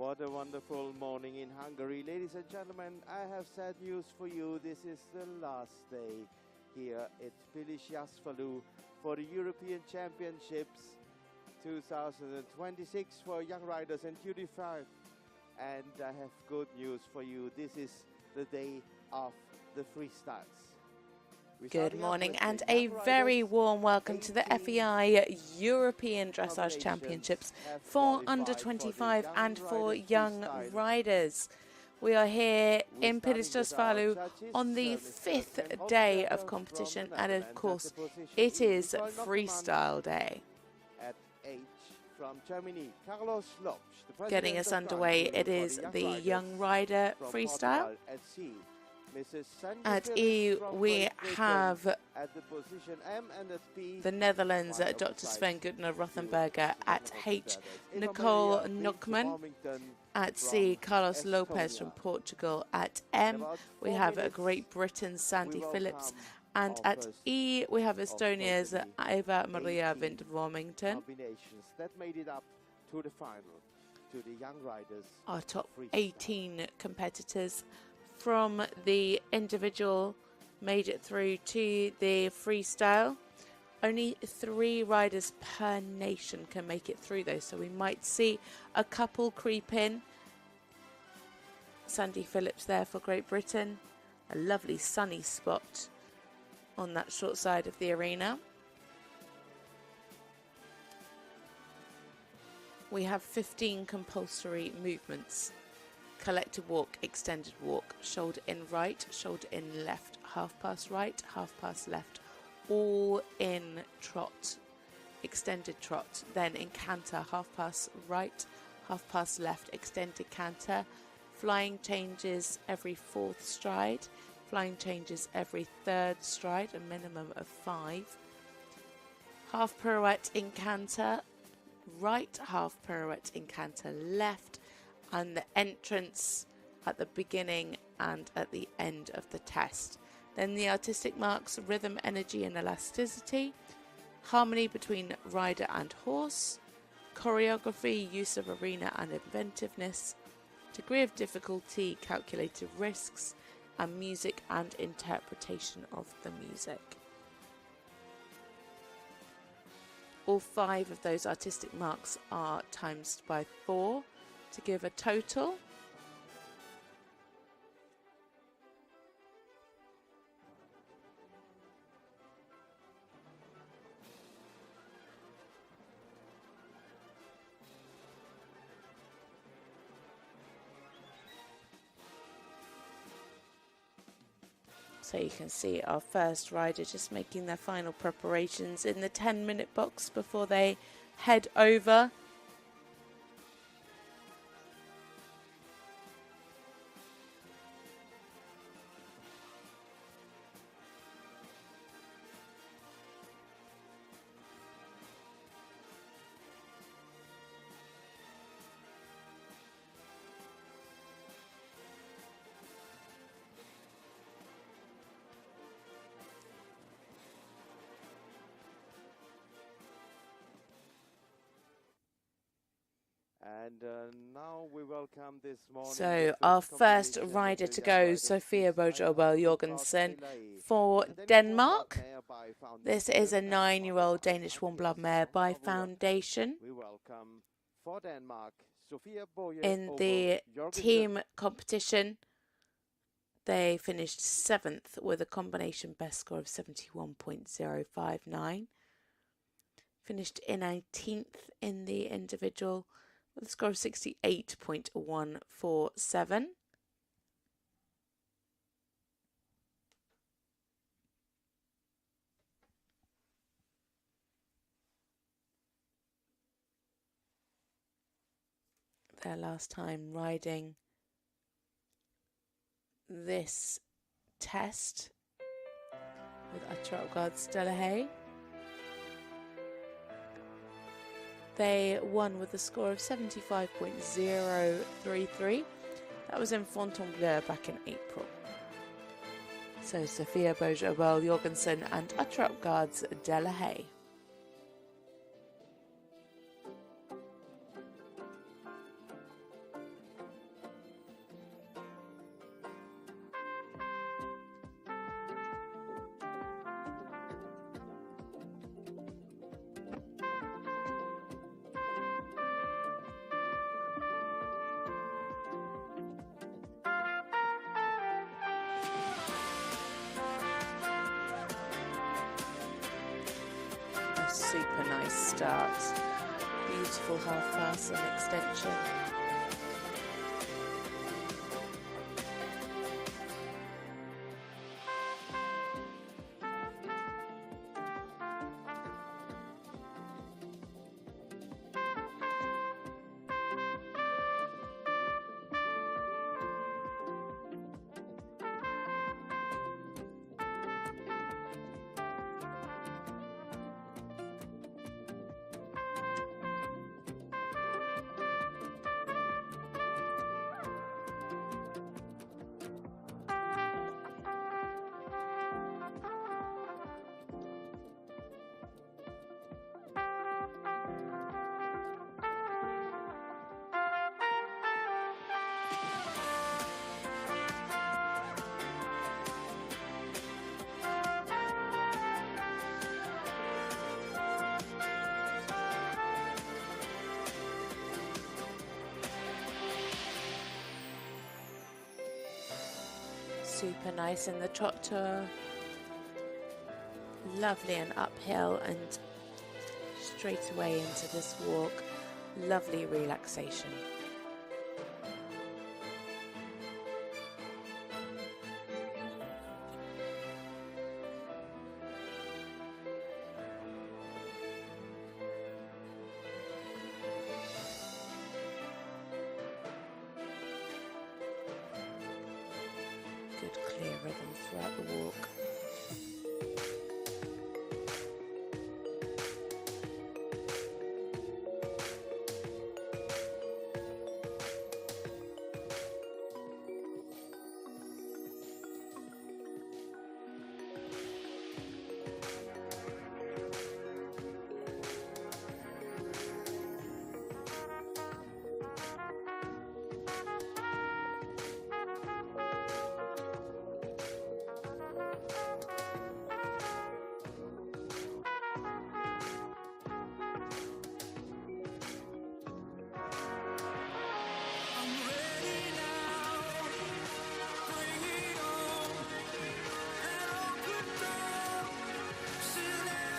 What a wonderful morning in Hungary. Ladies and gentlemen, I have sad news for you. This is the last day here at Pilisjasfalu for the European Championships 2026 for young riders and Duty-5. And I have good news for you. This is the day of the freestyles. Good morning and a very warm welcome to the FEI European Dressage Championships for under 25 and for young riders. We are here in Pilisjasfalu on the 5th day of competition, and of course it is Freestyle Day. Getting us underway, it is the young rider freestyle. At E, we have the Netherlands, Dr. Sven Gutner Rothenberger. At H, Nicole Nockman. At C, Carlos Lopez from Portugal. At M, we have Great Britain's Sandy Phillips. And at E, we have Estonia's Eva Maria Vint-Vormington. Our top 18 competitors from the individual made it through to the freestyle. Only 3 riders per nation can make it through though, so we might see a couple creep in. Sandy Phillips there for Great Britain. A lovely sunny spot on that short side of the arena. We have 15 compulsory movements. Collective walk, extended walk, shoulder in right, shoulder in left, half pass right, half pass left, all in trot, extended trot, then in canter, half pass right, half pass left, extended canter, flying changes every 4th stride, flying changes every 3rd stride, a minimum of 5, half pirouette in canter, right, half pirouette in canter left, and the entrance at the beginning and at the end of the test. Then the artistic marks, rhythm, energy and elasticity, harmony between rider and horse, choreography, use of arena and inventiveness, degree of difficulty, calculated risks, and music and interpretation of the music. All 5 of those artistic marks are times by 4 to give a total. So you can see our first rider just making their final preparations in the 10-minute box before they head over. And now we welcome this morning. So our first rider to go, Sofia Bojobel Jorgensen for Denmark. This is a 9-year-old Danish warm-blood mare by Foundation. We welcome for Denmark, Sofia In the team competition, they finished 7th with a combination best score of 71.059. Finished in 18th in the individual with a score of 68.147. Their last time riding this test with Attrapgard Delahaye. They won with a score of 75.033. That was in Fontainebleau back in April. So Sofia Bojobel Jorgensen and Attrapgard Delahaye. super nice start. Beautiful half pass and extension. Super nice in the trot tour. Lovely and uphill and straight away into this walk. Lovely relaxation. Good clear rhythm throughout the walk.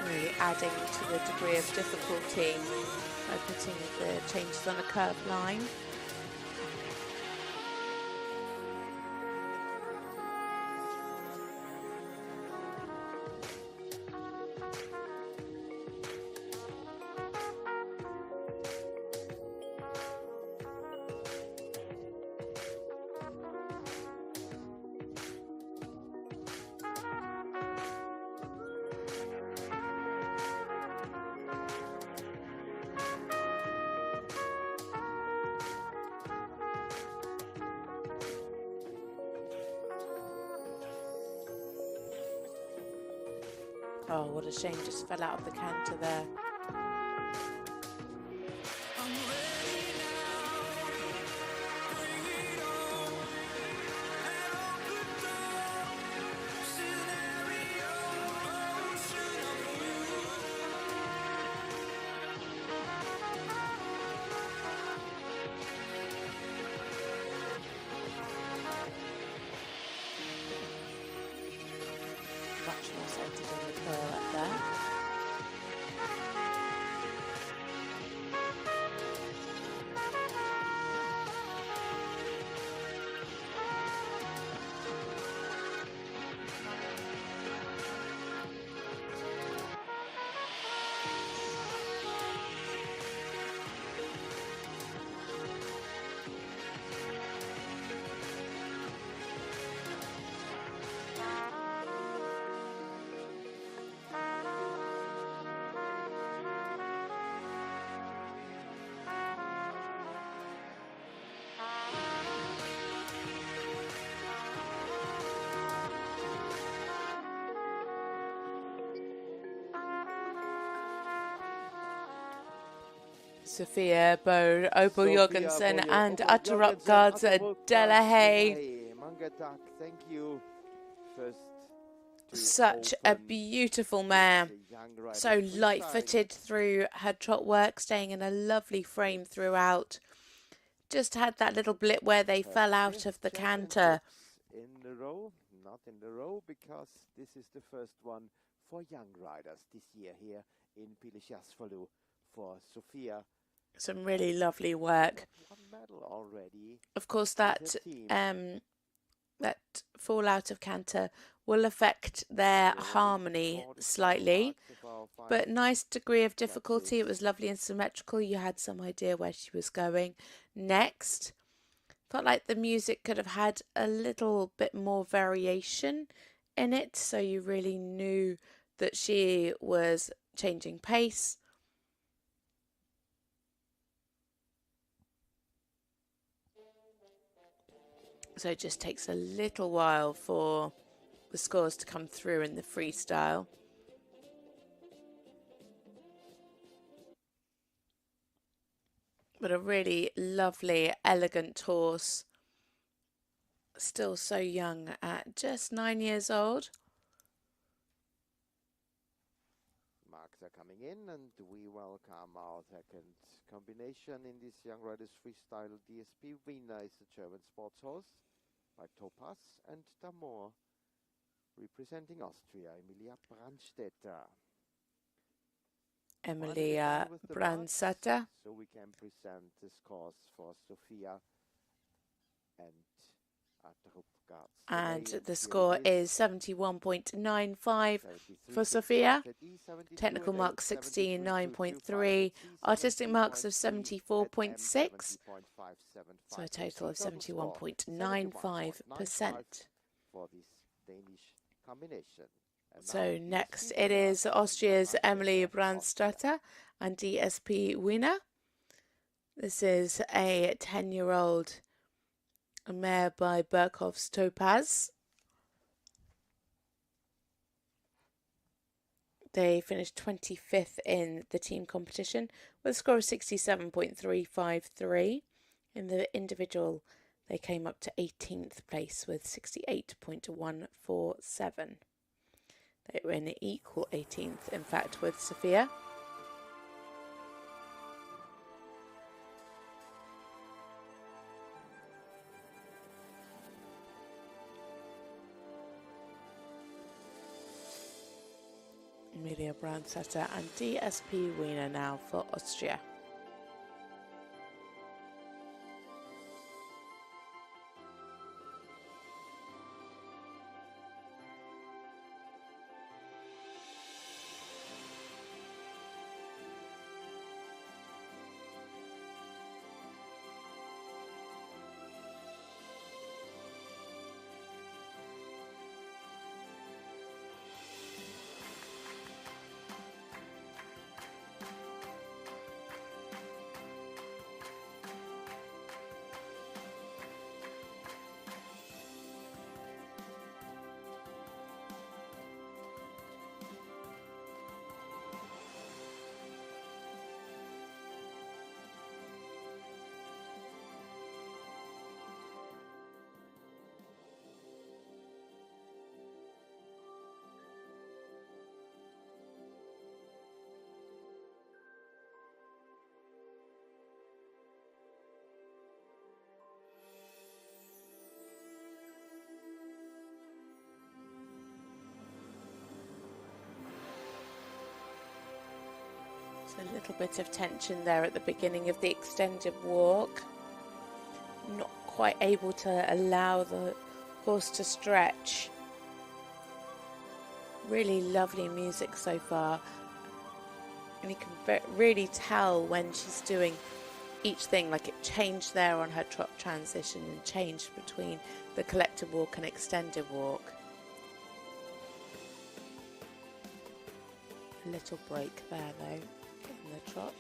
Really adding to the degree of difficulty by putting the changes on a curved line. Oh, what a shame, just fell out of the canter there. Much more centered in the curl up there. Sophia Obo Jorgensen and Atterop guards Delahaye. Thank you. Such a beautiful mare. So light-footed through her trot work, staying in a lovely frame throughout. Just had that little blip where they fell out of the canter. In the row, not in the row, because this is the first one for young riders this year here in Pilisjasvalu for Sofia. Some really lovely work. One medal already. Of course, that that fall out of canter will affect their harmony slightly, but nice degree of difficulty. It was lovely and symmetrical. You had some idea where she was going next. Felt like the music could have had a little bit more variation in it, so you really knew that she was changing pace. So it just takes a little while for the scores to come through in the freestyle. But a really lovely, elegant horse. Still so young at just 9 years old. Marks are coming in, and we welcome our second combination in this Young Riders Freestyle DSP. Winner is the German sports horse by Topaz and Damor. Representing Austria, Emilia Brandstetter. Emilia Brandstetter. So we can present the scores for Sofia and And the score is 71.95 for Sofia, technical marks 69.3, artistic marks of 74.6, so a total of 71.95%. For this Danish combination. So next it is Austria's Emily Brandstetter and DSP winner. This is a 10-year-old mare by Berkhoff's Topaz. They finished 25th in the team competition with a score of 67.353. In the individual, they came up to 18th place with 68.147. They were in an equal 18th, in fact, with Sofia. Emilia Brandstetter and DSP Wiener now for Austria. So a little bit of tension there at the beginning of the extended walk. Not quite able to allow the horse to stretch. Really lovely music so far. And you can really tell when she's doing each thing, like it changed there on her trot transition and changed between the collective walk and extended walk. A little break there though in the trot.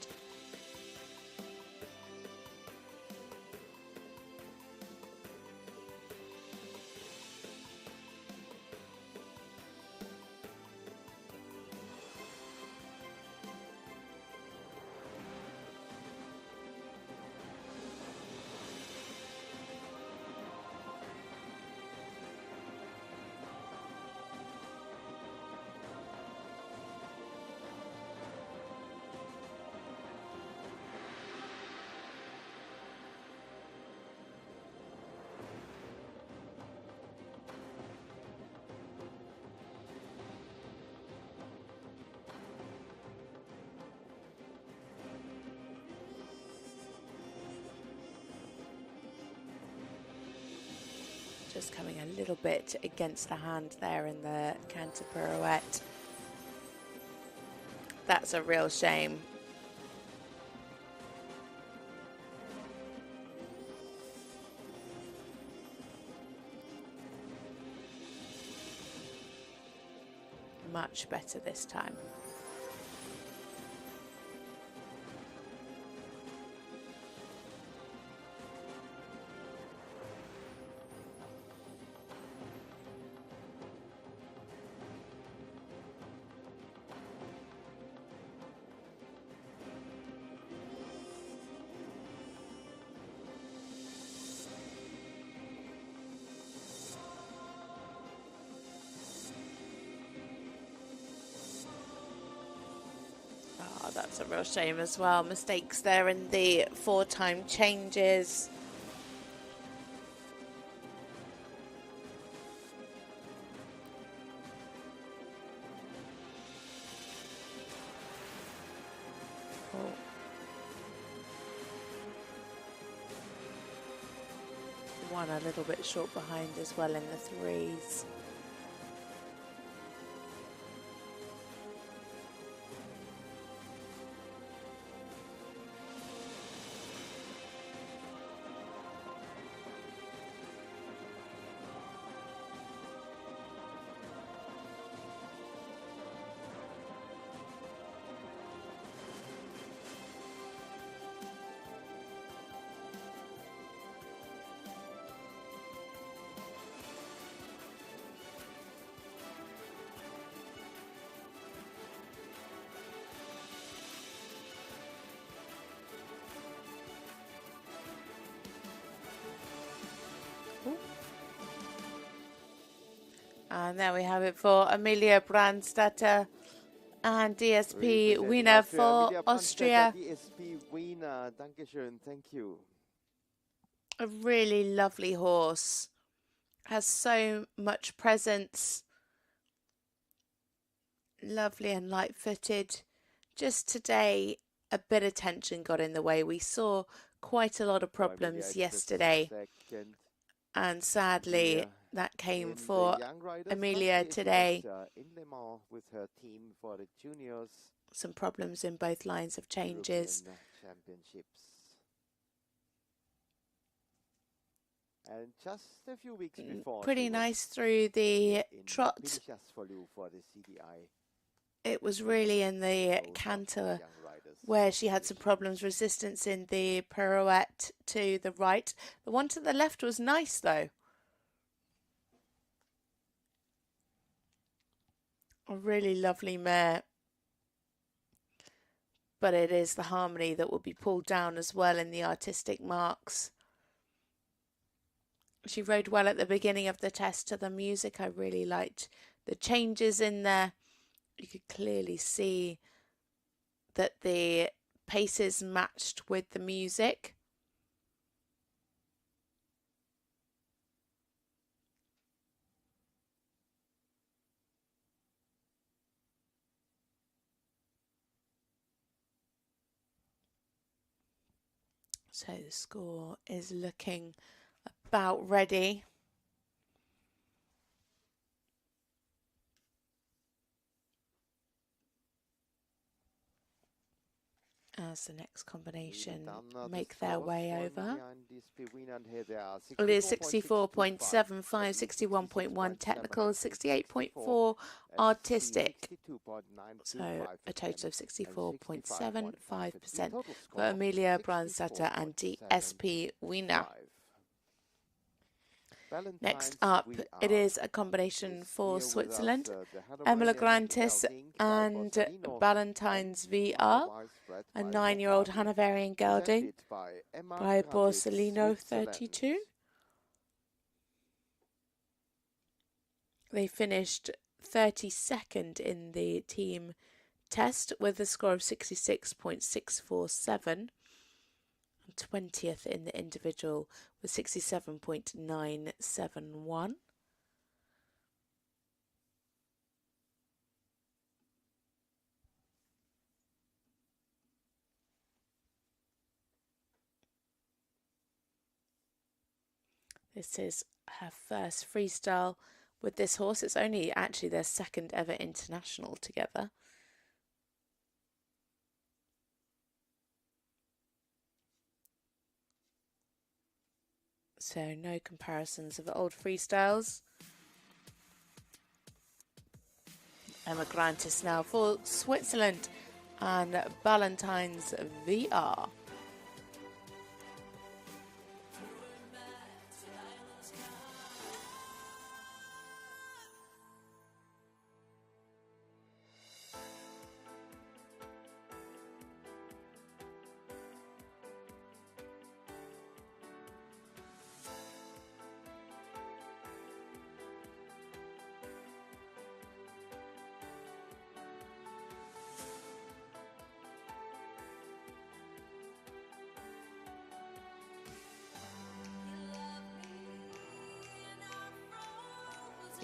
just coming a little bit against the hand there in the canter pirouette. That's a real shame. Much better this time. That's a real shame as well. Mistakes there in the 4-time changes. Oh. One a little bit short behind as well in the threes. And there we have it for Amelia Brandstätter and DSP winner for Austria. DSP winner, Dankeschön, thank you. A really lovely horse. Has so much presence. Lovely and light-footed. Just today, a bit of tension got in the way. We saw quite a lot of problems yesterday. And sadly, that came for Amelia today. In Le Mans with her team for the juniors. Some problems in both lines of changes. Championships. And just a few weeks before, pretty nice through the trot. For the CDI. It was really in the canter where she had some problems, resistance in the pirouette to the right. The one to the left was nice though. A really lovely mare. But it is the harmony that will be pulled down as well in the artistic marks. She rode well at the beginning of the test to the music. I really liked the changes in there. You could clearly see that the paces matched with the music. So the score is looking about ready. As the next combination make their way over. It is 64.75, 61.1 technical, 68.4 artistic. So a total of 64.75% for Amelia Brandstätter and DSP winner. Next up, it is a combination for Switzerland. Emma Grantis and Valentine's VR, a 9-year-old Hanoverian gelding by Borsellino 32. They finished 32nd in the team test with a score of 66.647. 20th in the individual with 67.971. This is her first freestyle with this horse. It's only actually their second ever international together. So no comparisons of old freestyles. Emma Grantis now for Switzerland and Ballantyne's VR.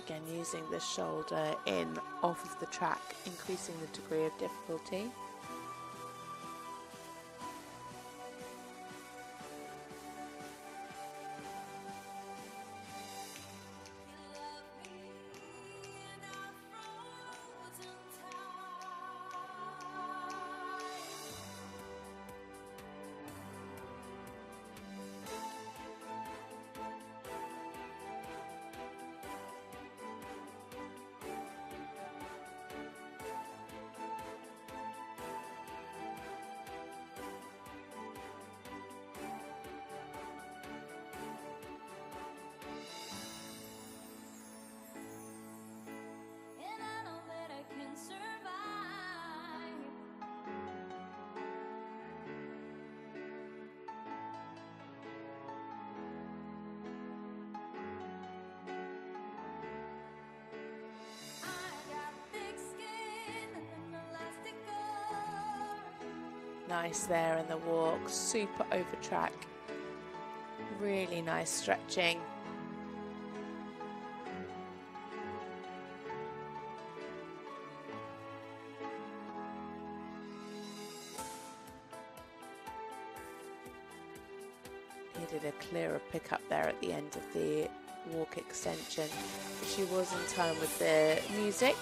Again, using the shoulder in off of the track, increasing the degree of difficulty. Nice there in the walk, super over track, really nice stretching. Needed a clearer pickup there at the end of the walk extension, but she was in time with the music.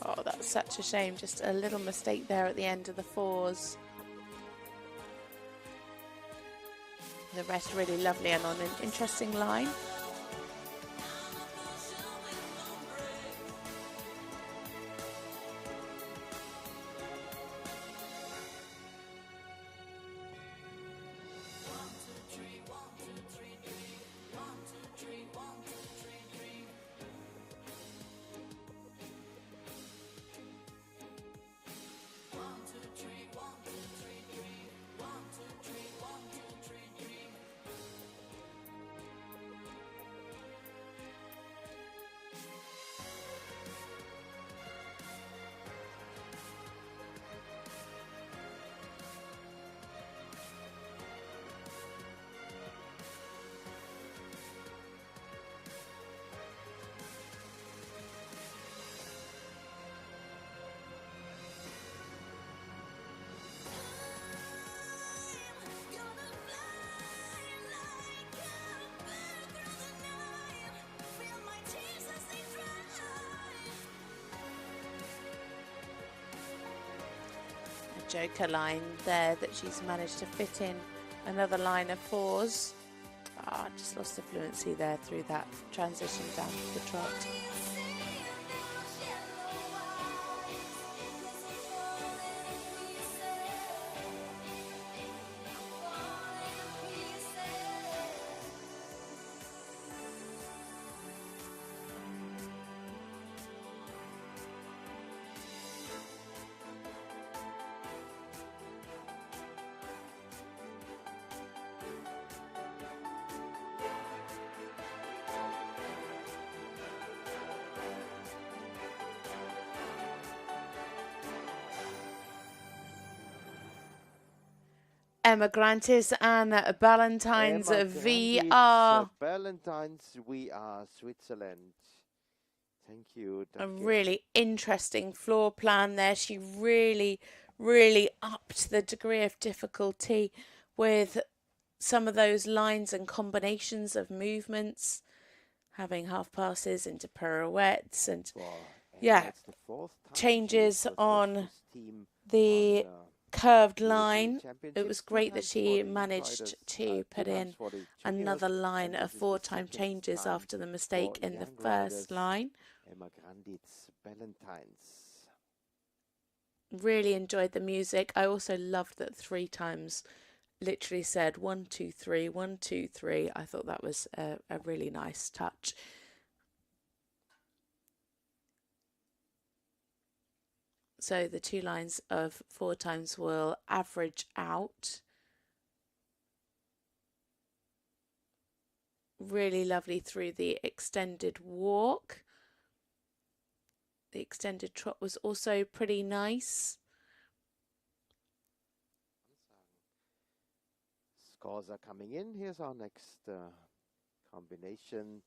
Oh, that's such a shame. Just a little mistake there at the end of the fours. The rest really lovely and on an interesting line. Joker line there that she's managed to fit in another line of fours. Just lost the fluency there through that transition down to the trot. Emma Grantis and Ballantyne's Emma VR. Ballantyne's VR Switzerland. Thank you. A really interesting floor plan there. She really, really upped the degree of difficulty with some of those lines and combinations of movements, having half passes into pirouettes and changes on the curved line. It was great that she managed to put in another line of 4-time changes after the mistake in the first line. Emma Granditz Ballantyne's. Really enjoyed the music. I also loved that 3 times literally said 1, 2, 3, 1, 2, 3. I thought that was a really nice touch. So the 2 lines of 4 times will average out. Really lovely through the extended walk. The extended trot was also pretty nice. Scores are coming in. Here's our next combination.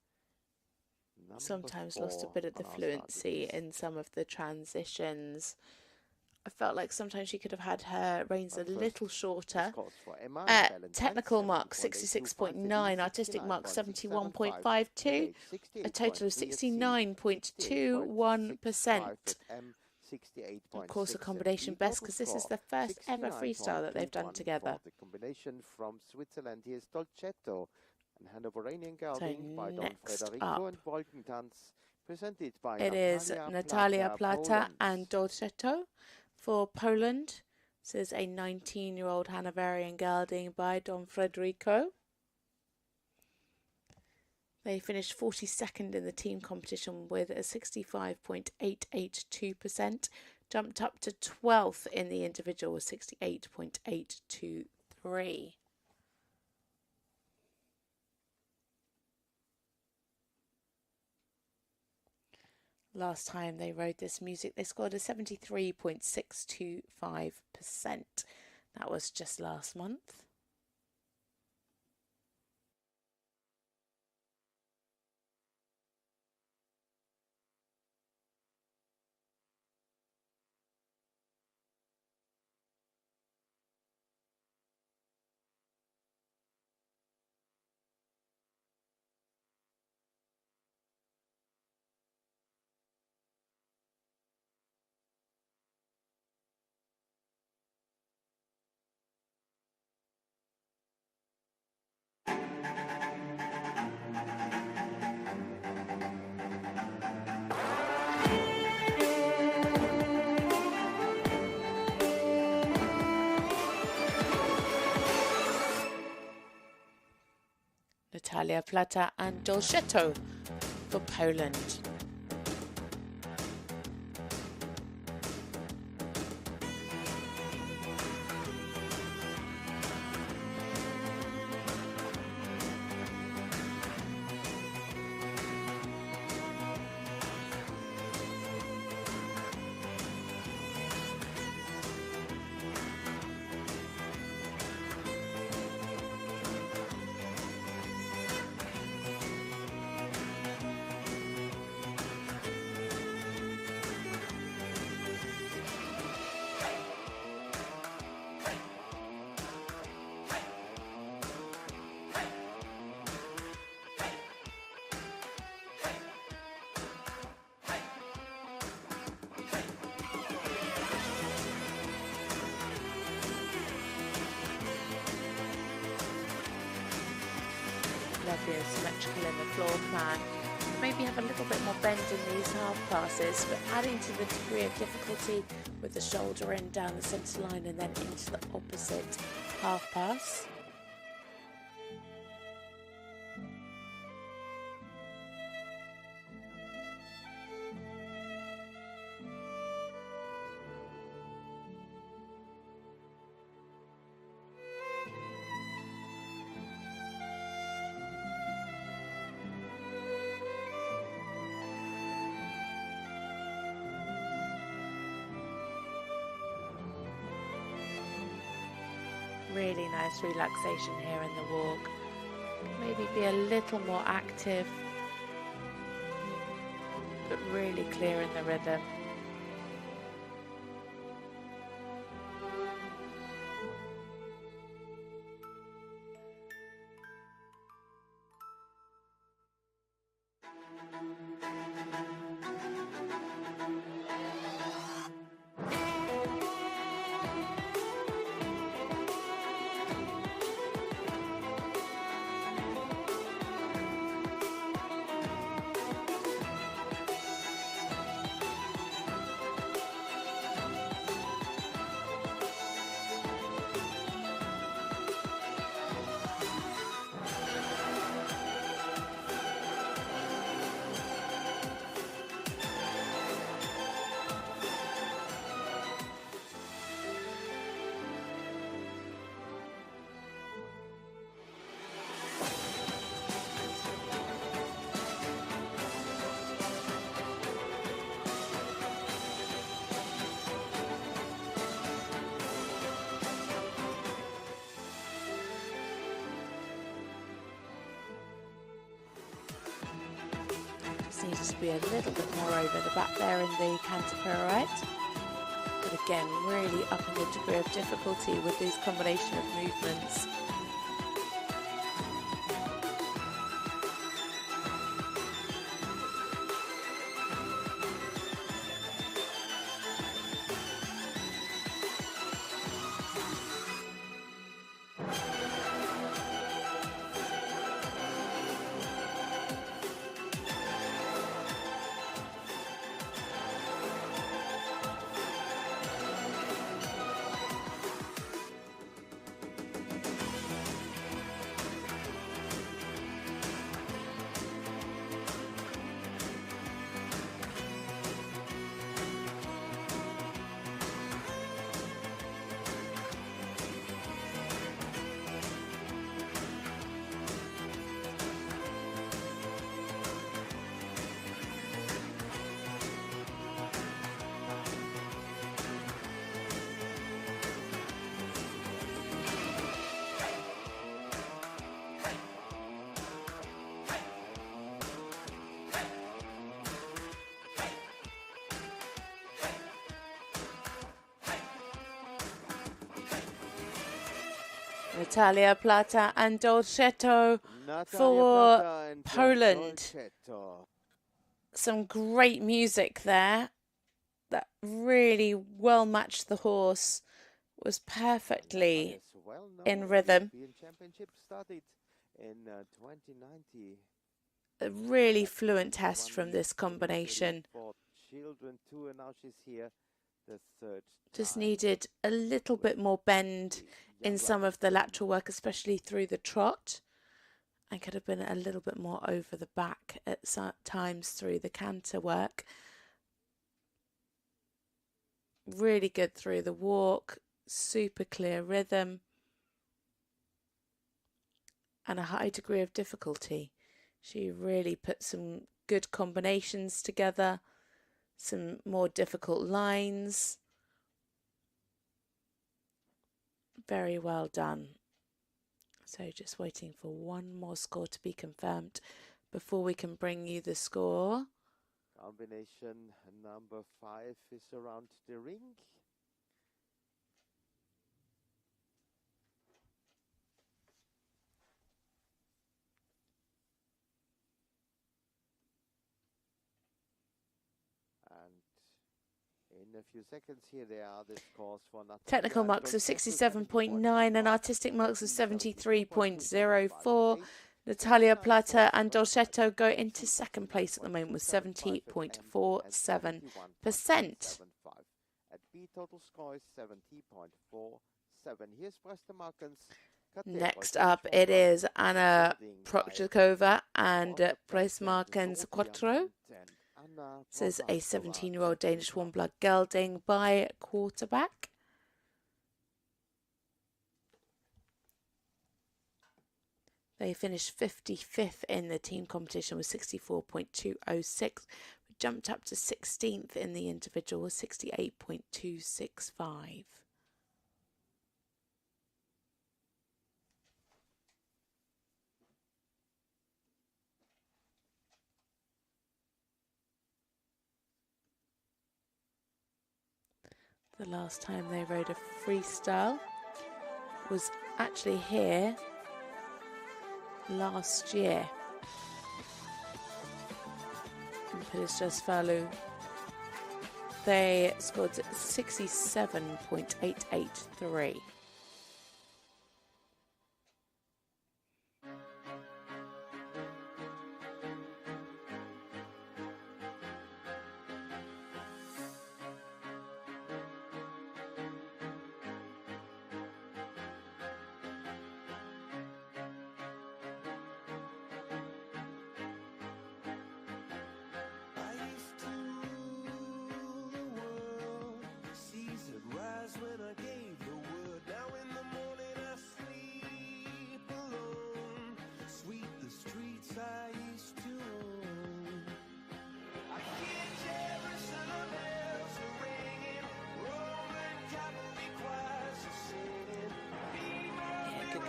Sometimes lost a bit of the fluency in some of the transitions. I felt like sometimes she could have had her reins a little shorter. Technical mark 66.9, artistic mark 71.52, a total of 69.21%. Of course, a combination best because this is the first ever freestyle that they've done together. The combination from Switzerland, here's Dolcetto and Hanoverian Gelding by Don Frederico and Wolkentanz, presented by it is Natalia Plata and Dolcetto for Poland. This is a 19-year-old Hanoverian gelding by Don Frederico. They finished 42nd in the team competition with a 65.882%, jumped up to 12th in the individual with 68.823. Last time they rode this music, they scored a 73.625%. That was just last month. Natalia Plata and Dolcetto for Poland. Lovely and symmetrical in the floor plan. Maybe have a little bit more bend in these half passes, but adding to the degree of difficulty with the shoulder in down the centre line and then into the opposite half pass. Really nice relaxation here in the walk. Maybe be a little more active, but really clear in the rhythm. Needs to be a little bit more over the back there in the canter pirouette, but again really upping the degree of difficulty with these combination of movements. Natalia Plata and Dolcetto for Poland. Some great music there. That really well matched the horse. Was perfectly in rhythm. A really fluent test from this combination. Just needed a little bit more bend in some of the lateral work, especially through the trot, and could have been a little bit more over the back at times through the canter work. Really good through the walk, super clear rhythm, and a high degree of difficulty. She really put some good combinations together, some more difficult lines. Very well done. So just waiting for one more score to be confirmed before we can bring you the score. Combination number 5 is around the ring. In a few seconds here, there are the scores for Natalia. Technical marks of 67.9 and artistic marks of 73.04. Natalia Plata and Dolcetto go into second place at the moment with 70.47%. At B, total score is 70.47. Here's Prestemarkens. Next up, it is Anna Prokchakova and Prestemarkens Quattro. This is a 17-year-old Danish warm-blood gelding by quarterback. They finished 55th in the team competition with 64.206. Jumped up to 16th in the individual with 68.265. The last time they rode a freestyle was actually here last year. In Pilishasfalu, they scored 67.883.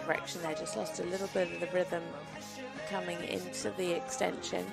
Correction there, just lost a little bit of the rhythm coming into the extension.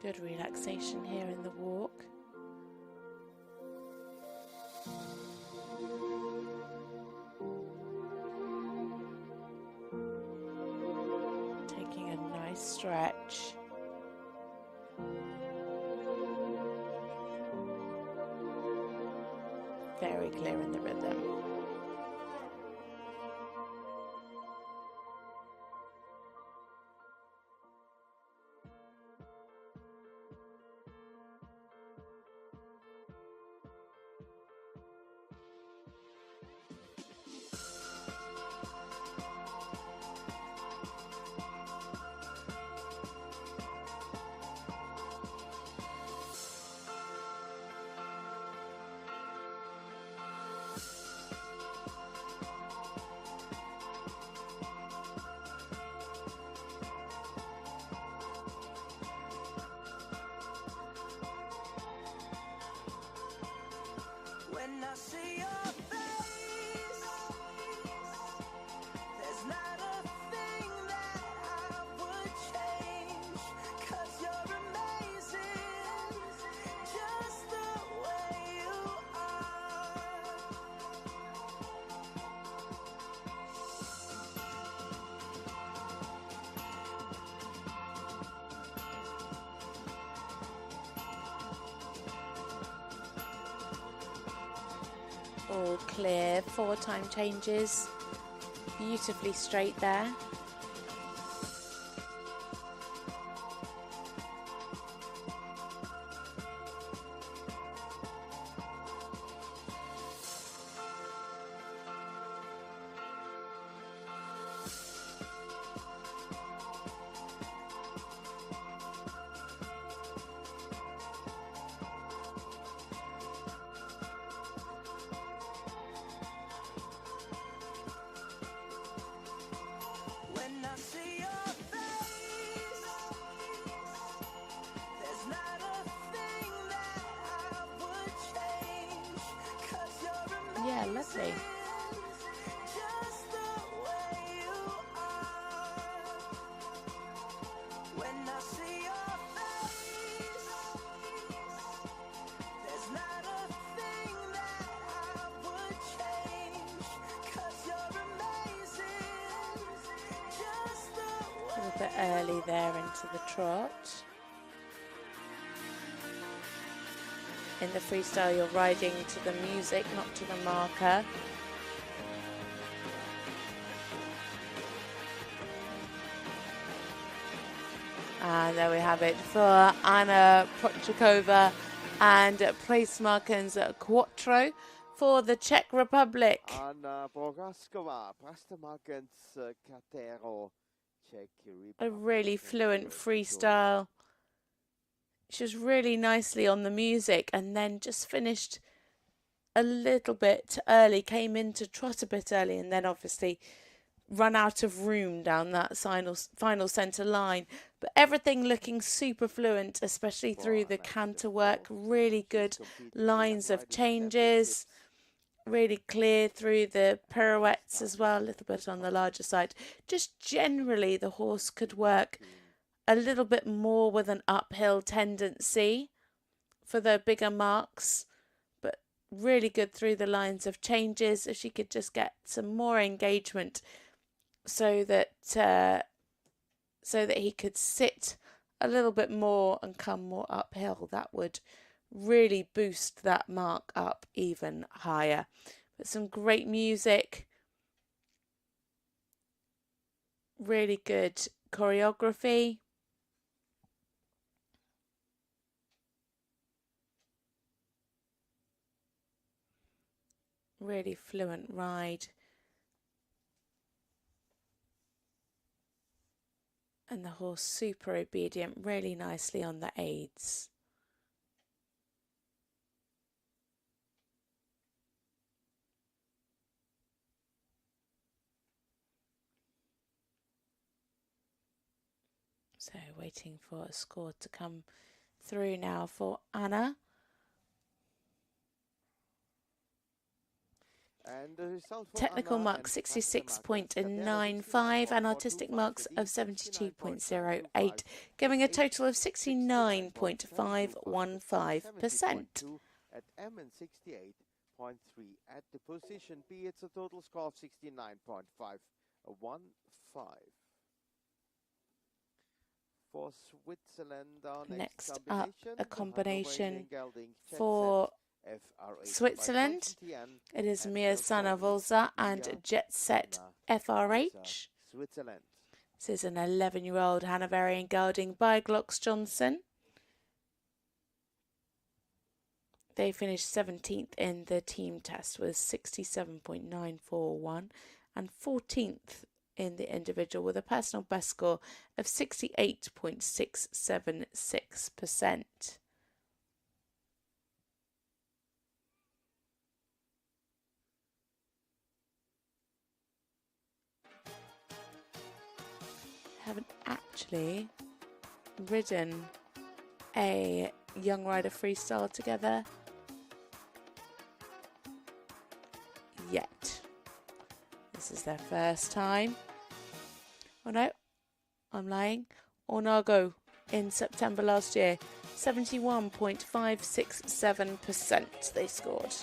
Good relaxation here in the walk. Taking a nice stretch. Very clear in the rhythm. When I see your face, there's not a thing that I would change, 'cause you're amazing, just the way you are. All clear, 4 time changes, beautifully straight there. When I see your face, there's not a thing that I would change, 'cause you're amazing, Yeah, lovely. just the way you are. When I see your face, there's not a thing that I would change, 'cause you're amazing, just the A little bit early there into the trot. In the freestyle, you're riding to the music, not to the marker. And there we have it for Anna Prochakova and place markings Quattro for the Czech Republic. Anna Prochakova, Prastamarkens Katero, Czech Republic. A really fluent freestyle. She was really nicely on the music and then just finished a little bit early, came in to trot a bit early and then obviously run out of room down that final centre line. But everything looking super fluent, especially through the canter work. Really good lines of changes. Really clear through the pirouettes as well, a little bit on the larger side. Just generally the horse could work a little bit more with an uphill tendency for the bigger marks, but really good through the lines of changes. If she could just get some more engagement so that he could sit a little bit more and come more uphill, that would really boost that mark up even higher. But some great music, really good choreography. Really fluent ride. And the horse super obedient, really nicely on the aids. So waiting for a score to come through now for Anna. And the result for Technical Anna mark and 66.95 and artistic marks of 72.08, giving a total of 69.515%. At M and 68.3. At the position B, it's a total score of 69.515. For Switzerland, our Next up, combination, a combination gelding for FRH Switzerland. It is Mia Sana Volza and Jet Set FRH. Switzerland. This is an 11-year-old Hanoverian gelding by Glocks Johnson. They finished 17th in the team test with 67.941 and 14th in the individual with a personal best score of 68.676%. Haven't actually ridden a young rider freestyle together yet. This is their first time. Oh no, I'm lying. Ornago in September last year, 71.567% they scored.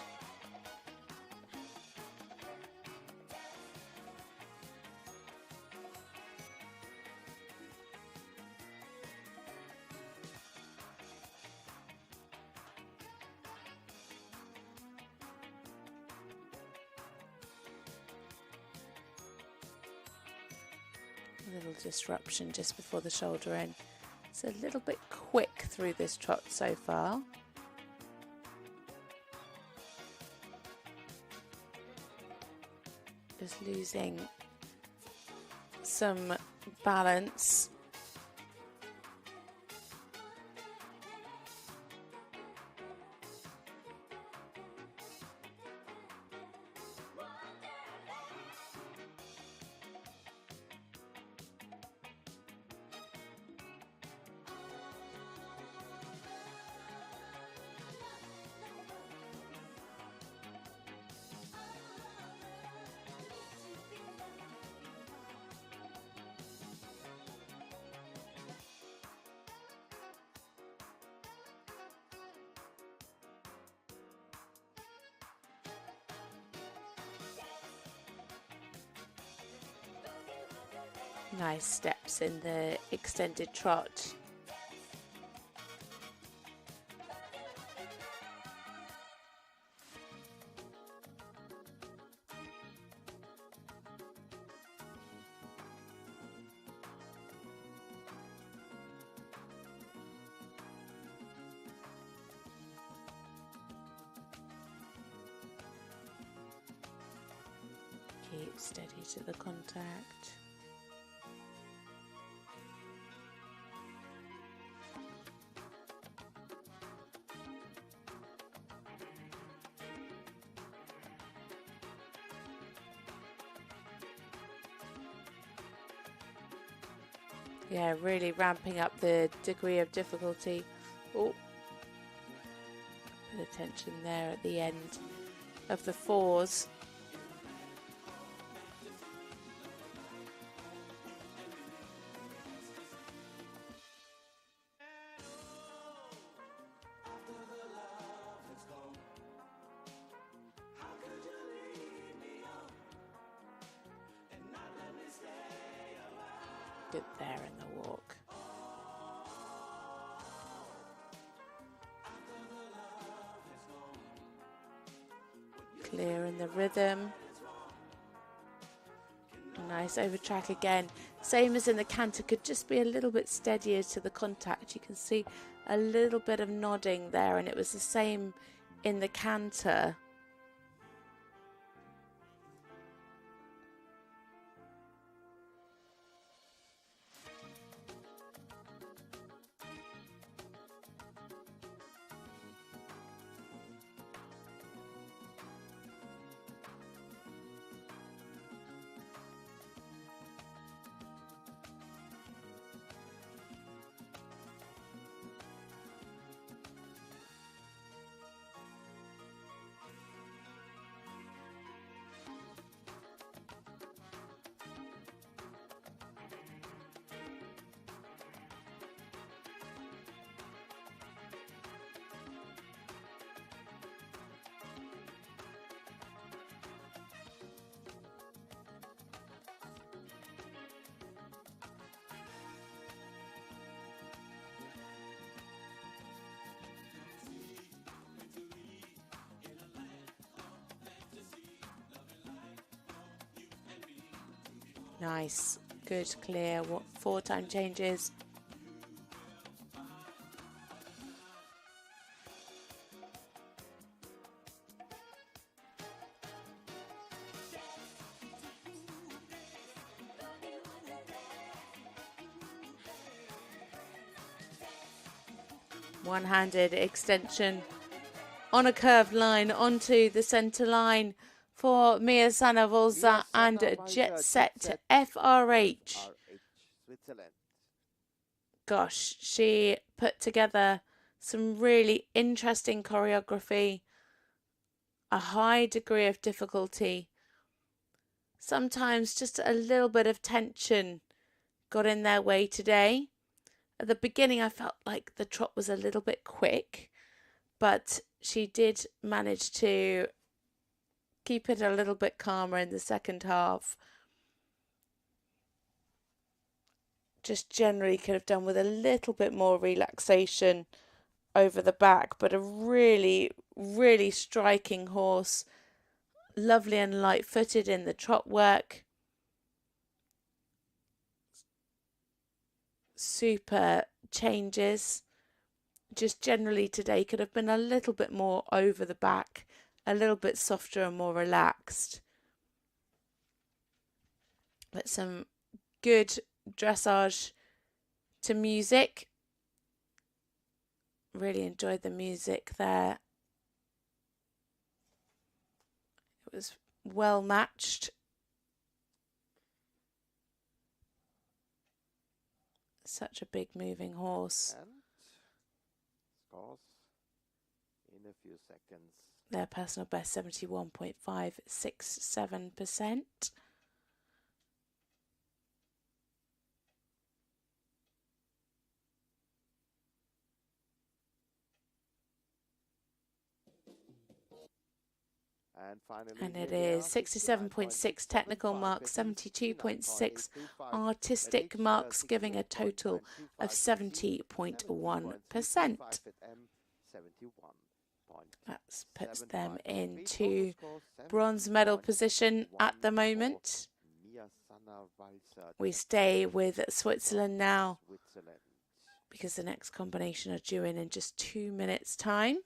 A little disruption just before the shoulder in. It's a little bit quick through this trot so far. Just losing some balance. Nice steps in the extended trot. Steady to the contact. Yeah, really ramping up the degree of difficulty. Oh, bit of tension there at the end of the fours. Good there in the walk. Clear in the rhythm. Nice over track again. Same as in the canter, could just be a little bit steadier to the contact. You can see a little bit of nodding there, and it was the same in the canter. Nice, good, clear. What 4 time changes? One-handed extension on a curved line onto the centre line for Mia Sanna-Volza and Jet Set FRH. Switzerland. Gosh, she put together some really interesting choreography, a high degree of difficulty. Sometimes just a little bit of tension got in their way today. At the beginning, I felt like the trot was a little bit quick, but she did manage to keep it a little bit calmer in the second half. Just generally could have done with a little bit more relaxation over the back, but a really, really striking horse. Lovely and light-footed in the trot work. Super changes. Just generally today could have been a little bit more over the back, a little bit softer and more relaxed. But some good dressage to music. Really enjoyed the music there. It was well matched. Such a big moving horse. And scores in a few seconds. Their personal best 71.567%. And finally, And it here we is are, 67.6 technical marks, 72.6 artistic marks, giving a total of 70.1%. That puts them into bronze medal position at the moment. We stay with Switzerland now because the next combination are due in just 2 minutes' time.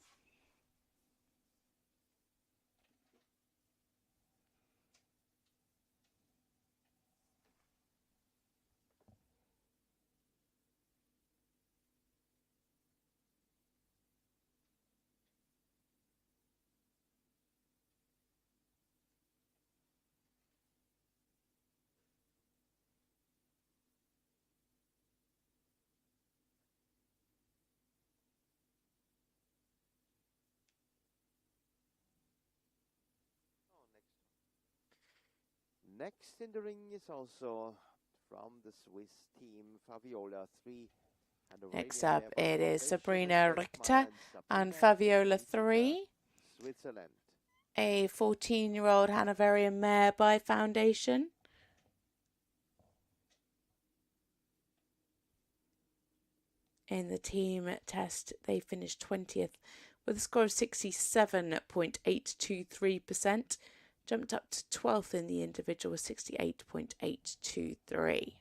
Next in the ring is also from the Swiss team, Fabiola 3. And the Next Iranian up, pair it from is Belgium, Sabrina Esmar Richter and Fabiola 3, Switzerland. a 14-year-old Hanoverian mare by Foundation. In the team test, they finished 20th with a score of 67.823%, jumped up to 12th in the individual with 68.823.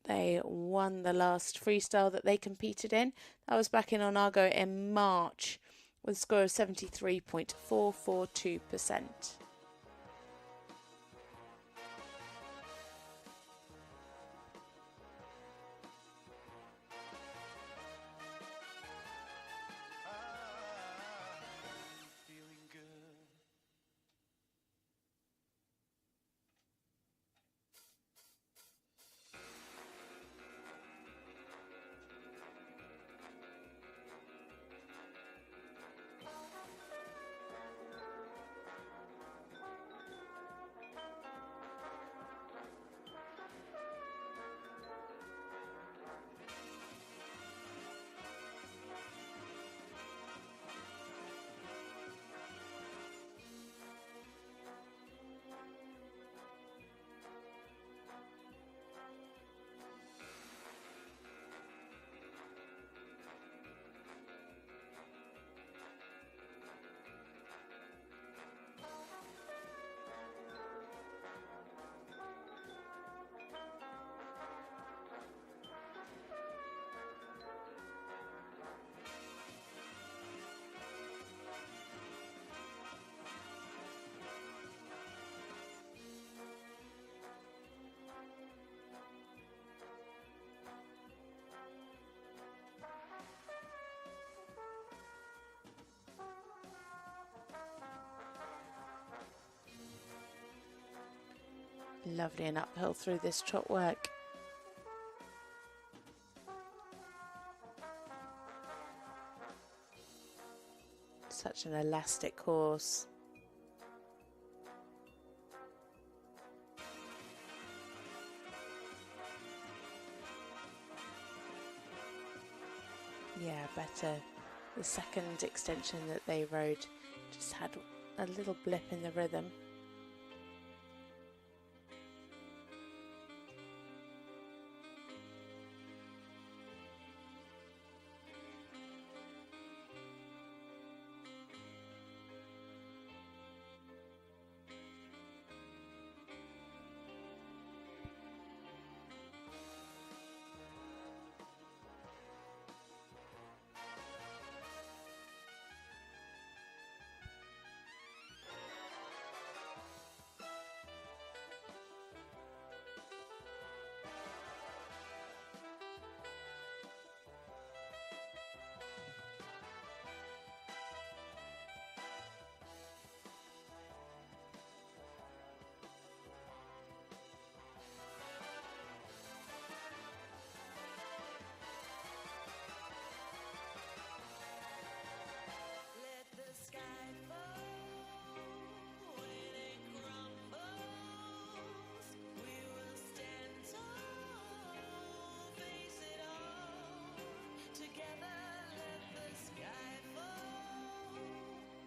They won the last freestyle that they competed in. That was back in Onago in March with a score of 73.442%. Feeling good. Lovely and uphill through this trot work. Such an elastic horse. Yeah, better. The second extension that they rode just had a little blip in the rhythm. Let the sky fall when it crumbles. We will stand tall, face it all together. Let the sky fall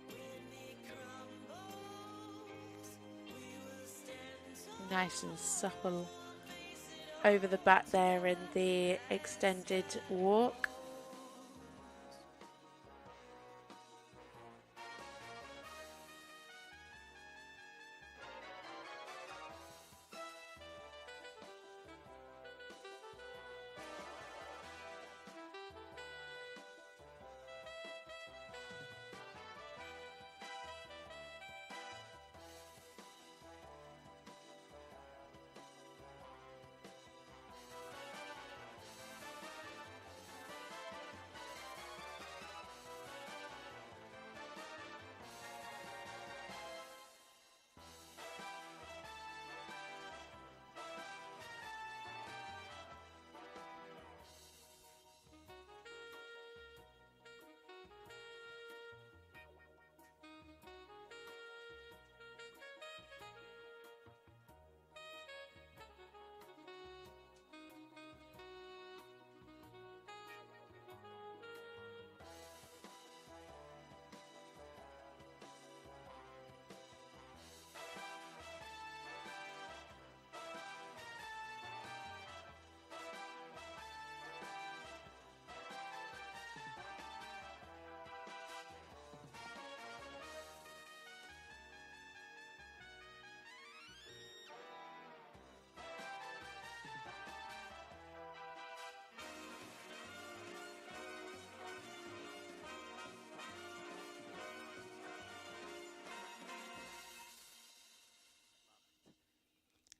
when it crumbles. We will stand tall. Nice and supple over the back there in the extended walk.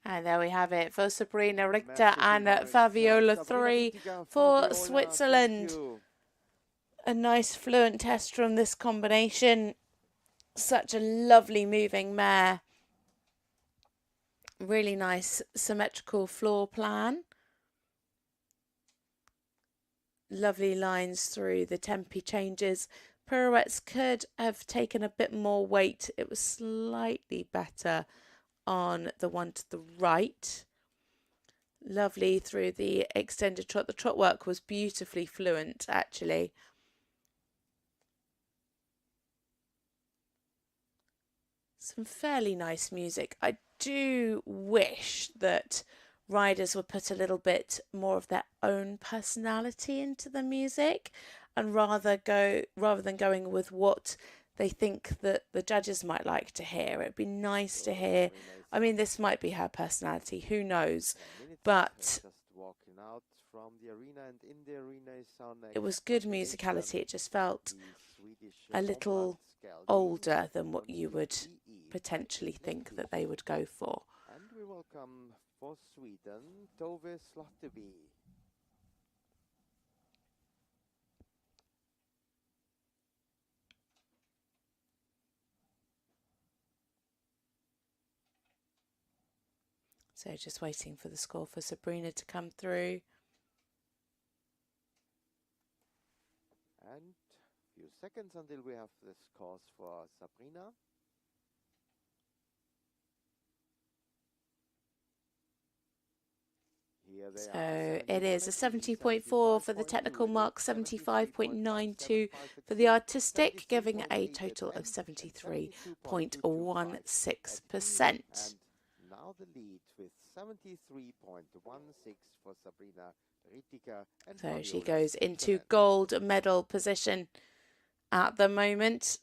And there we have it for Sabrina Richter Massive and winners, Fabiola Sabrina 3 Richter, for Fabiola, Switzerland. thank you. A nice fluent test from this combination. Such a lovely moving mare. Really nice symmetrical floor plan. Lovely lines through the tempi changes. Pirouettes could have taken a bit more weight. It was slightly better on the one to the right. Lovely through the extended trot. The trot work was beautifully fluent, actually. Some fairly nice music. I do wish that riders would put a little bit more of their own personality into the music, and rather than going with what they think that the judges might like to hear. It'd be nice to hear. I mean, this might be her personality, who knows? But Just walking out from the arena, and in the arena is our next it was good combination, musicality. It just felt the Swedish a little Omlandsgeldi older than what you would FEI potentially think that they would go for. And we welcome for Sweden, Tove Slotterby. So just waiting for the score for Sabrina to come through. And a few seconds until we have the scores for Sabrina. Here they So are, it is a 70, 70.4 for the technical mark, 75.92 for the artistic, giving a total of 73.16%. And now the lead with 73.16 for Sabrina Ritter. So she goes into gold medal position at the moment.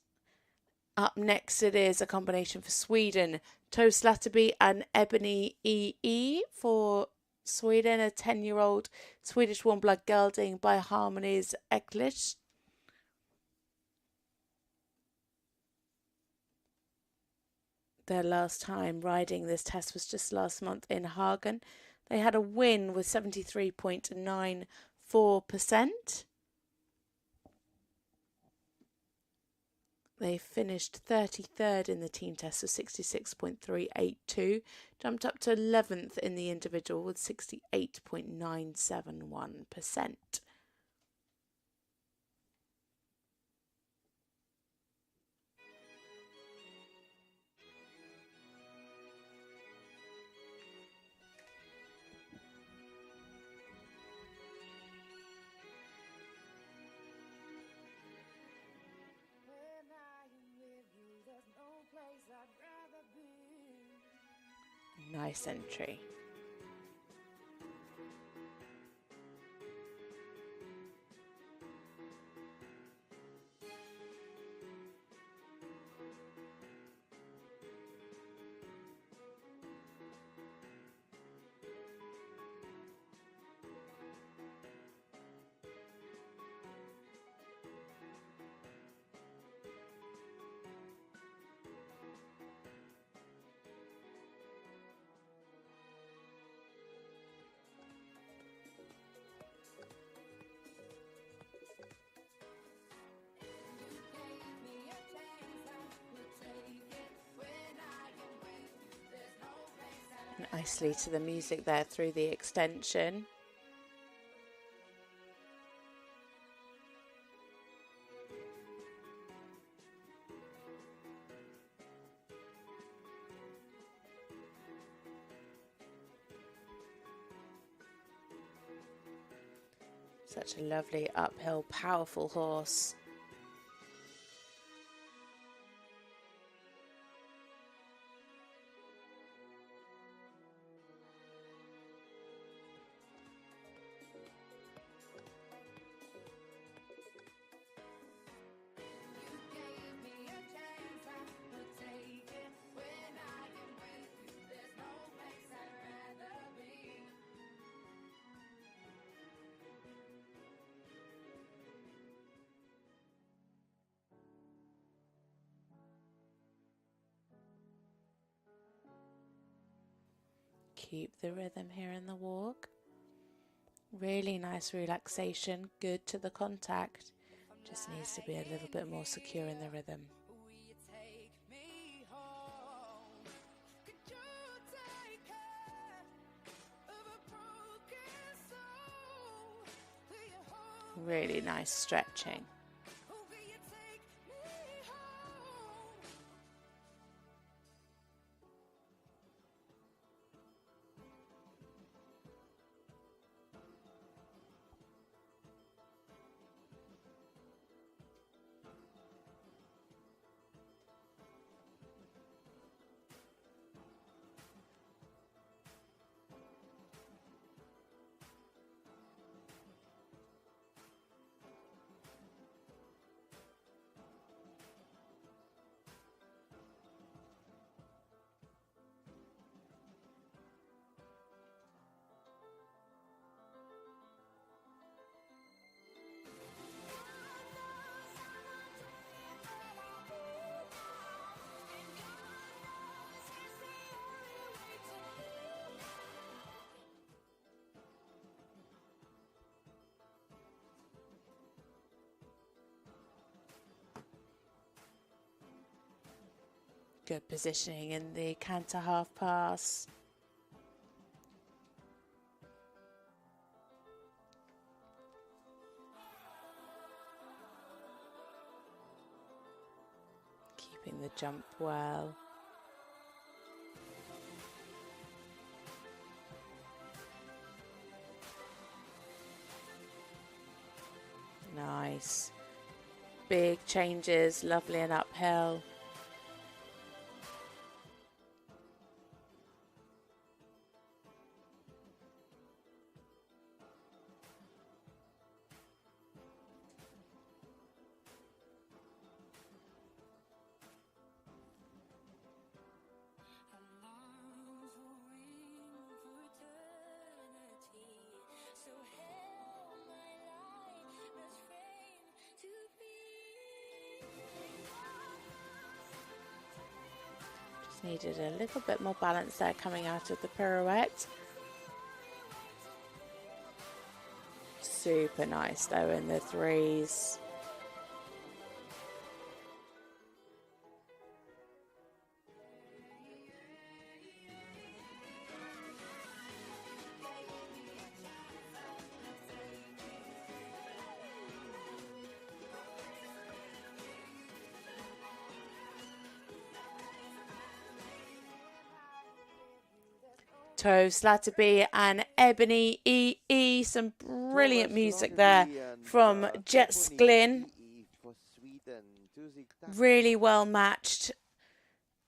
Up next it is a combination for Sweden. Tove Slatterby and Ebony E.E. for Sweden, a 10-year-old Swedish warm blood gelding by Harmonies Eklish. Their last time riding this test was just last month in Hagen. They had a win with 73.94%. They finished 33rd in the team test with 66.382, jumped up to 11th in the individual with 68.971%. Nice entry. Nicely to the music there through the extension. Such a lovely uphill, powerful horse. Keep the rhythm here in the walk. Really nice relaxation, good to the contact. Just needs to be a little bit more secure in the rhythm. Really nice stretching. Good positioning in the canter half pass. Keeping the jump well. Nice. Big changes, lovely and uphill. Needed a little bit more balance there coming out of the pirouette. Super nice though in the threes. Slatterby and Ebony EE, some brilliant music there from Jets Glynn. Really well matched.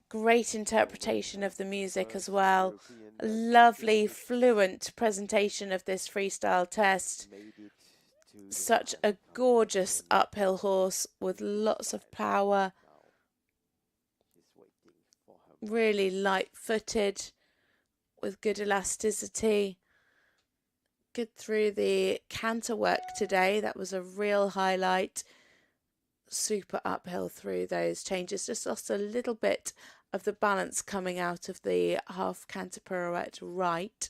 Great interpretation of the music as well. A lovely, fluent presentation of this freestyle test. Such a gorgeous uphill horse with lots of power. Really light-footed, with good elasticity. Good through the canter work today. That was a real highlight. Super uphill through those changes. Just lost a little bit of the balance coming out of the half canter pirouette right.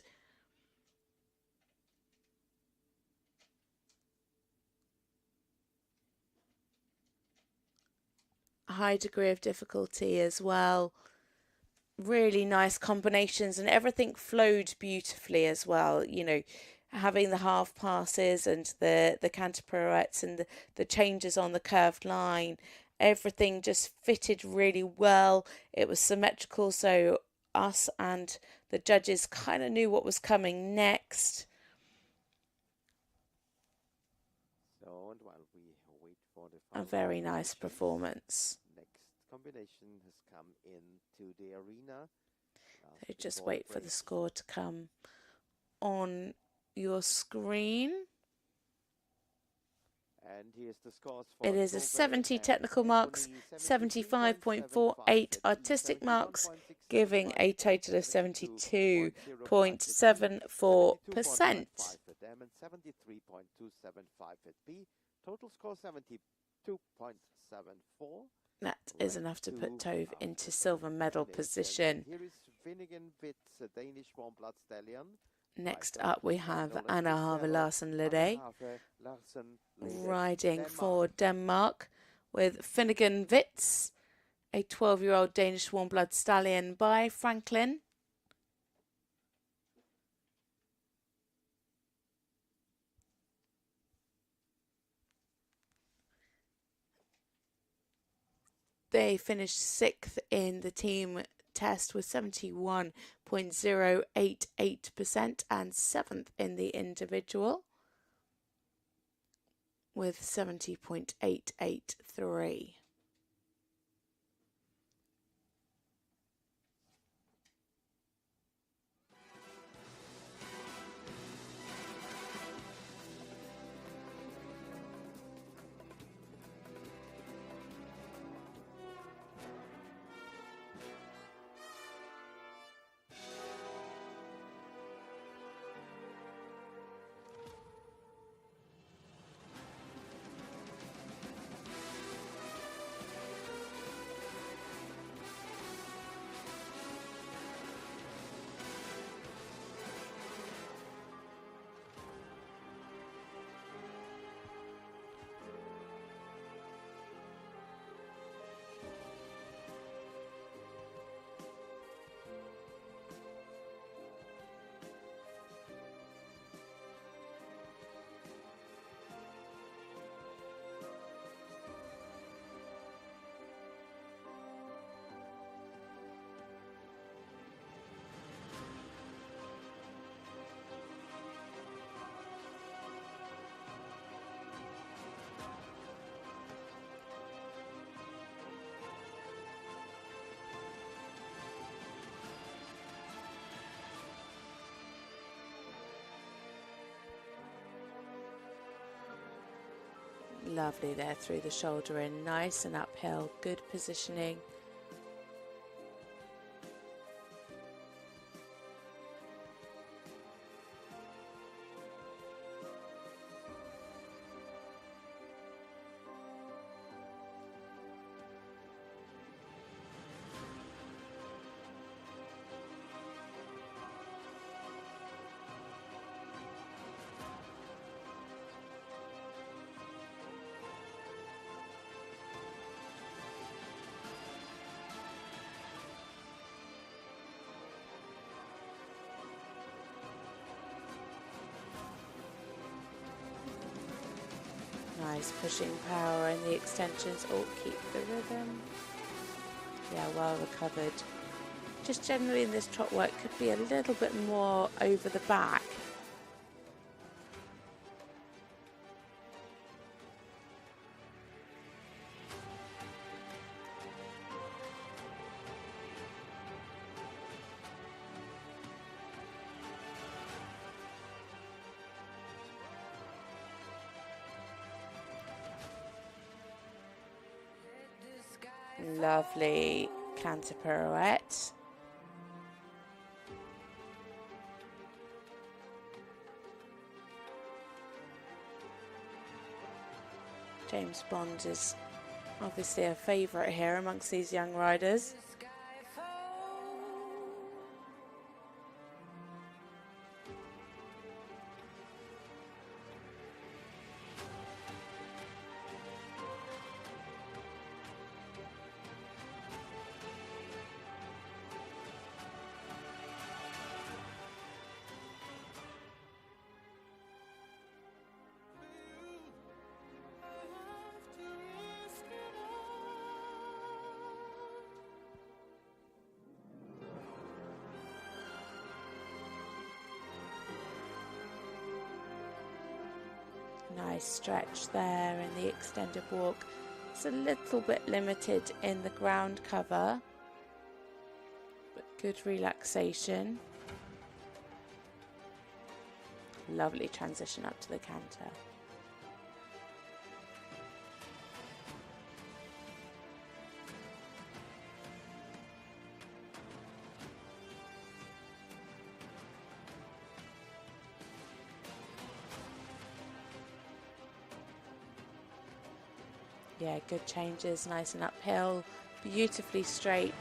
A high degree of difficulty as well. Really nice combinations, and everything flowed beautifully as well. You know, having the half passes and the canter pirouettes and the changes on the curved line, everything just fitted really well. It was symmetrical, so us and the judges kind of knew what was coming next. So, and while we wait for the A very nice performance. next combination has come into the arena. So just wait for the score to come on your screen. And here's the scores for It is a 70 technical marks, 75.48 artistic marks, giving a total of 72.74%. And 73.275 at B. Total score 72.74. That is enough to put Tove into silver medal position. Here is Finnegan Witz, a Danish warm-blood stallion. Next up we have Anna Have Larsen Anna Lede Have Larsen Lede, riding for Denmark. Denmark with Finnegan Witz, a 12-year-old Danish warm-blood stallion by Franklin. They finished 6th in the team test with 71.088% and 7th in the individual with 70.883. Lovely there through the shoulder in, nice and uphill, good positioning. Nice pushing power in the extensions. Oh, keep the rhythm. Yeah, well recovered. Just generally in this trot work could be a little bit more over the back. Lovely canter pirouette. James Bond is obviously a favourite here amongst these young riders. Nice stretch there in the extended walk. It's a little bit limited in the ground cover, but good relaxation. Lovely transition up to the canter. Yeah, good changes, nice and uphill, beautifully straight.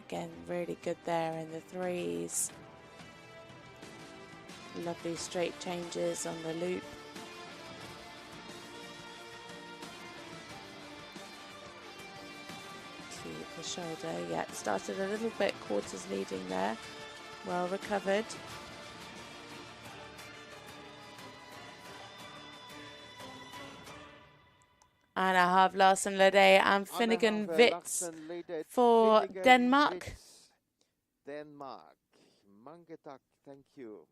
Again, really good there in the threes. Lovely straight changes on the loop. Keep the shoulder. Yeah, it started a little bit quarters leading there. Well recovered. Anna Hav Larsen Lede and Finnegan Witz for Denmark. Denmark. Mange tak, thank you.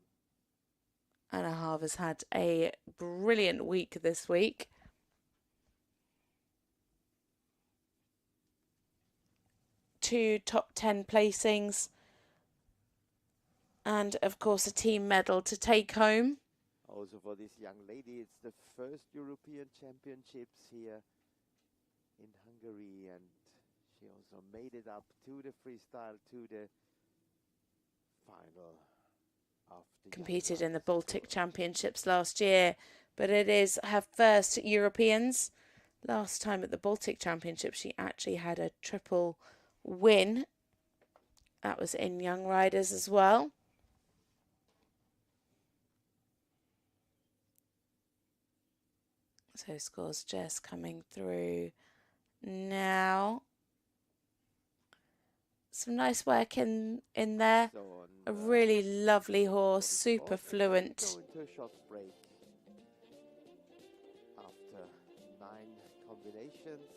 Anna Hav has had a brilliant week this week. Two top 10 placings. And, of course, a team medal to take home. Also for this young lady, it's the first European Championships here in Hungary, and she also made it up to the freestyle, to the final of the Competed in the Baltic Championships last year, but it is her first Europeans. Last time at the Baltic Championships, she actually had a triple win. That was in young riders as well. So scores just coming through now. Some nice work in there. A really lovely horse, super fluent. Go into a short break after 9 combinations.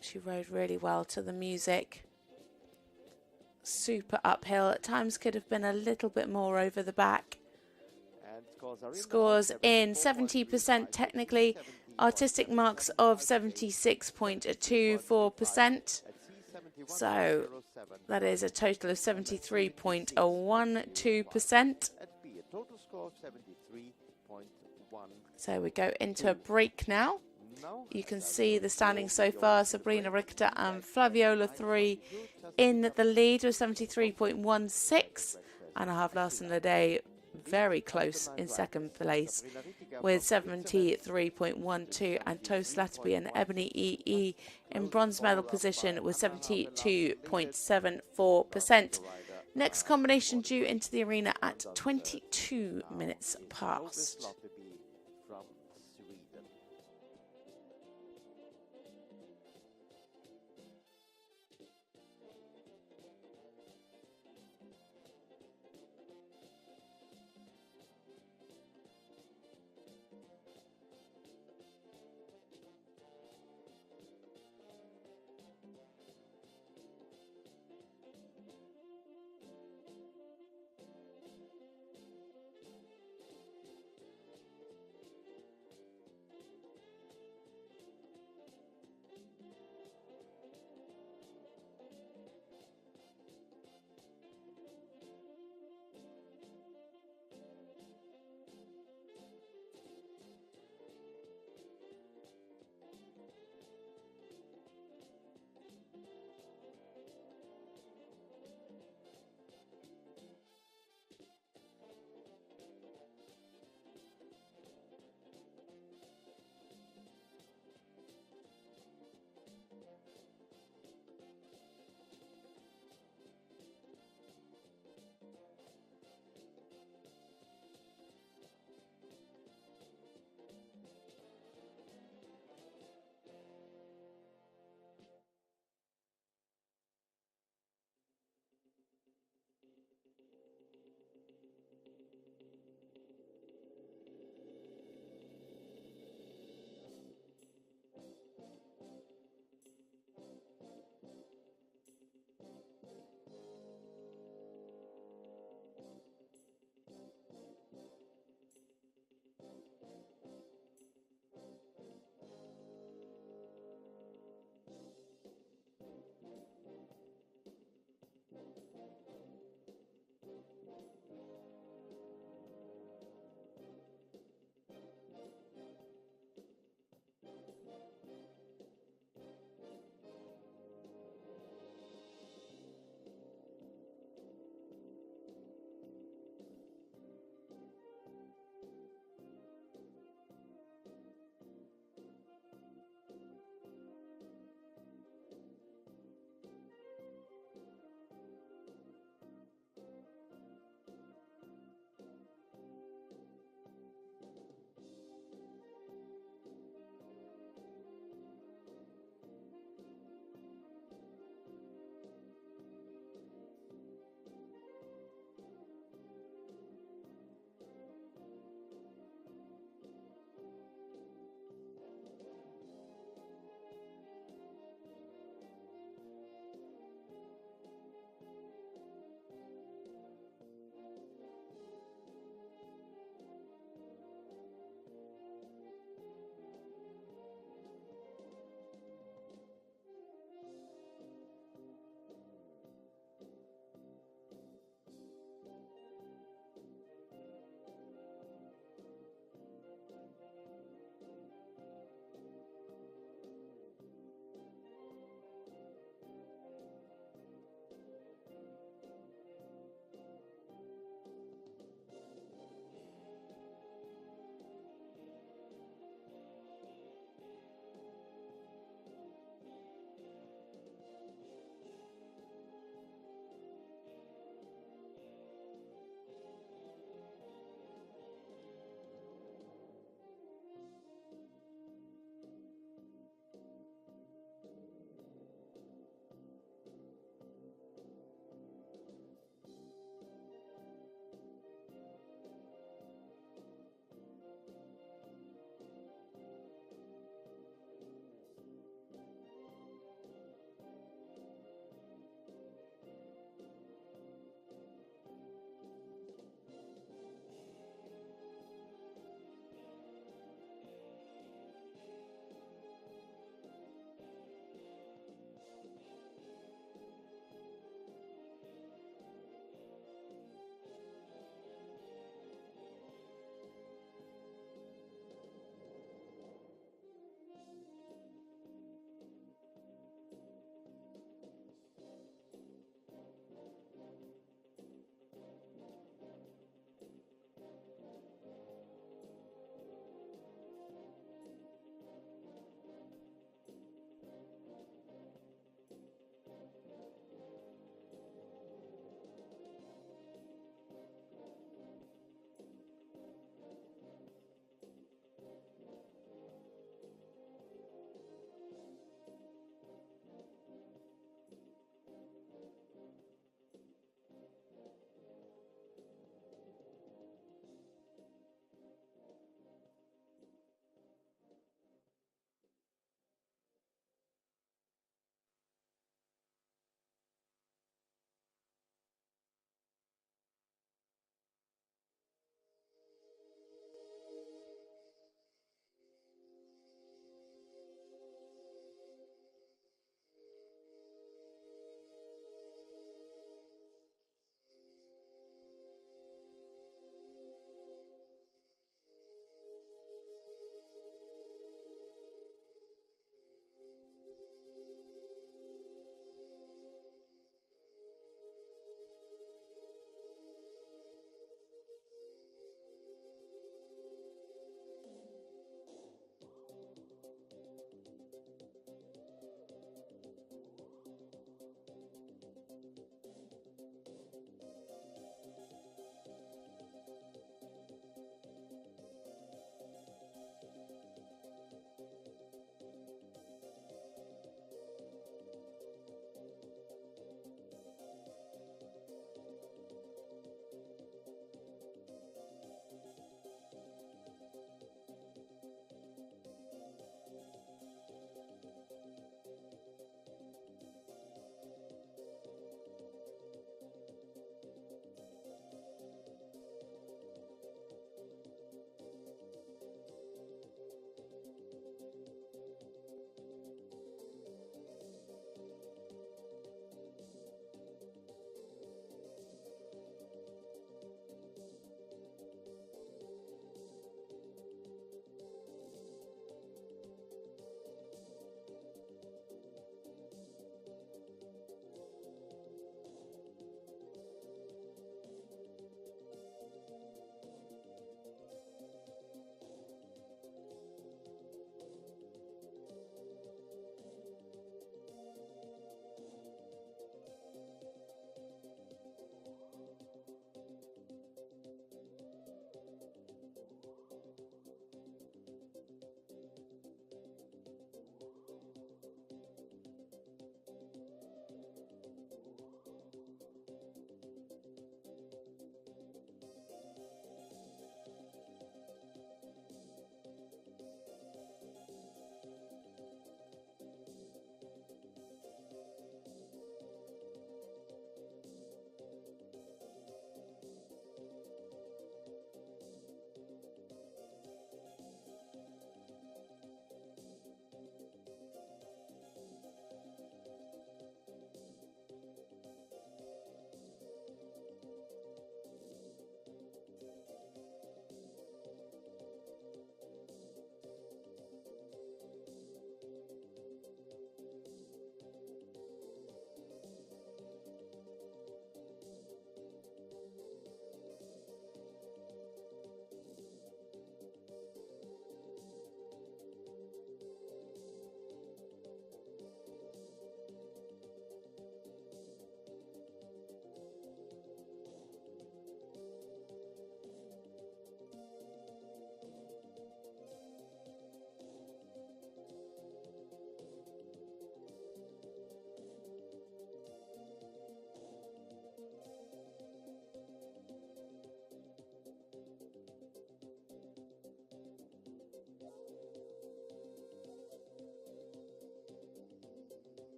She rode really well to the music. Super uphill. At times could have been a little bit more over the back. And Scores in 70% technically. Artistic marks of 76.24%. So that is a total of 73.12%. So we go into a break now. You can see the standings so far. Sabrina Richter and Flaviola 3 in the lead with 73.16. Anna Hav Larsen Lede very close in second place with 73.12, and Toast Latterby and Ebony EE in bronze medal position with 72.74%. Next combination due into the arena at 22 minutes past.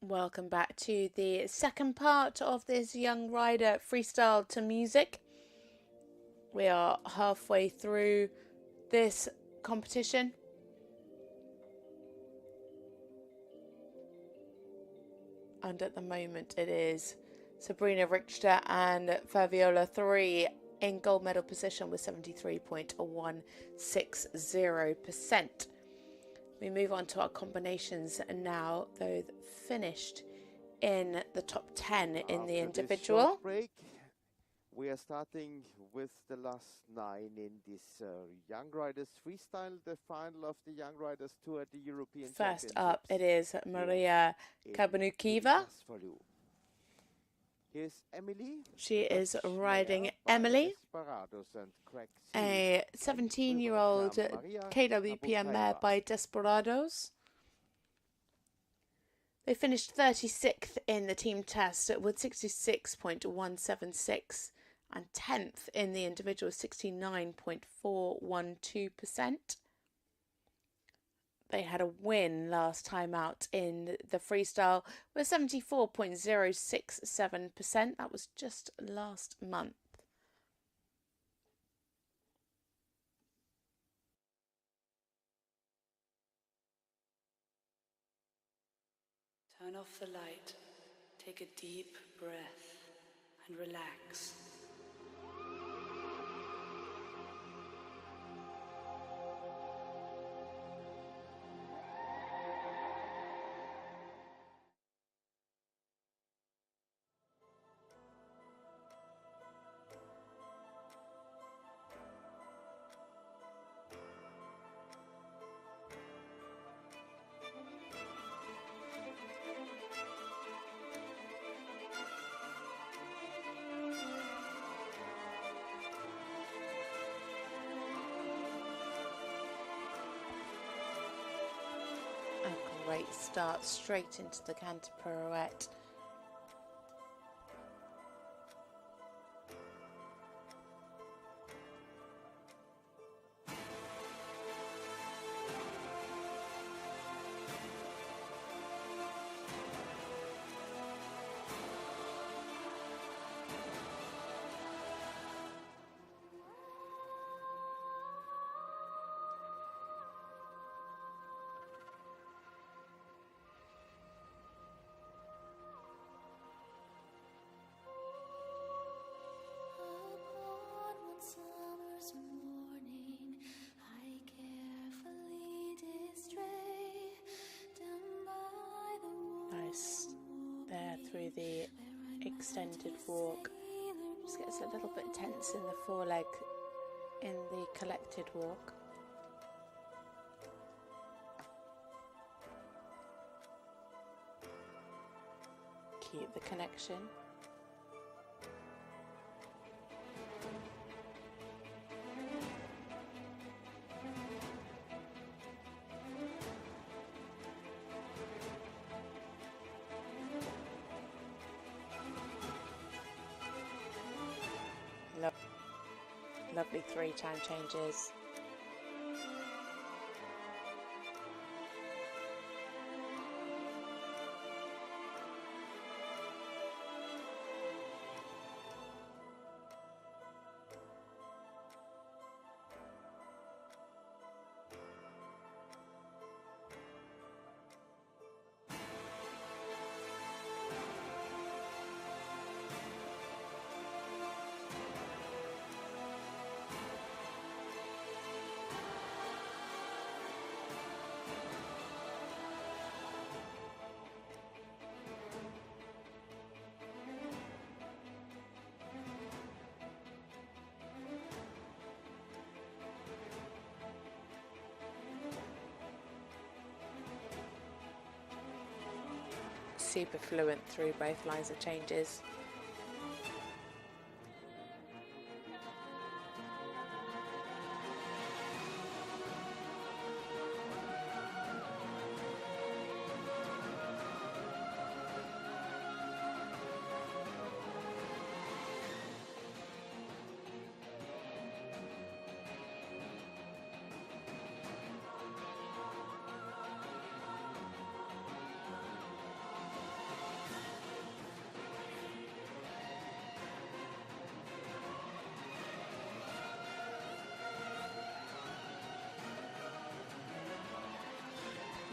Welcome back to the second part of this young rider freestyle to music. We are halfway through this competition. And at the moment it is Sabrina Richter and Fabiola 3 in gold medal position with 73.160%. We move on to our combinations now, though finished in the top 10 in the After this individual. short break, we are starting with the last 9 in this Young Riders Freestyle, the final of the Young Riders Tour at the European First Championships. up, it is Maria in Kabanukiva. Jasfalu. Here's Emily. She is Dutch riding mare by Emily, Desperados and Craig C. a 17-year-old KWPM mare by Desperados. They finished 36th in the team test with 66.176 and 10th in the individual 69.412%. They had a win last time out in the freestyle with 74.067%. That was just last month. Turn off the light, take a deep breath, and relax. A great start straight into the canter pirouette. Upon one summer's morning, I carefully did stray down by the Nice there through the extended walk. Just gets a little bit tense in the foreleg in the collected walk. Keep the connection. Lovely 3 time changes. Super fluent through both lines of changes.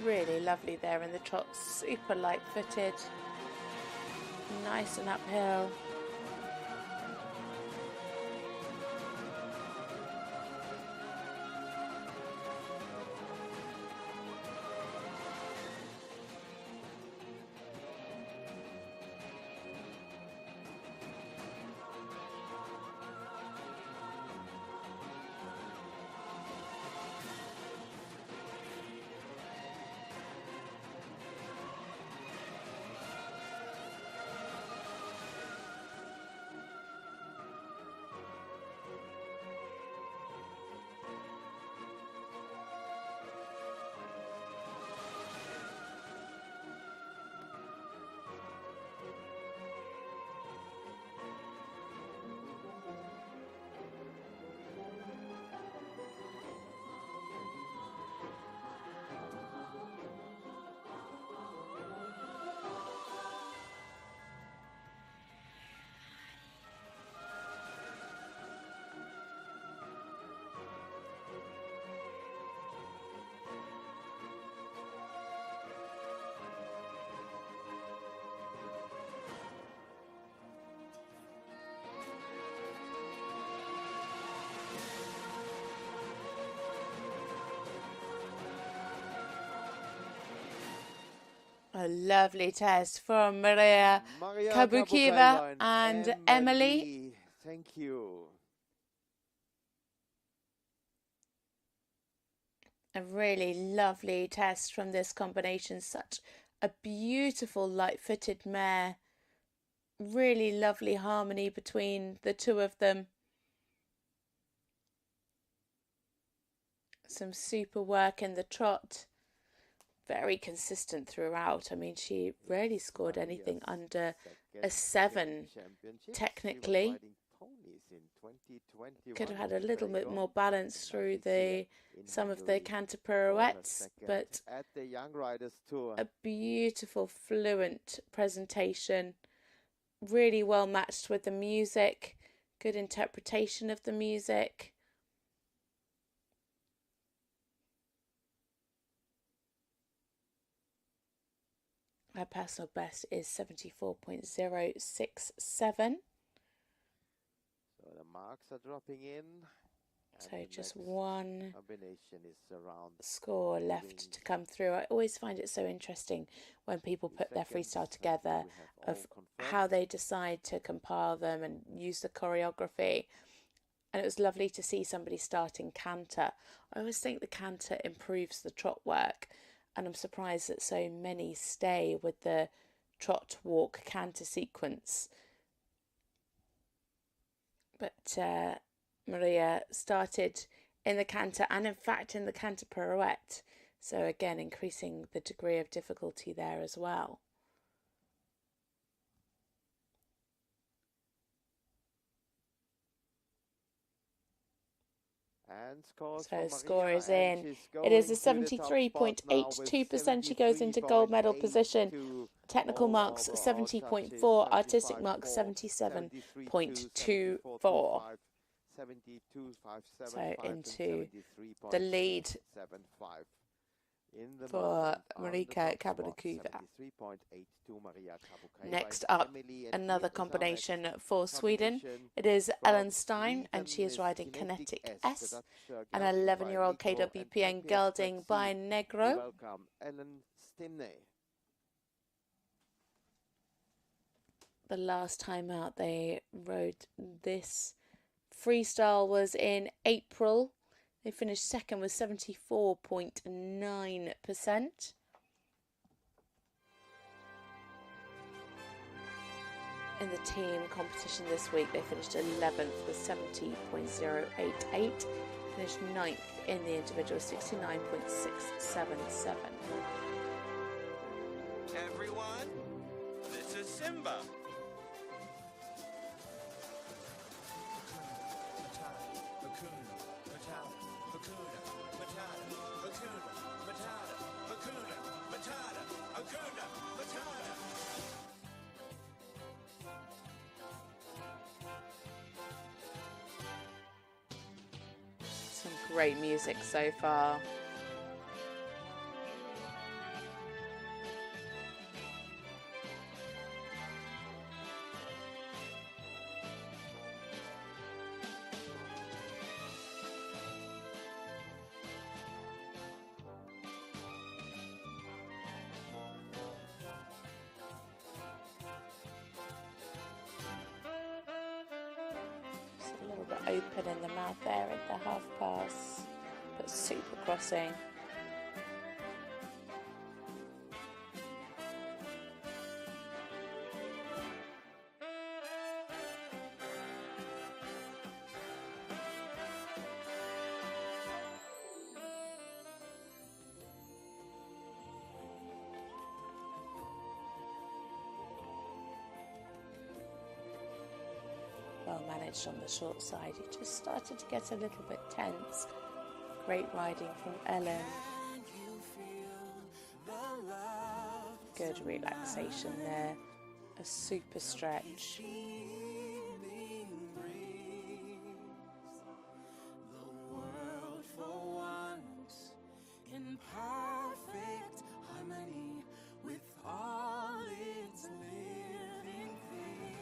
Really lovely there in the trot, super light-footed, nice and uphill. A lovely test from Maria Kabukova and Emily. Thank you. A really lovely test from this combination. Such a beautiful light-footed mare. Really lovely harmony between the two of them. Some super work in the trot. Very consistent throughout. I mean, she rarely scored anything under a 7 technically. Could have had a little bit more balance through some of the canter pirouettes, but a beautiful fluent presentation, really well matched with the music, good interpretation of the music. Her personal best is 74.067. So the marks are dropping in. So just one score left to come through. I always find it so interesting when people put their freestyle together of how they decide to compile them and use the choreography. And it was lovely to see somebody starting canter. I always think the canter improves the trot work. And I'm surprised that so many stay with the trot, walk, canter sequence. But Maria started in the canter and in fact in the canter pirouette. So again, increasing the degree of difficulty there as well. So score is in. It is a 73.82%. She goes into gold medal position. Technical marks 70.4, artistic marks 77.24. So into the lead for Marika Kabukova. Next up, another combination for Sweden. It is Ellen Stein, and she is riding Kinetic S, an 11-year-old KWPN gelding by Negro. Welcome, Ellen Stimney. The last time out they rode this freestyle was in April. They finished second with 74.9%. In the team competition this week, they finished 11th with 70.088. Finished 9th in the individual, 69.677. Everyone, this is Simba. Some great music so far. bit open in the mouth there at the half pass, but super crossing. Well managed on the short side. It just started to get a little bit tense. Great riding from Ellen. Good relaxation there. A super stretch. In perfect harmony with all its living things.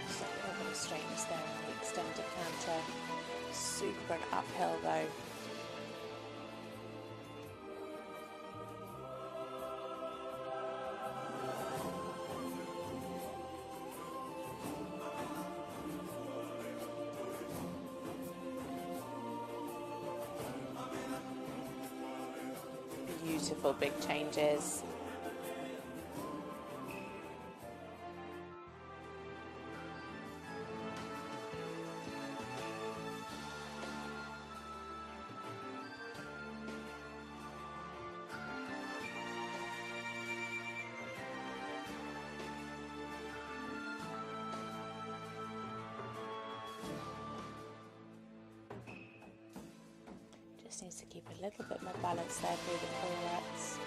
Just a little bit of straightness there in the extended canter. Super and uphill though. Beautiful big changes. Just needs to keep a little bit more balance there through the pirouettes.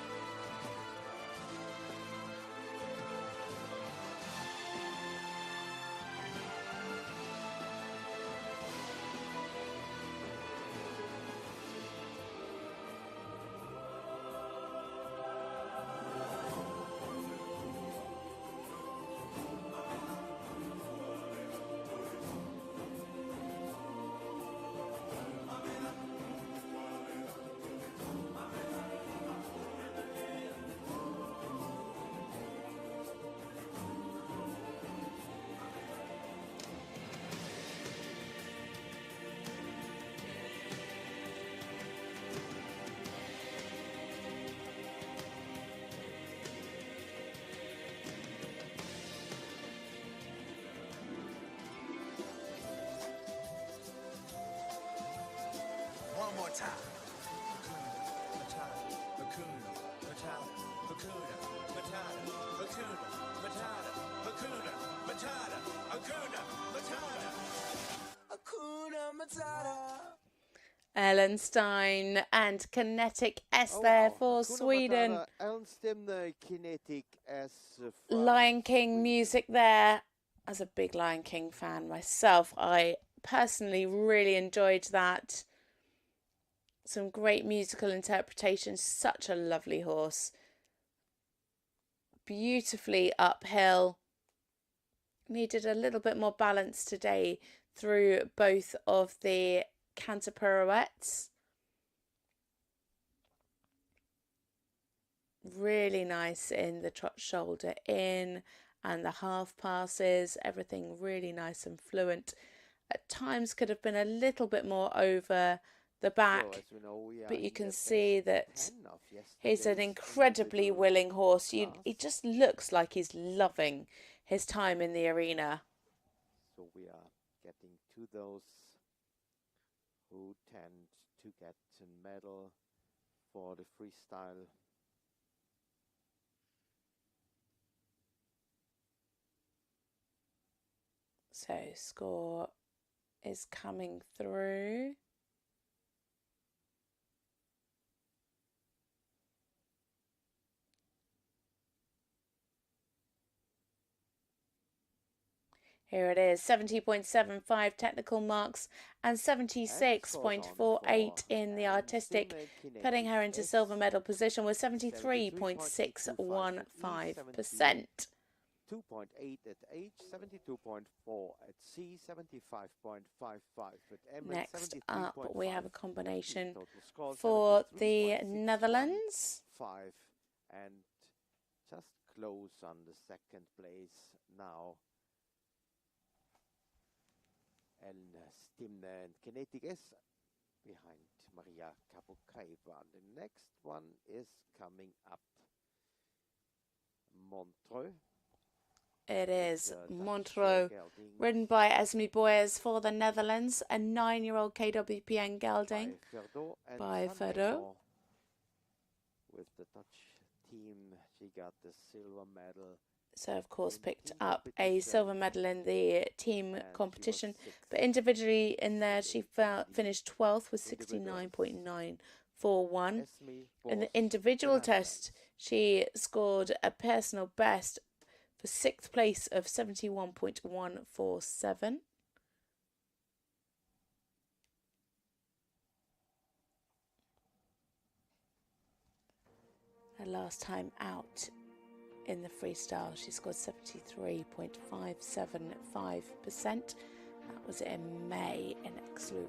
One more time. Hakuna, Matata, Hakuna, Matata, Hakuna, Matata, Hakuna, Matata, Hakuna, Matata, Hakuna, Matata. Ellen Stein and Kinetic S there for Hakuna Sweden. Matata, Ellen Stemner, Kinetic S. from Lion King Sweden. music there. As a big Lion King fan myself, I personally really enjoyed that. Some great musical interpretation. Such a lovely horse. Beautifully uphill. Needed a little bit more balance today through both of the canter pirouettes. Really nice in the trot shoulder in and the half passes. Everything really nice and fluent. At times could have been a little bit more over the back, So, as we know, we are but you in can the see best that 10 of he's an yesterday's incredibly individual willing horse. He class. just looks like he's loving his time in the arena. So we are getting to those who tend to get a medal for the freestyle. So score is coming through. Here it is, 70.75 technical marks and 76.48 in the artistic, putting her into silver medal position with 73.615%. 2.8 at H, 72.4 at C, 75.55 at M. Next up, we have a combination Total score for the Netherlands. 5 and just close on the second place now. And Stimne and Kinetic S behind Maria Kapukaiva. The next one is coming up. Montreux. It is Montreux, ridden by Esme Boyers for the Netherlands, a 9-year-old KWPN gelding by Ferdo. With the Dutch team, she got the silver medal. So, of course, picked up a silver medal in the team competition. But individually in there, she finished 12th with 69.941. In the individual test, she scored a personal best for 6th place of 71.147. Her last time out in the freestyle, she scored 73.575%. That was in May in Exlu.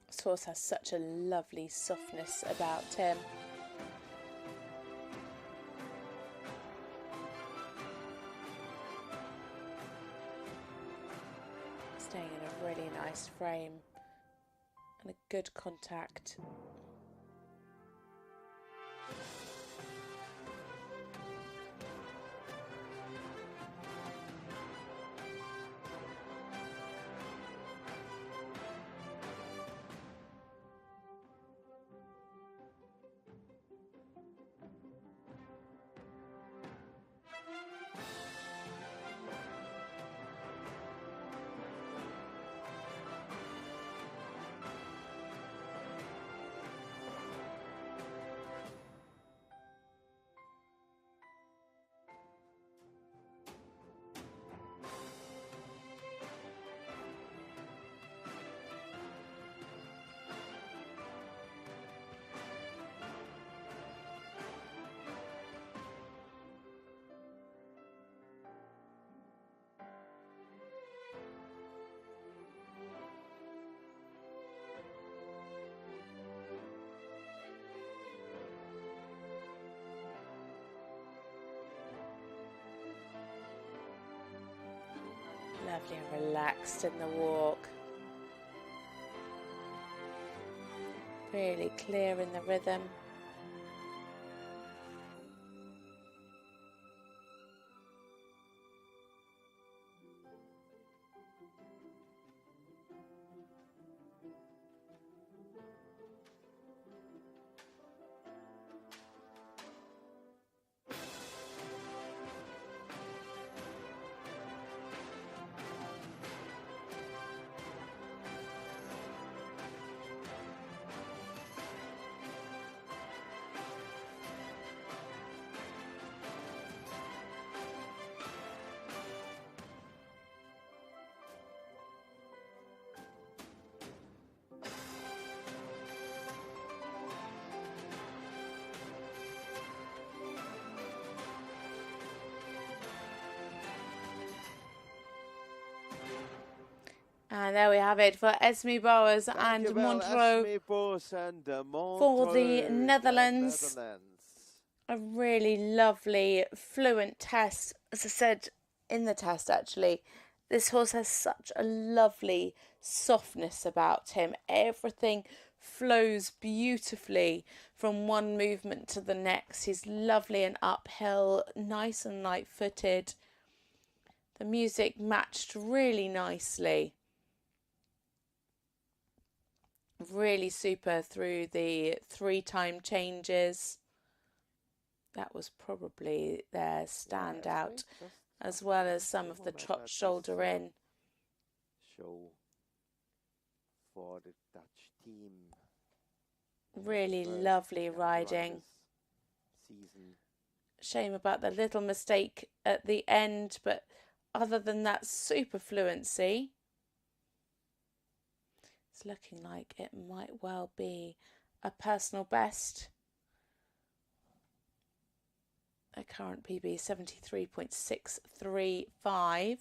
This horse has such a lovely softness about him. Staying in a really nice frame and a good contact. lively and relaxed in the walk. Really clear in the rhythm. And there we have it for Esme Bowers and Montreux for the Netherlands. A really lovely, fluent test. As I said in the test, actually, this horse has such a lovely softness about him. Everything flows beautifully from one movement to the next. He's lovely and uphill, nice and light-footed. The music matched really nicely. Really super through the 3-time changes. That was probably their standout, as well as some of the trot shoulder in. Show for the Dutch team. Really lovely riding. Shame about the little mistake at the end, but other than that, super fluency. It's looking like it might well be a personal best. A current PB 73.635.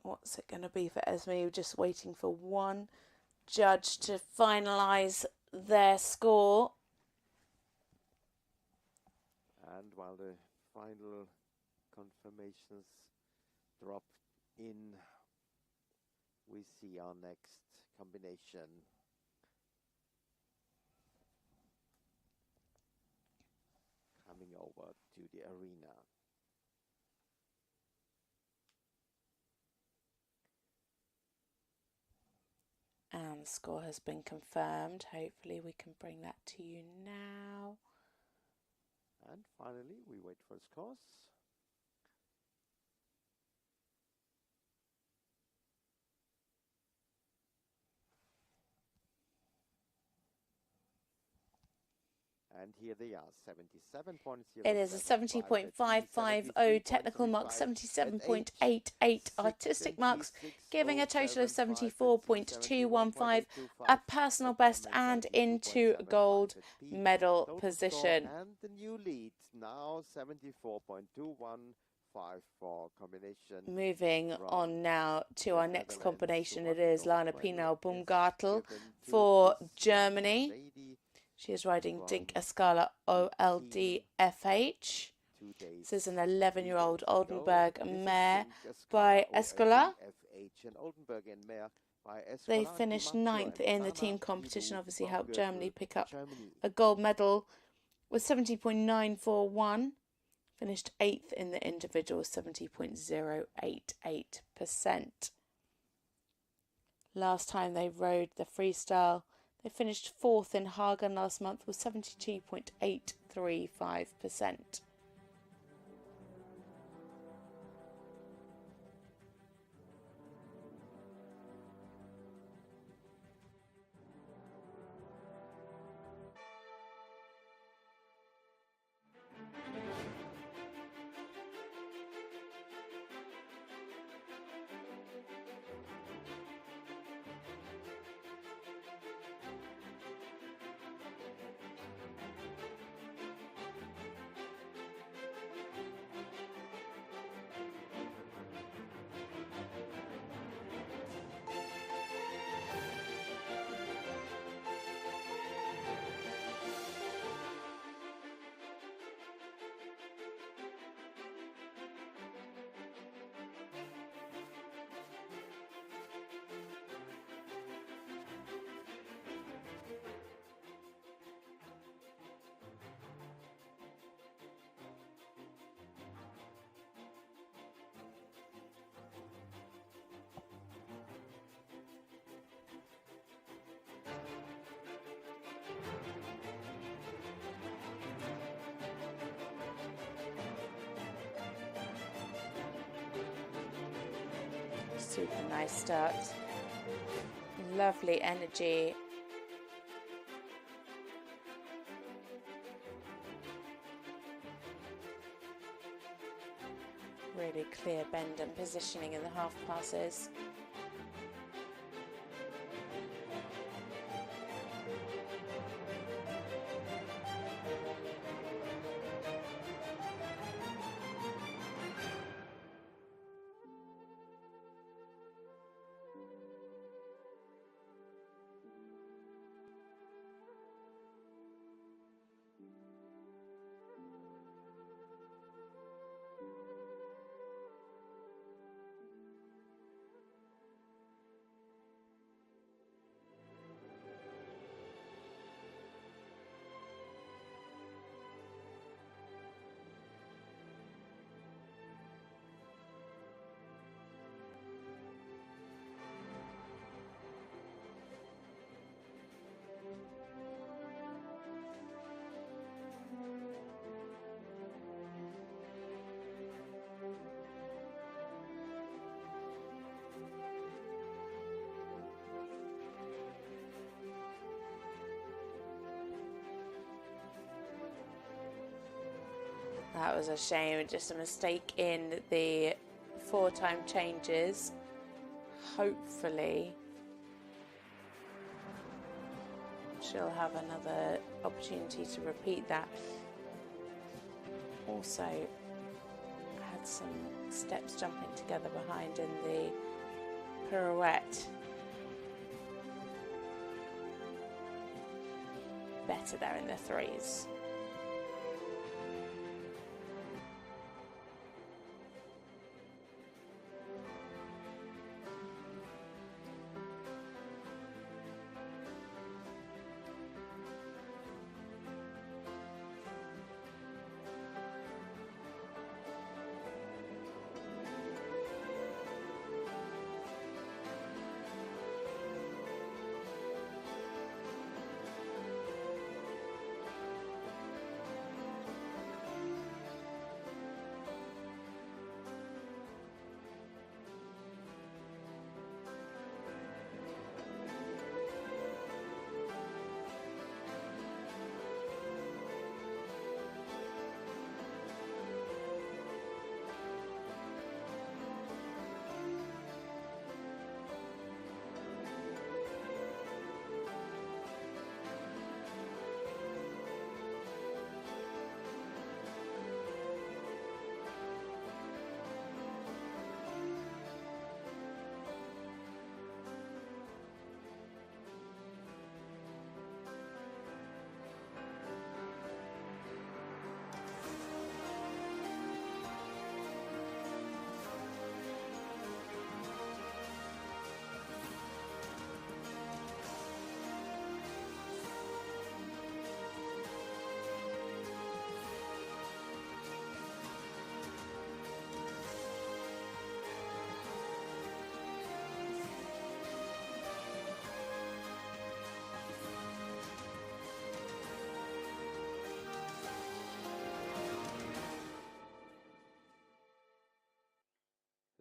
What's it going to be for Esme? We're just waiting for one judge to finalise their score. And while the final confirmations drop in, we see our next combination. Coming over to the arena. And the score has been confirmed. Hopefully we can bring that to you now. And finally, we wait for scores. And here they are, 77.0. It is a 70.550 technical mark, 77.88 artistic marks, giving a total of 74.215, a personal best and into gold medal position. And the new lead, now 74.2154 combination. Moving on now to our next combination, it is Lana Pinal Baumgartel for Germany. She is riding Dink Escala OLD FH. This is an 11-year-old Oldenburg mare by Escola. They finished 9th in the team competition, obviously helped Germany pick up a gold medal with 70.941. Finished 8th in the individual, 70.088%. Last time they rode the freestyle, they finished 4th in Hagen last month with 72.835%. Super nice start. Lovely energy. Really clear bend and positioning in the half passes. That was a shame, just a mistake in the 4-time changes. Hopefully she'll have another opportunity to repeat that. Also had some steps jumping together behind in the pirouette. Better there in the threes.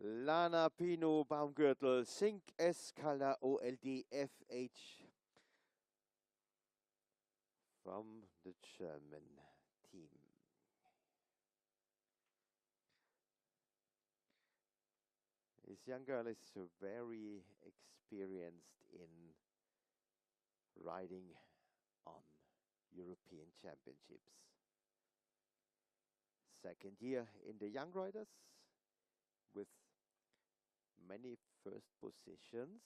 Lana Pino Baumgürtel, Sink Escala OLD FH from the German team. This young girl is very experienced in riding on European Championships. Second year in the Young Riders with many first positions,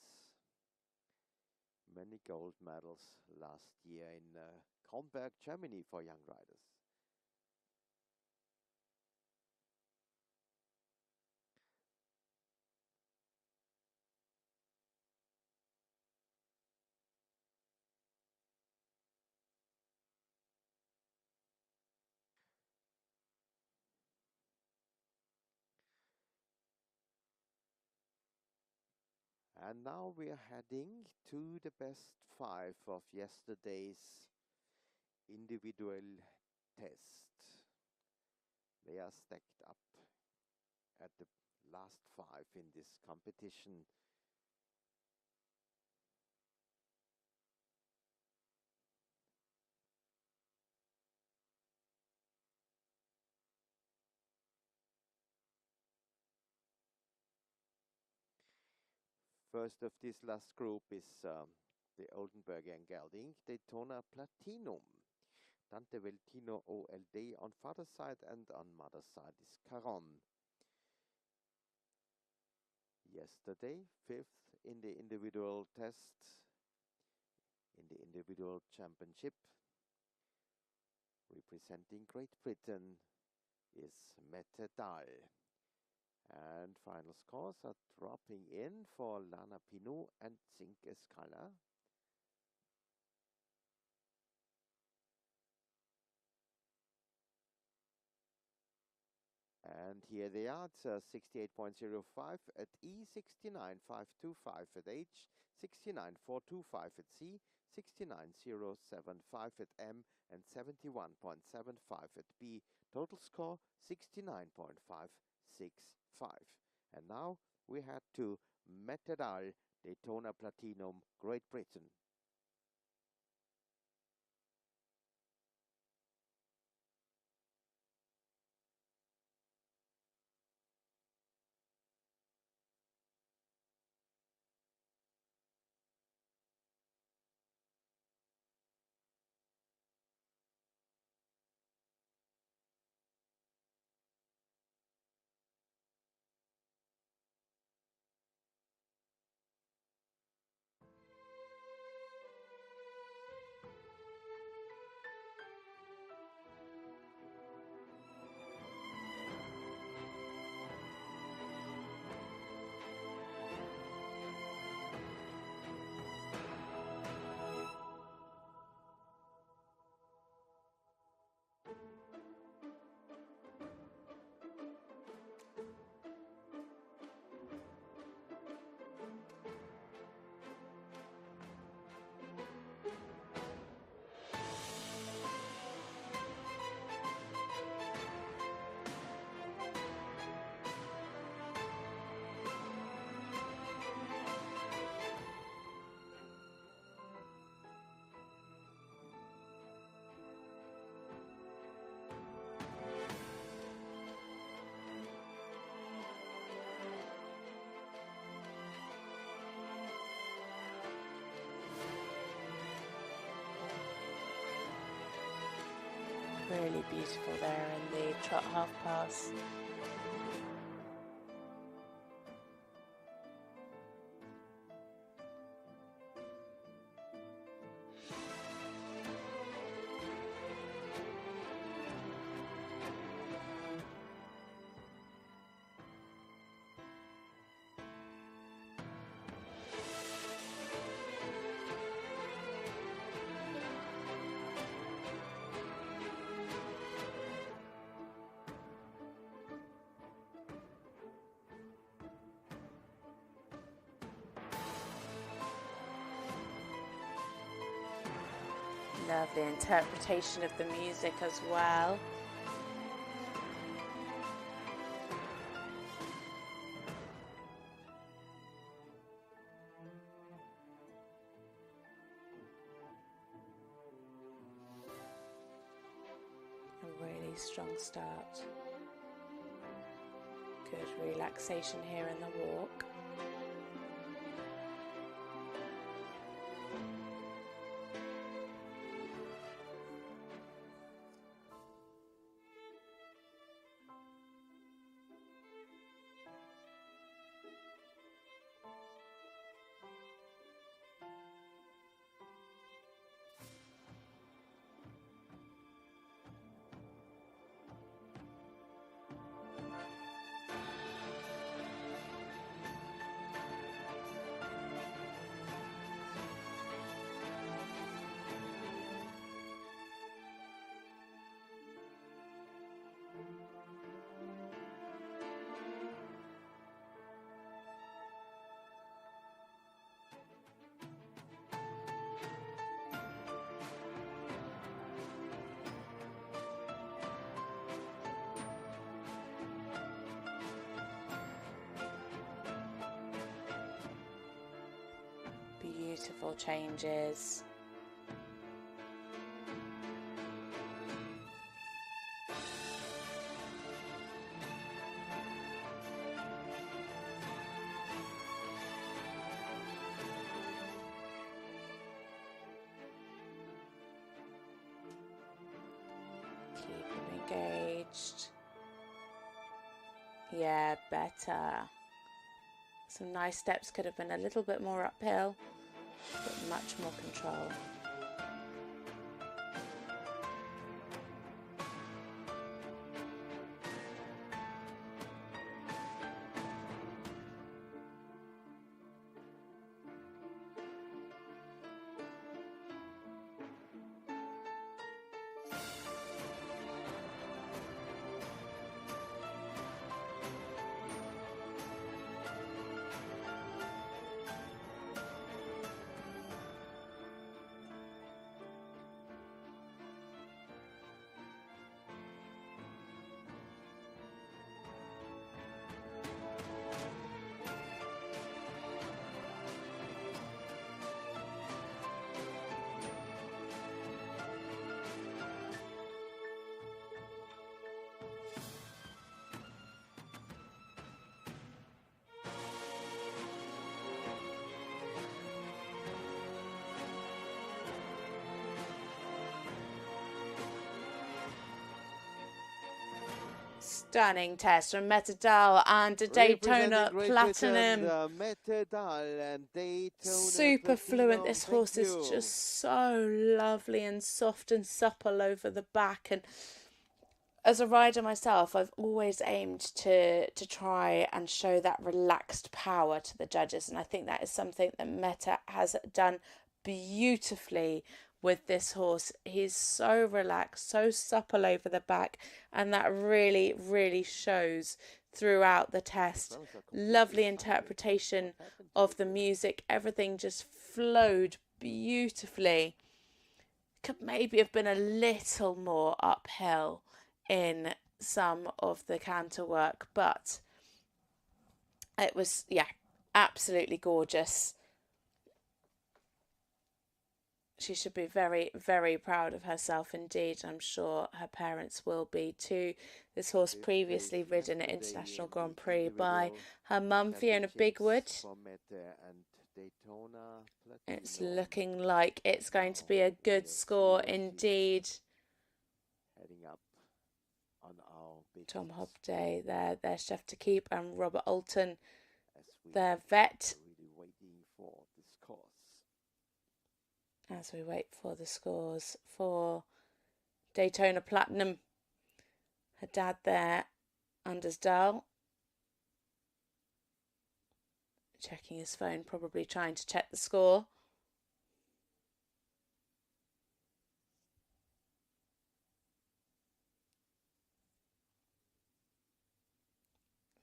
many gold medals last year in Kronberg, Germany for Young Riders. And now we are heading to the best 5 of yesterday's individual test. They are stacked up at the last 5 in this competition. First of this last group is the Oldenburger and Gelding Daytona Platinum. Dante Veltino OLD on father's side, and on mother's side is Caron. Yesterday, 5th in the individual test, in the individual championship. Representing Great Britain is Mette Dahl. And final scores are dropping in for Lana Pinou and Zink Escala. And here they are, it's 68.05 at E, 69.525 at H, 69.425 at C, 69.075 at M, and 71.75 at B. Total score 69.565. And now we head to Mette Dahl, Daytona Platinum, Great Britain. Really beautiful there in the trot half pass. Lovely interpretation of the music as well. A really strong start. Good relaxation here in the walk. Beautiful changes. Keep them engaged. Yeah, better. Some nice steps, could have been a little bit more uphill, but much more control. Stunning test from Metadal and a Daytona Representing Great Platinum. Britain, Metadal and Daytona Super fluent. Platinum. This horse Thank is you. just so lovely and soft and supple over the back. And as a rider myself, I've always aimed to try and show that relaxed power to the judges. And I think that is something that Meta has done beautifully with this horse. He's so relaxed, so supple over the back, and that really, really shows throughout the test. Lovely interpretation of the music. Everything just flowed beautifully. Could maybe have been a little more uphill in some of the canter work, but it was, yeah, absolutely gorgeous. She should be very, very proud of herself indeed. I'm sure her parents will be too. This horse previously ridden at International Grand Prix by her mum, Fiona Bigwood. It's looking like it's going to be a good score indeed. Heading up on our big Tom Hobday, their chef to keep, and Robert Alton, as we their vet, are really waiting for this course. as we wait for the scores for Daytona Platinum. Her dad there, Anders Dahl, checking his phone, probably trying to check the score.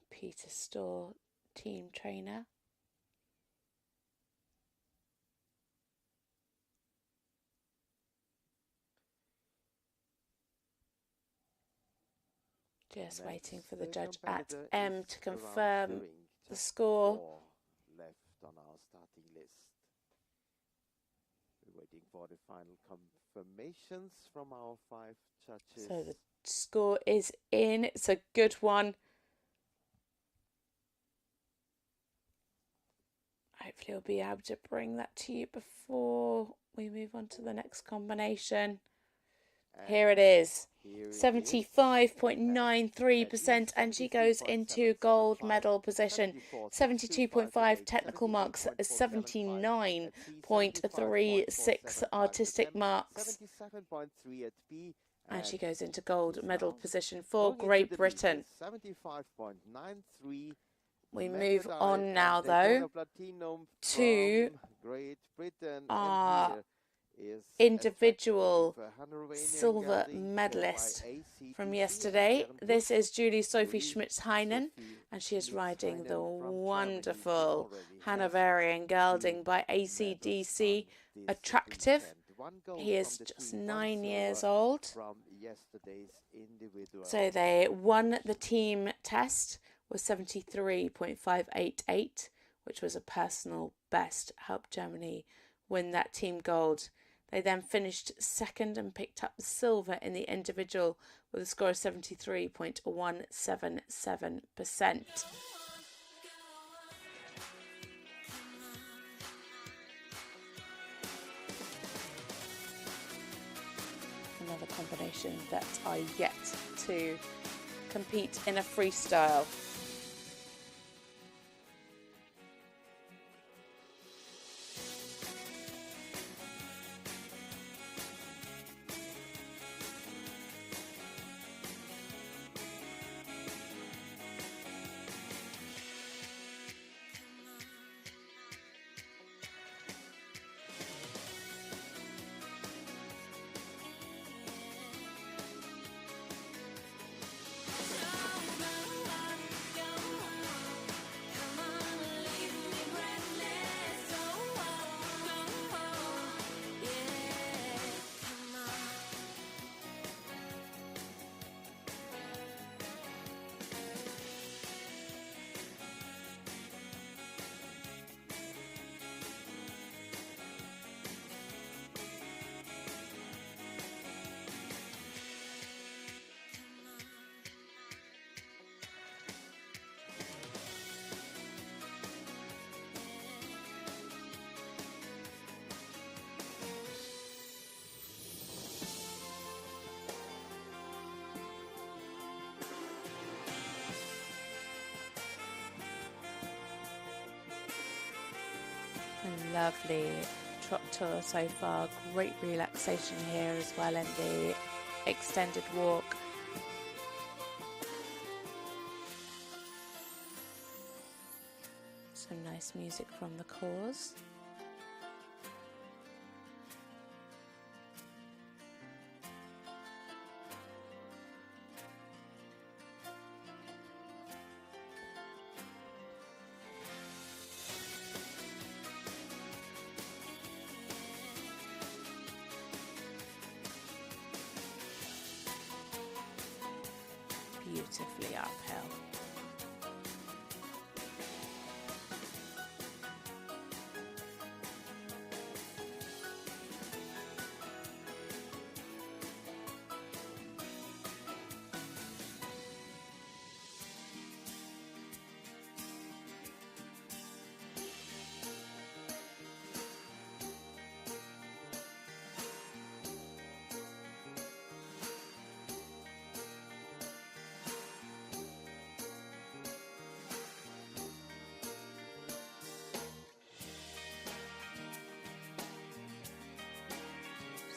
Peter Storr, team trainer. Just waiting for the judge at M to confirm the score. 4 left on our starting list. We're waiting for the final confirmations from our 5 judges. So the score is in. It's a good one. Hopefully we'll be able to bring that to you before we move on to the next combination. Here it is. 75.93%, and she goes into gold medal position. 72.5 technical marks, 79.36 artistic marks, 77.3 at B, and she goes into gold medal position for Great Britain. 75.93. We move on now, though, to Great Britain, our individual silver medalist from yesterday. This is Julie Sophie Schmitz-Heinen, and she is riding the wonderful Hanoverian gelding by ACDC Attractive. He is just 9 years old. So they won the team test with 73.588, which was a personal best, helped Germany win that team gold. They then finished second and picked up the silver in the individual with a score of 73.177%. Another combination that are yet to compete in a freestyle. A lovely trot tour so far. Great relaxation here as well in the extended walk. Some nice music from the cause. Beautifully uphill.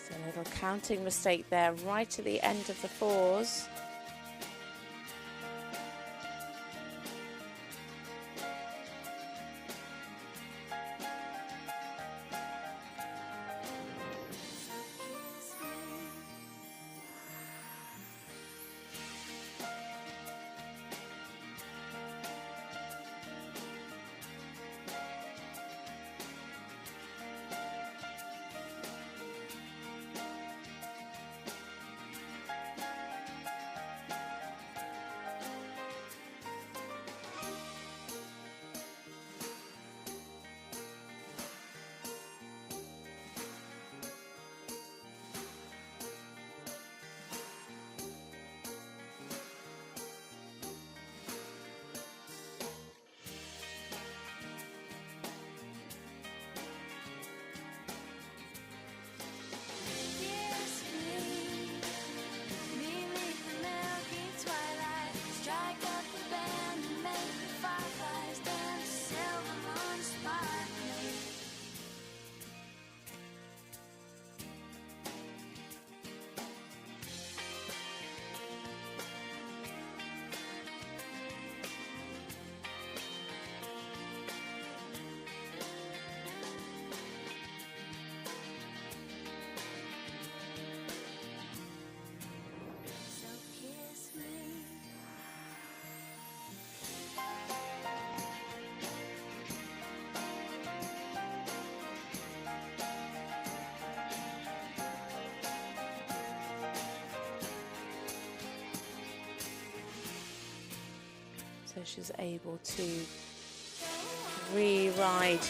A little counting mistake there right at the end of the fours. So she's able to re-ride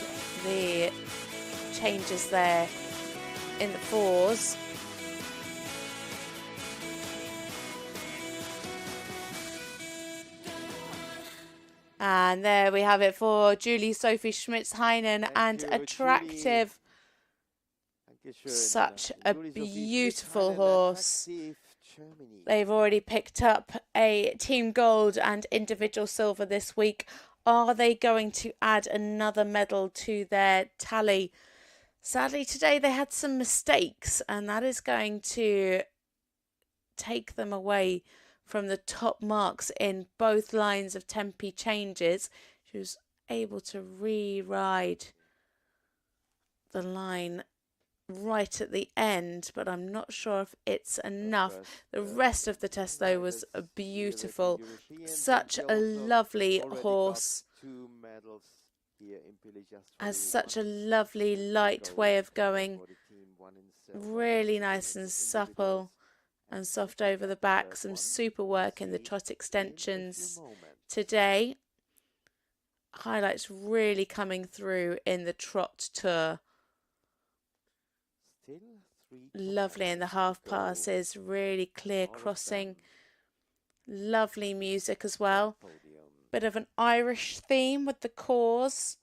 the changes there in the fours. And there we have it for Julie Sophie Schmitz-Heinen, Thank and you, attractive. Dankeschön. Such a Julie Sophie beautiful Schmitz-Heinen, horse. Attractive Germany. They've already picked up a team gold and individual silver this week. Are they going to add another medal to their tally? Sadly, today they had some mistakes, and that is going to take them away from the top marks in both lines of Tempe changes. She was able to re-ride the line right at the end, but I'm not sure if it's enough. The rest of the test, though, was beautiful. Such a lovely horse. 2 medals here in Has such a lovely light way of going. Really nice and supple and soft over the back. Some super work in the trot extensions today. Highlights really coming through in the trot tour. Lovely in the half passes, really clear crossing. Lovely music as well. Bit of an Irish theme with the cause.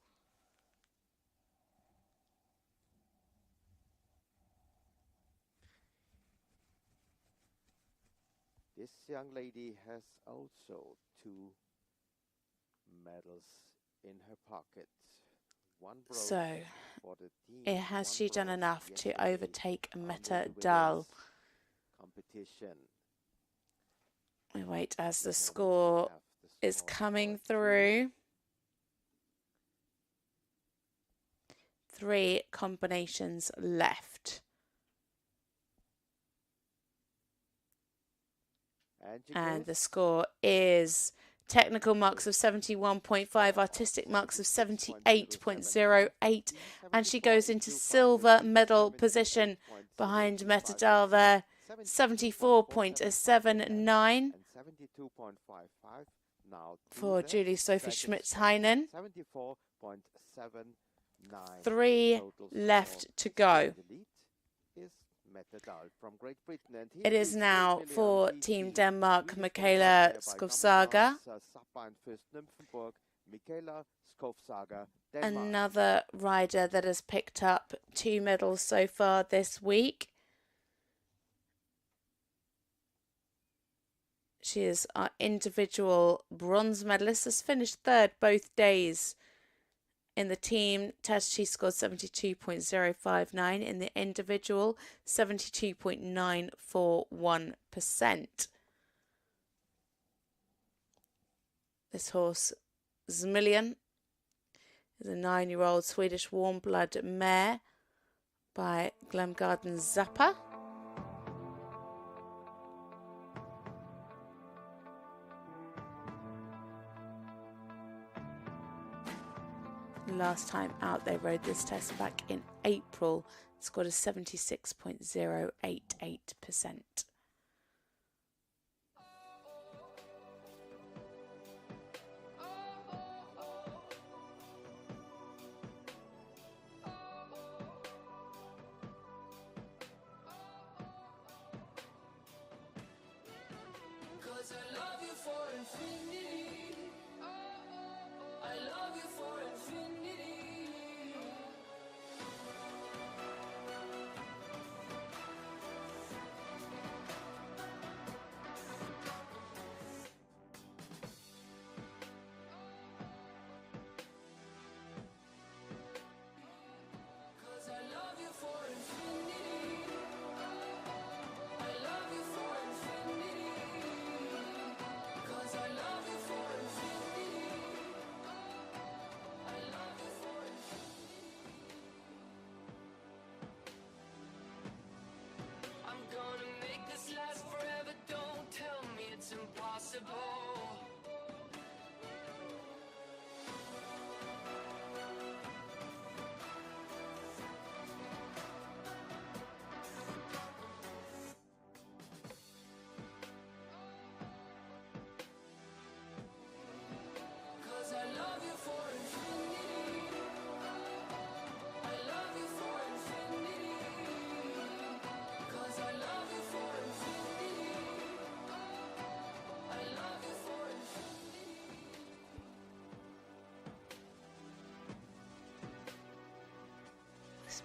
This young lady has also 2 medals in her pocket. One bronze So, for the team, has one she done bronze enough to yesterday overtake on the Meta women's Dahl? competition. We wait as the We score have the is score coming for through. 3 combinations left. And the score is technical marks of 71.5, artistic marks of 78.08, and she goes into silver medal position behind Meta Dahl there, 74.79 for Julie Sophie Schmitz-Heinen. 3 left to go. It is now for Team Denmark, Michaela Skovsaga. Another rider that has picked up 2 medals so far this week. She is our individual bronze medalist, has finished 3rd both days. In the team test, she scored 72.059. In the individual, 72.941%. This horse, Zmilian, is a 9-year-old Swedish warm blood mare by Glemgarden Zappa. Last time out, they rode this test back in April. Scored a 76.088%. I love you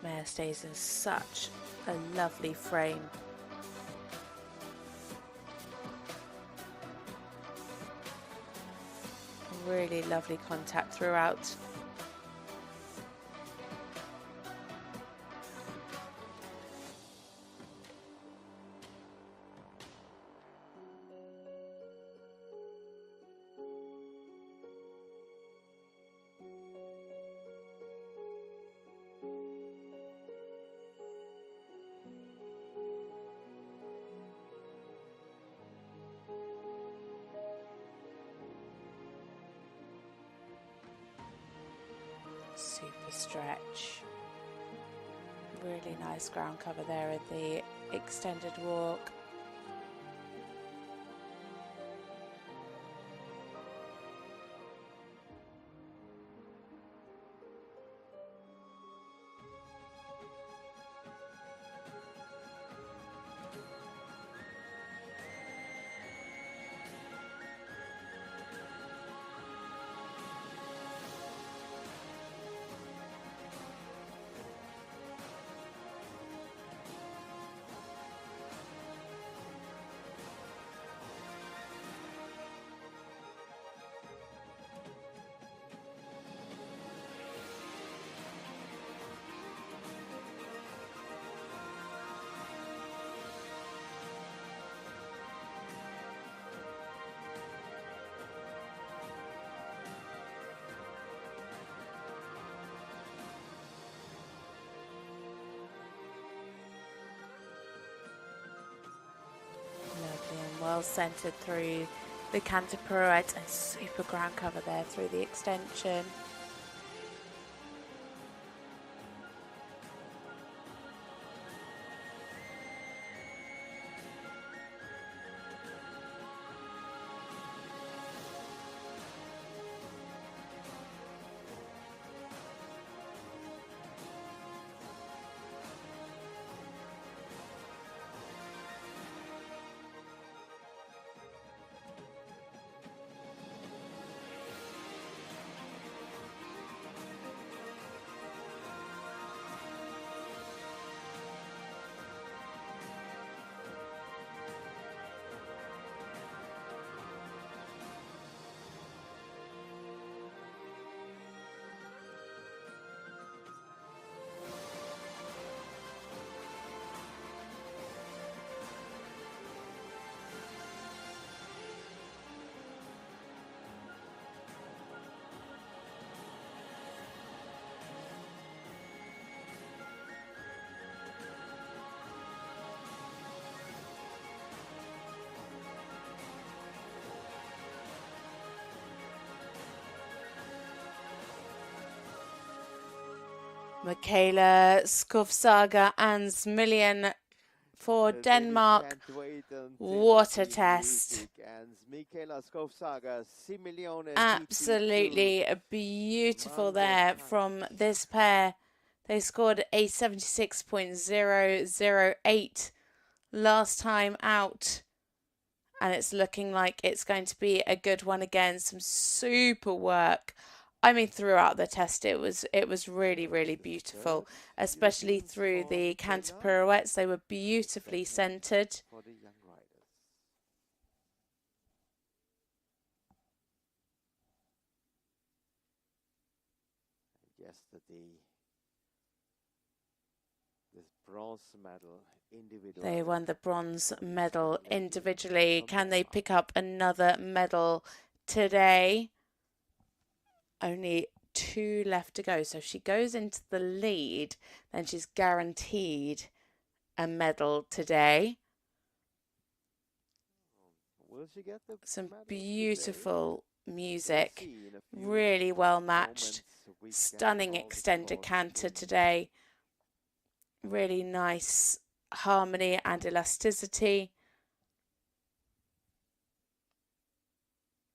Mare stays in such a lovely frame. Really lovely contact throughout. Super stretch. Really nice ground cover there in the extended walk. Lovely and well centered through the canter pirouette and super ground cover there through the extension. Michaela Skovsaga and Million for Denmark. What a test. Absolutely beautiful there from this pair. They scored a 76.008 last time out. And it's looking like it's going to be a good one again. Some super work. I mean, throughout the test, it was really, really beautiful, especially through the canter pirouettes. They were beautifully centered. Yesterday, this bronze medal individually. They won the bronze medal individually. Can they pick up another medal today? Only 2 left to go. So if she goes into the lead, then she's guaranteed a medal today. Will she get the Some medal beautiful today? music, really well matched. Stunning extended canter today. Really nice harmony and elasticity.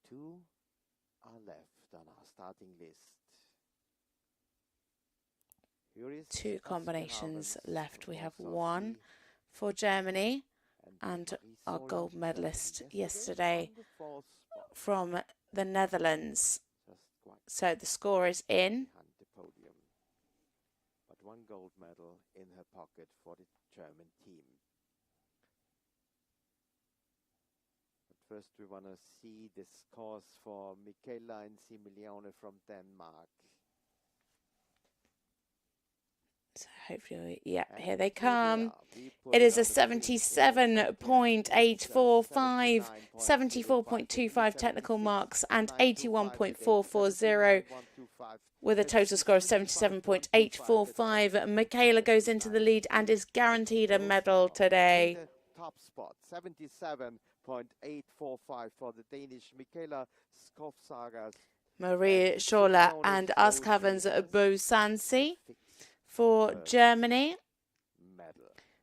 2 are left on our starting list. Here is 2 combinations Aspen left. We have Havens, 1 for Germany and our gold medalist yesterday on the 4th spot, from the Netherlands. just quite So the score is in. behind the podium. But one gold medal in her pocket for the German team. But first we want to see the scores for Michaela and Similione from Denmark. So hopefully, yeah, And here they here come. are. We put It is a on the screen. 77.845, 74.25 technical marks, and 81.440 with a total score of 77.845. Michaela goes into the lead and is guaranteed a medal today. In the top spot, 77.845 for the Danish Michaela Skovsagas. Marie Scholler and Askhavens Bosansi for Germany.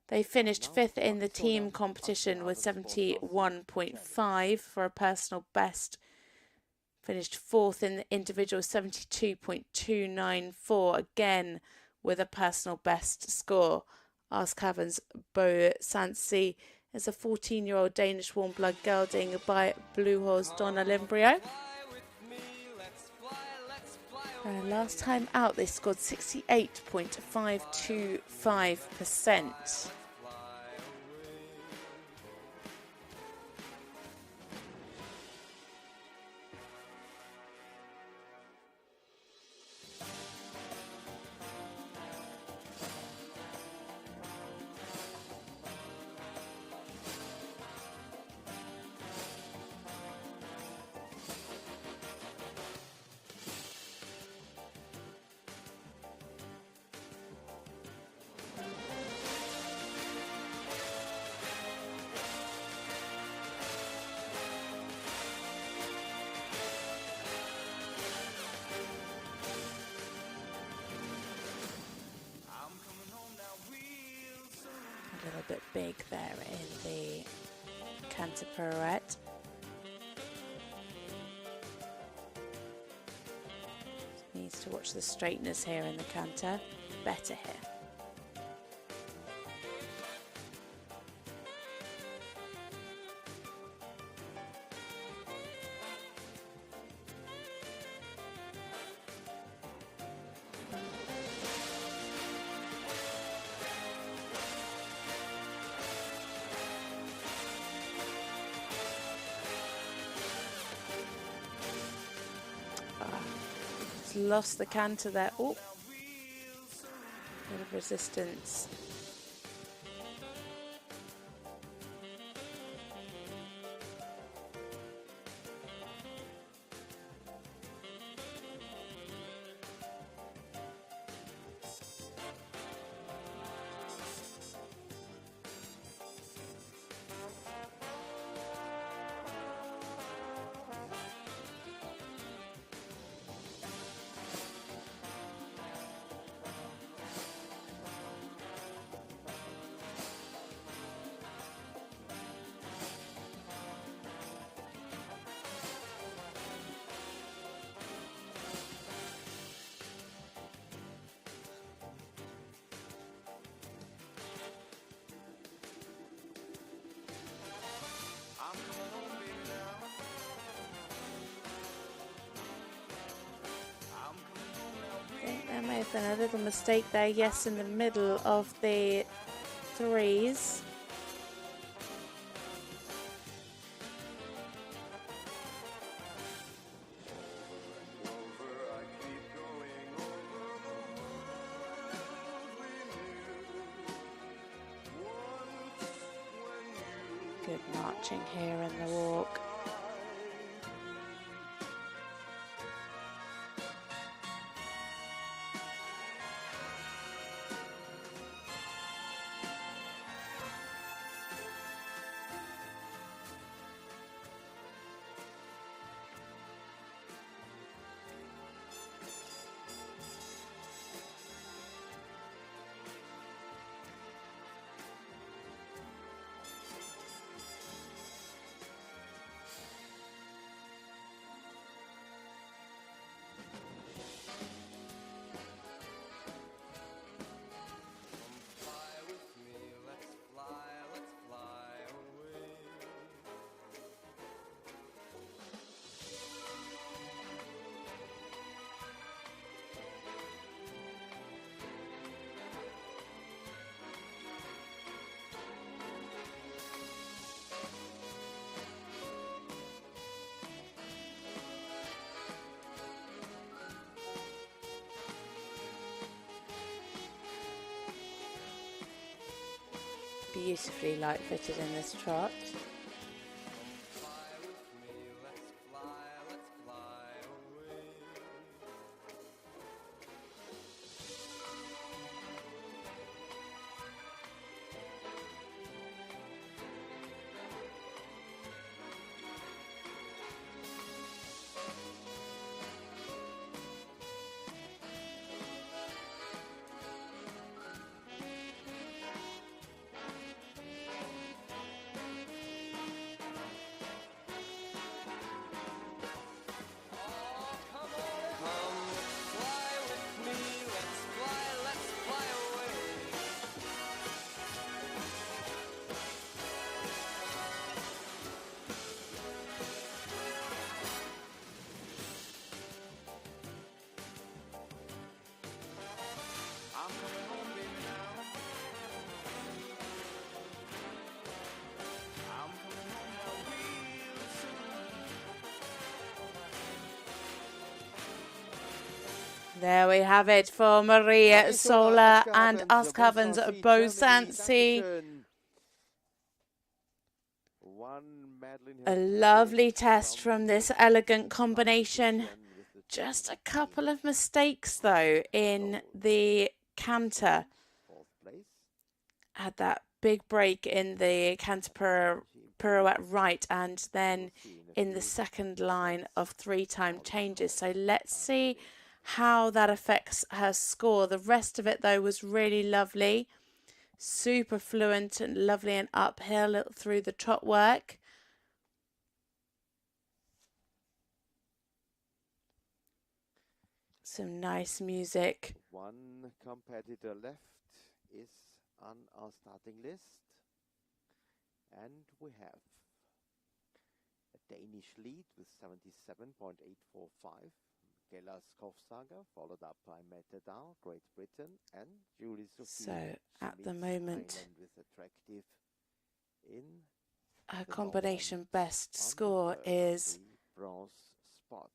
They finished fifth in the team competition with 71.5 for a personal best. Finished fourth in the individual, 72.294, again with a personal best score. Askhavens Bosansi is a 14-year-old Danish warm-blood gelding by Blue Horse Donna Limbrio. Last time out, they scored 68.525%. A little bit big there in the canter pirouette. Needs to watch the straighteners here in the canter. Better here. Lost the canter there. Oh, bit of resistance. There may have been a little mistake there, yes, in the middle of the threes. Good marching here in the walk. beautifully light fitted in this trot. There we have it for Maria Sola and Askhavens Bosansi. A lovely test from this elegant combination. Just a couple of mistakes though in the canter. Had that big break in the canter pirouette right, and then in the second line of 3-time changes. So let's see how that affects her score. The rest of it though was really lovely, super fluent and lovely, and uphill through the trot work. Some nice music. One competitor left is on our starting list, and we have a Danish lead with 77.845. Gela Skovsager, followed up by Mette Dahl, Great Britain, and Julie Sophie. So at the moment, with attractive in her combination best score is, bronze spot.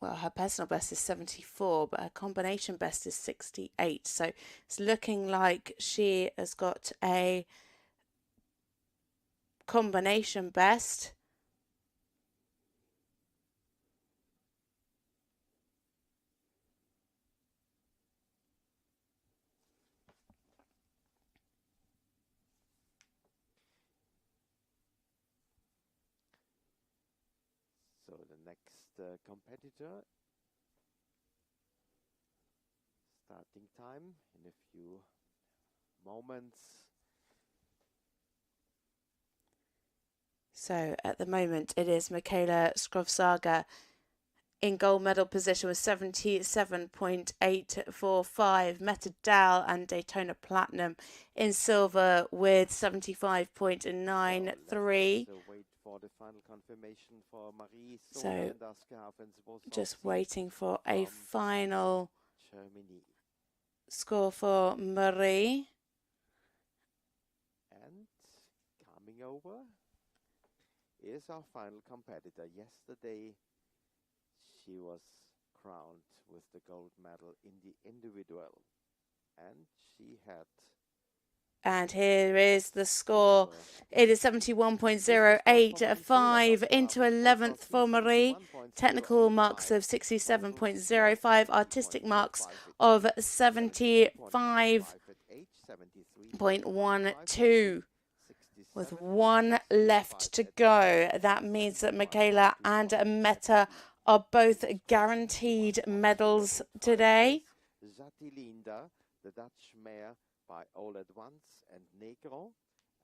well, her personal best is 74, but her combination best is 68. So it's looking like she has got a combination best. So the next competitor, starting time in a few moments. So at the moment it is Michaela Skovsager in gold medal position with 77.845. Mette Dahl and Daytona Platinum in silver with 75.93. Wait for the final confirmation for Marie Sola So and Askhavens Bosansi just waiting for a final Germany. score for Marie. And coming over is our final competitor. Yesterday she was crowned with the gold medal in the individual, and she had, and here is the score. It is 71.085 into 11th for Marie. Technical marks of 67.05. Artistic marks of 75.12. With one left to go. That means that Michaela and Mette are both guaranteed medals today. Zatilinda, the Dutch mare by All at Once, and Negro,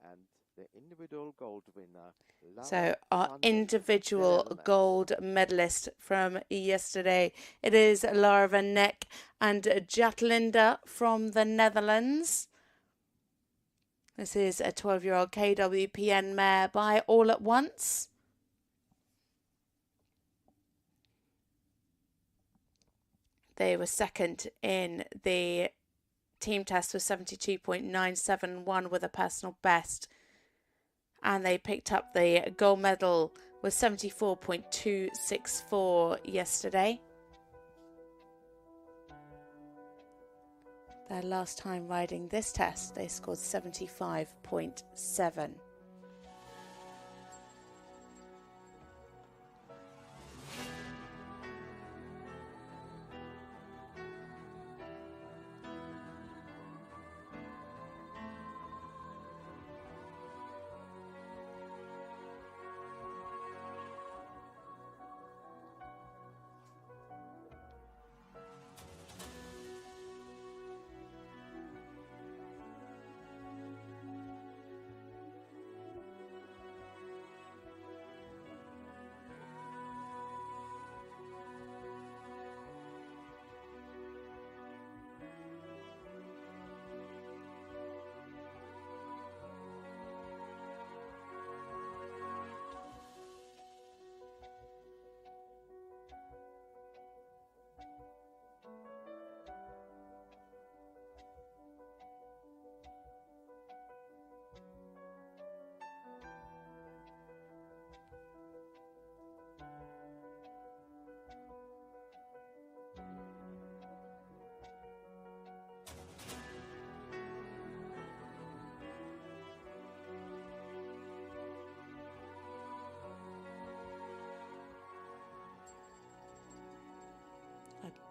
and the individual gold winner. So our individual gold medalist from yesterday, it is Lara van Neck and Jatlinda from the Netherlands. This is a 12-year-old KWPN mare by All at Once. They were second in the team test with 72.971 with a personal best. And they picked up the gold medal with 74.264 yesterday. Their last time riding this test, they scored 75.7.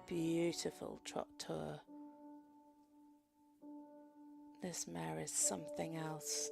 Beautiful trot tour. This mare is something else.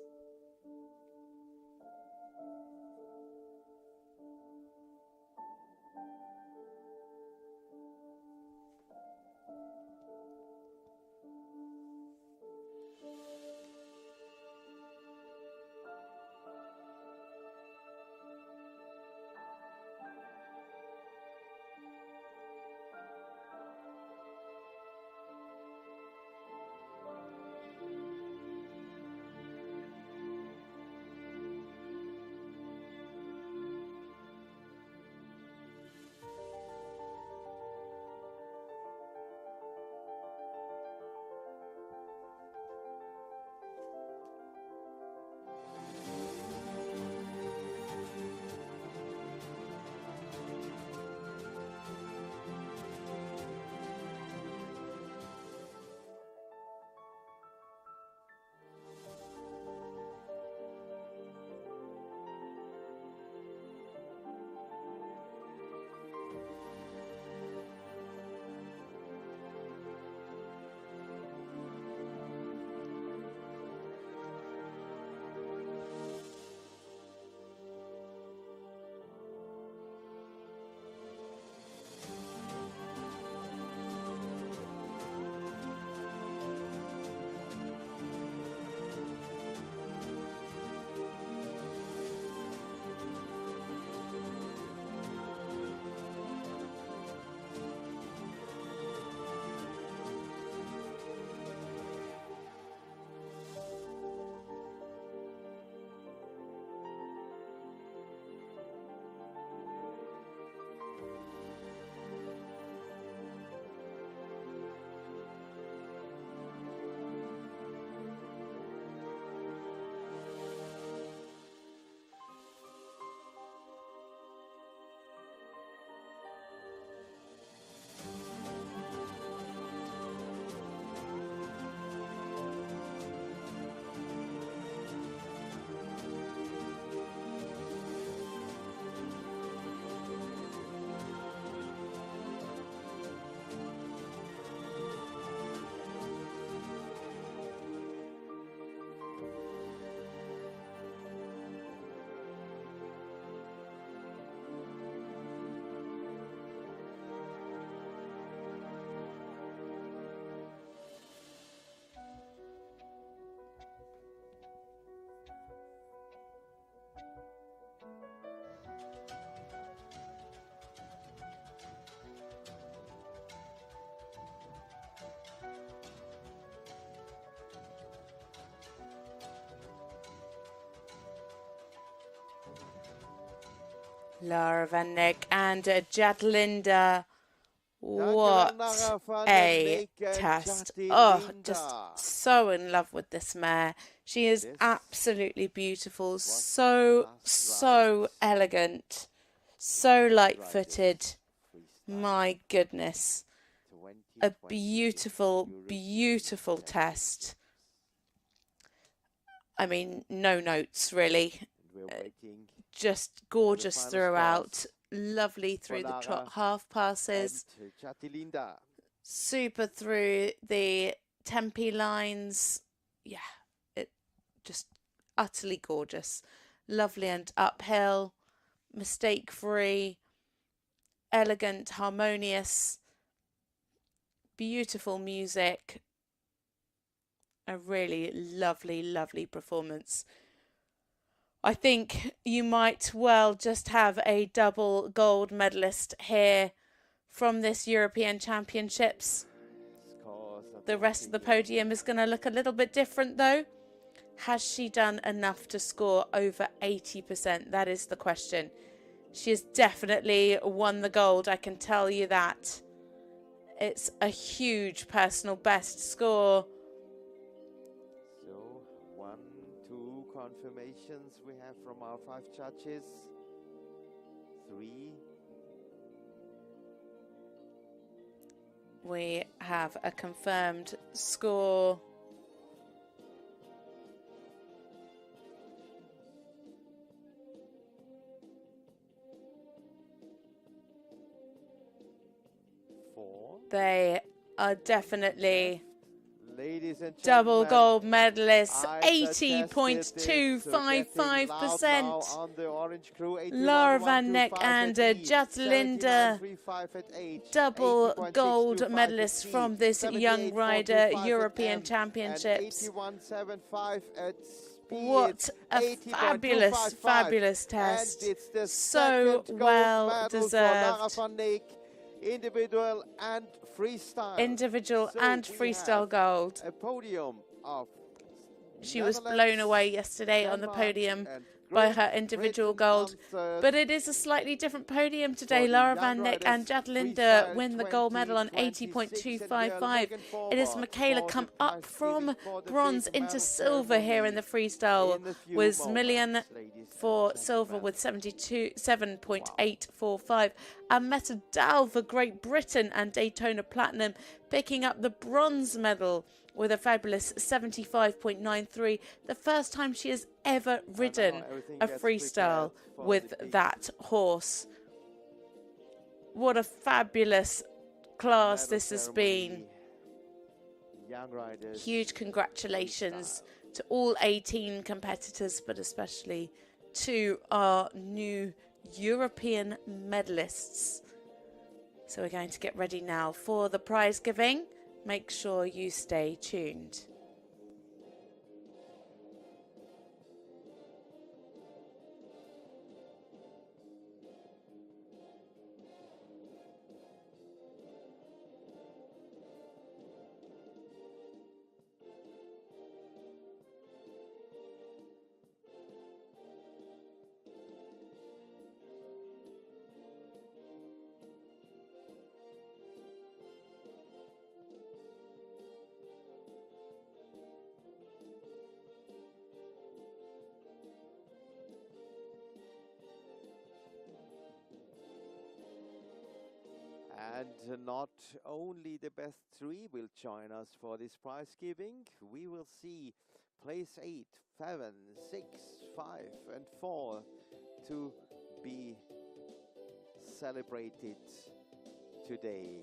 Lara Van Neck and Jadlinda. What a test. Oh, just so in love with this mare. She is absolutely beautiful. So elegant. So light-footed. My goodness. a 2020 beautiful, European beautiful Championship. test. I mean, no notes really. We're waiting Just for the gorgeous final throughout. scores Lovely for through the Lara trot half passes. and Chatilinda. Super through the tempi lines. Yeah, it just utterly gorgeous. Lovely and uphill. Mistake free. Elegant, harmonious. Beautiful music. A really lovely, lovely performance. I think you might well just have a double gold medalist here from this European Championships. Scores at The rest of the podium is going to look a little bit different though. Has she done enough to score over 80%? That is the question. She has definitely won the gold, I can tell you that. It's a huge personal best score. So, 1, 2 confirmations we have from our 5 judges. 3. We have a confirmed score. They are definitely Ladies and double gentlemen, gold medalists, I suggested this, so getting loud now 80.255%. on the orange crew, Laura Van 81,125 Neck and at E, Jatalinda, 79,35 at H, double 80.625 gold at medalists C, from this young rider 78,425 at European M, Championships. and 81.75 at P. What It's a 80.255. fabulous And test. it's the So second gold well medal for Lara deserved. Van Neck, individual and freestyle. Individual So and we freestyle have gold. a podium of She was Netherlands, blown away yesterday on the Denmark, podium and by Great her individual Britain gold. on third. But it is a slightly different podium today. For the Laura young Van Neck and riders, Jatalinda freestyle win the gold medal on 2026, and we are 80.255. looking It is forward Michaela for come the up prize from giving for the bronze big into medal silver here in the ceremony freestyle. in a few Was moments, Million ladies for and silver gentlemen. with 77.845. And Meta Dal for Great Britain and Daytona Platinum picking up the bronze medal with a fabulous 75.93. The first time she has ever ridden everything a gets freestyle prepared for with the big that horse. What a fabulous class medal this has ceremony. been. Young riders, Huge congratulations to all 18 competitors, but especially to our new European medalists. So we're going to get ready now for the prize giving. Make sure you stay tuned. And not only the best 3 will join us for this prize giving, we will see place 8, 7, 6, 5 and 4 to be celebrated today.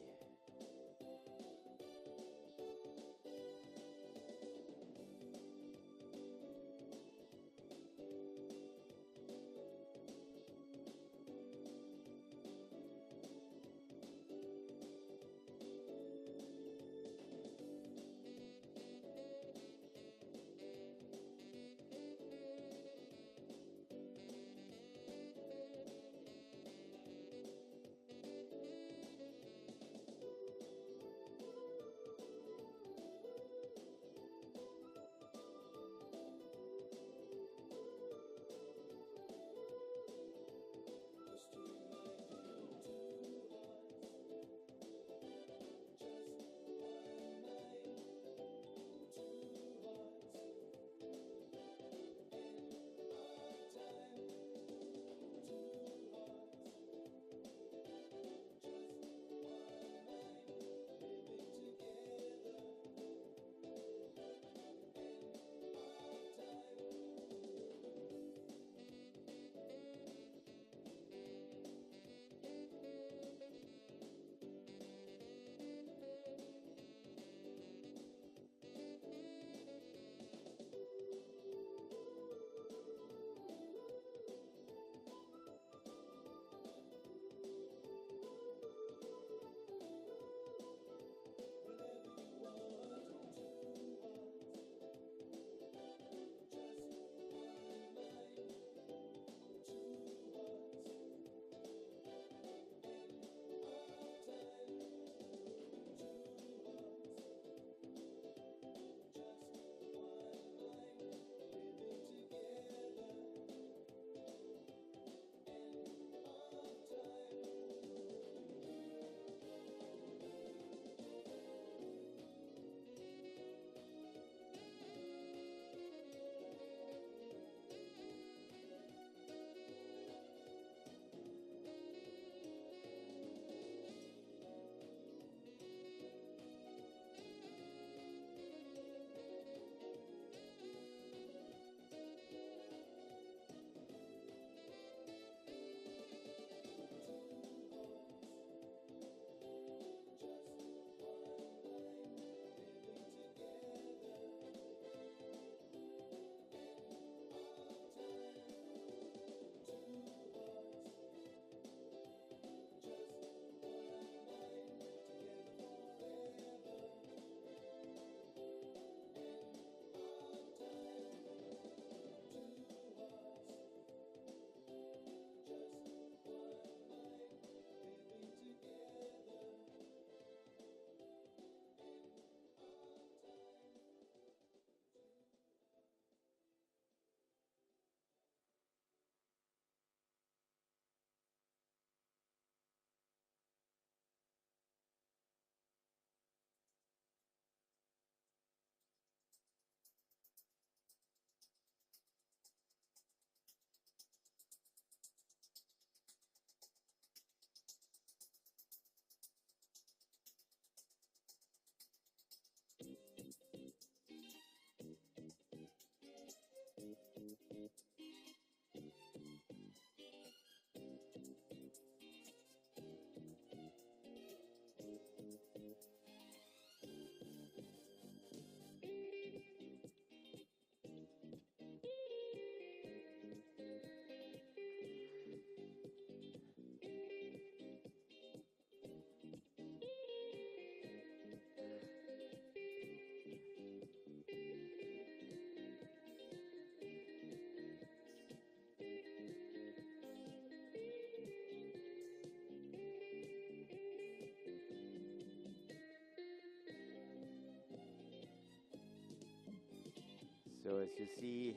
So as you see,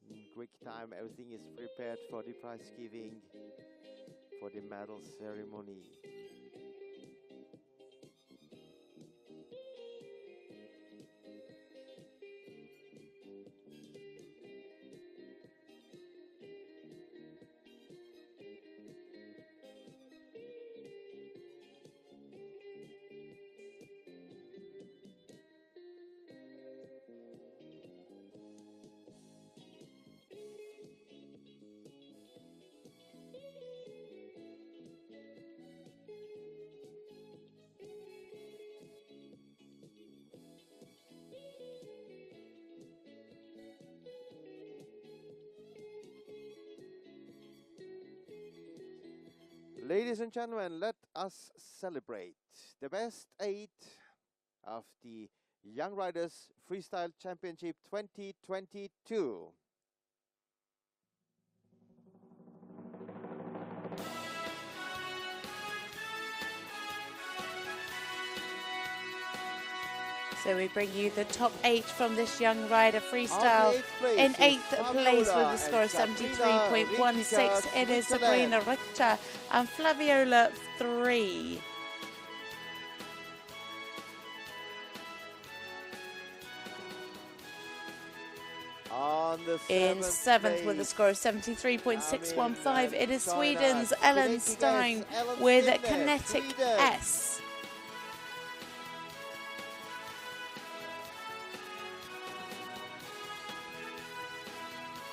in quick time, everything is prepared for the prize giving, for the medal ceremony. Ladies and gentlemen, let us celebrate the best 8 of the Young Riders Freestyle Championship 2022. So we bring you the top 8 from this Young Rider Freestyle. On the 8th place In is 8th place with Fabiola a score of and Sabrina 73.16, Richter, it is Switzerland. Sabrina Richter and Flaviola 3. On the In 7th with a place, score of 73.615, it is Join Sweden's us. Ellen Kinetic Stein S, Ellen with Stein, Kinetic Sweden. S.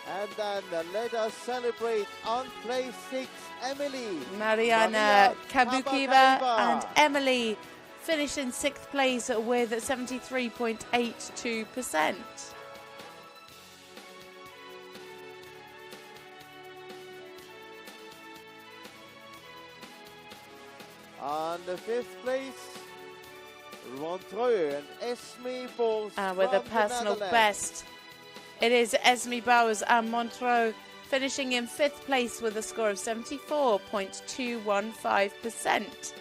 And then let us celebrate on place 6, Emily. Mariana Maria Kabukiva Kabakaiva. and Emily finish in 6th place with 73.82%. On the 5th place, Montreux and Esme Bos And with a from the personal Netherlands. best, it is Esme Bowers and Montreux finishing in 5th place with a score of 74.215%.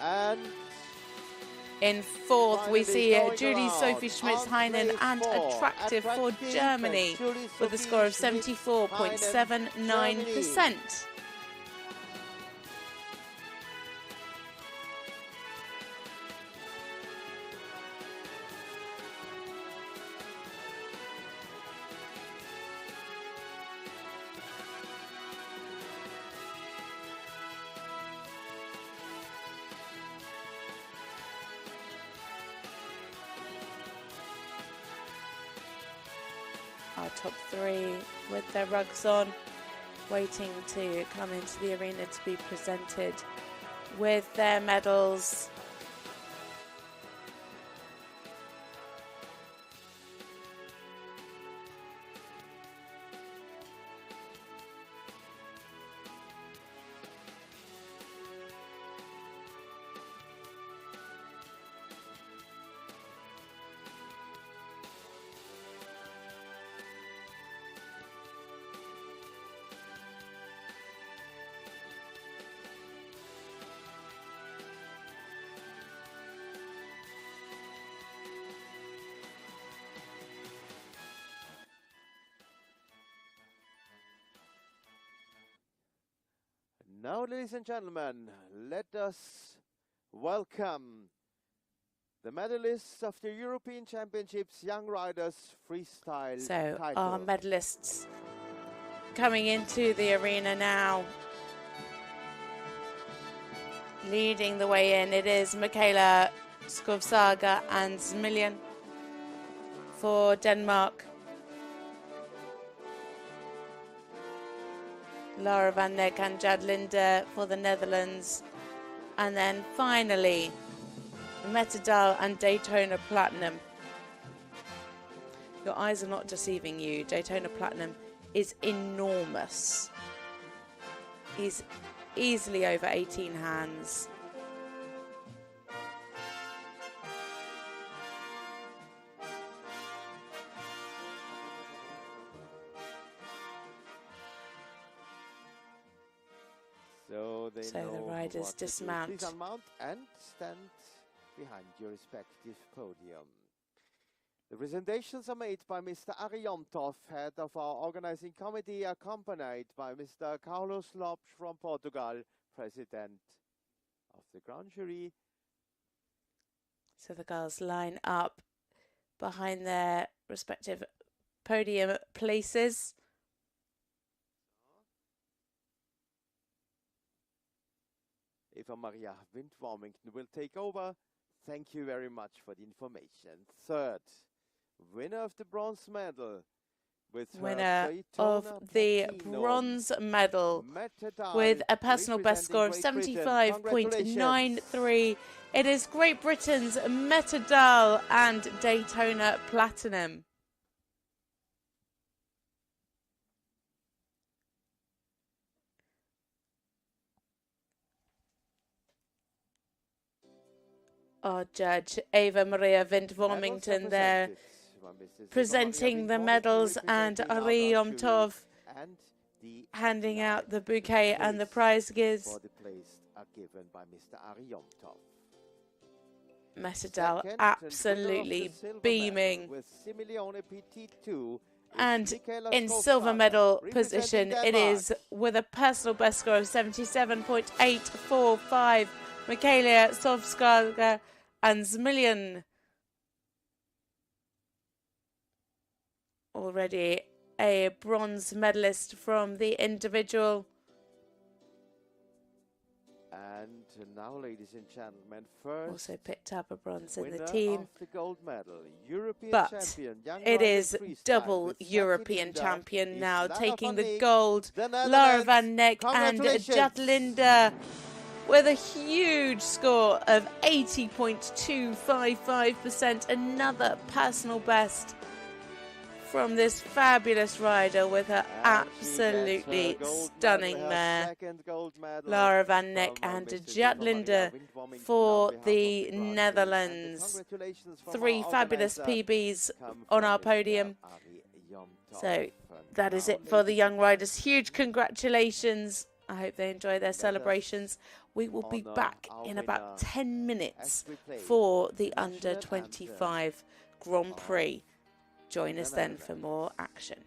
And In 4th, we finally see going Julie around Sophie Schmitz-Heinen on and place 4, Attractive for Attractive Germany and Julie with a Sophie score of Schmitz-Heinen, 74.79%. Our top 3 with their rugs on, waiting to come into the arena to be presented with their medals. Now, ladies and gentlemen, let us welcome the medalists of the European Championships Young Riders Freestyle So title. our medalists coming into the arena now. Leading the way in, it is Michaela Skovsaga and Zmilian for Denmark. Laura van Neck and Jad Linde for the Netherlands. And then finally, Metadal and Daytona Platinum. Your eyes are not deceiving you. Daytona Platinum is enormous. He's easily over 18 hands. So they So know the riders what to do. dismount. Please unmount and stand behind your respective podium. The presentations are made by Mr. Ariomtov, head of our organizing committee, accompanied by Mr. Carlos Lopes from Portugal, president of the Grand Jury. So the girls line up behind their respective podium places. Eva Maria Wind-Warmington will take over. Thank you very much for the information. Third, winner of the bronze medal with her Winner Daytona of the Platinum bronze medal Metadal, with a personal best score of representing Great Britain. 75.93. It is Great Britain's Metadal and Daytona Platinum. Our judge, Eva Maria Wind-Warmington, there presenting the medals, and Ariomtov handing out the bouquet and the prize gifts. For the place are given by Mr. Ariomtov. Metadal Second, absolutely and winner of the silver beaming. medal with Similione PT2 is And Michaela in Skovsvaga, silver medal representing position, it Denmark. is with a personal best score of 77.845, Michaela Skovsvaga and Zmilian. Already a bronze medalist from the individual. And now, ladies and gentlemen, first Also picked up a bronze in winner the team. of the gold medal, European But champion, young it rider is freestyle double with European Jacqueline champion is now, Lara taking van the Dijk, gold. the Lara Netherlands. van Dijk and Congratulations. Jatlinda with a huge score of 80.255%. Another personal best from this fabulous rider with her And she gets her absolutely gold stunning medal, her mare. second gold medal Lara van Dijk from and Mrs. Eva Jatlinda Maria Wind-Warmington for on behalf of the Grand Jury. And the Netherlands. congratulations from Three our fabulous organizer PBs come on from our Mr. podium. Ariomtov. So And that is now, it for the ladies young and riders. Huge congratulations. I hope they enjoy their us celebrations. We will be honour back our in winner about 10 minutes as we play for the the under national 25 Grand Prix. Join us the then for Netherlands. more action.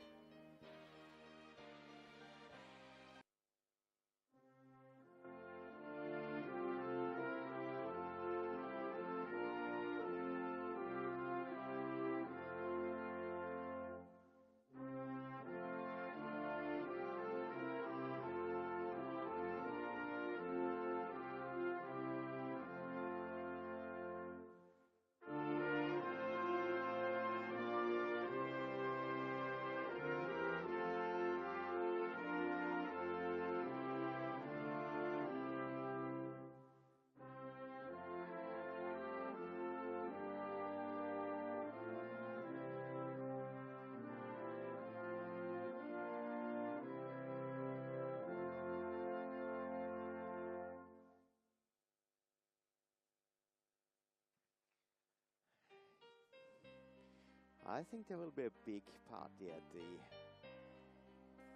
I think there will be a big party at the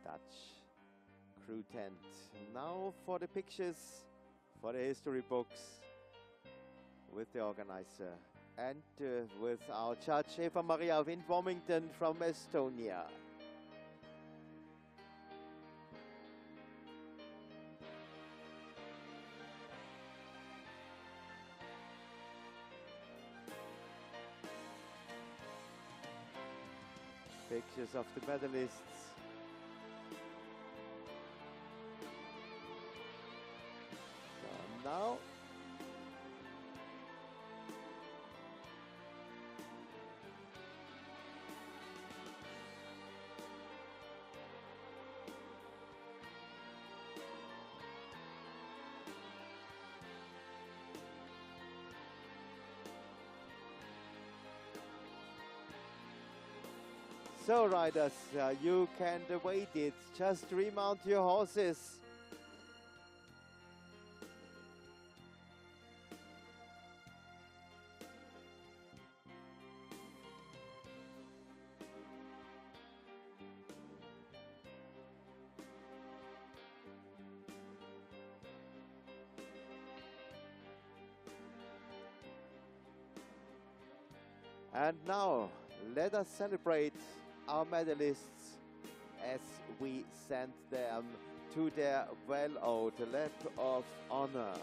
Dutch crew tent. Now for the pictures, for the history books, with the organizer and with our judge Eva Maria Wind-Warmington from Estonia. Pictures of the medalists. So now so riders, you can wait it. Just remount your horses. And now, Let us celebrate our medalists as we send them to their well-owed lap of honor.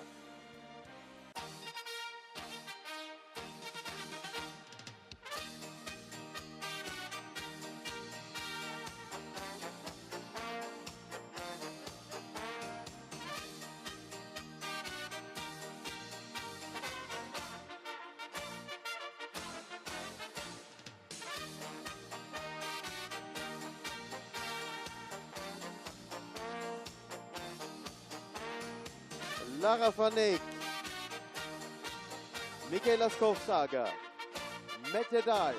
Lara van Eyck, Michaela Skovsager, Mette Dahl,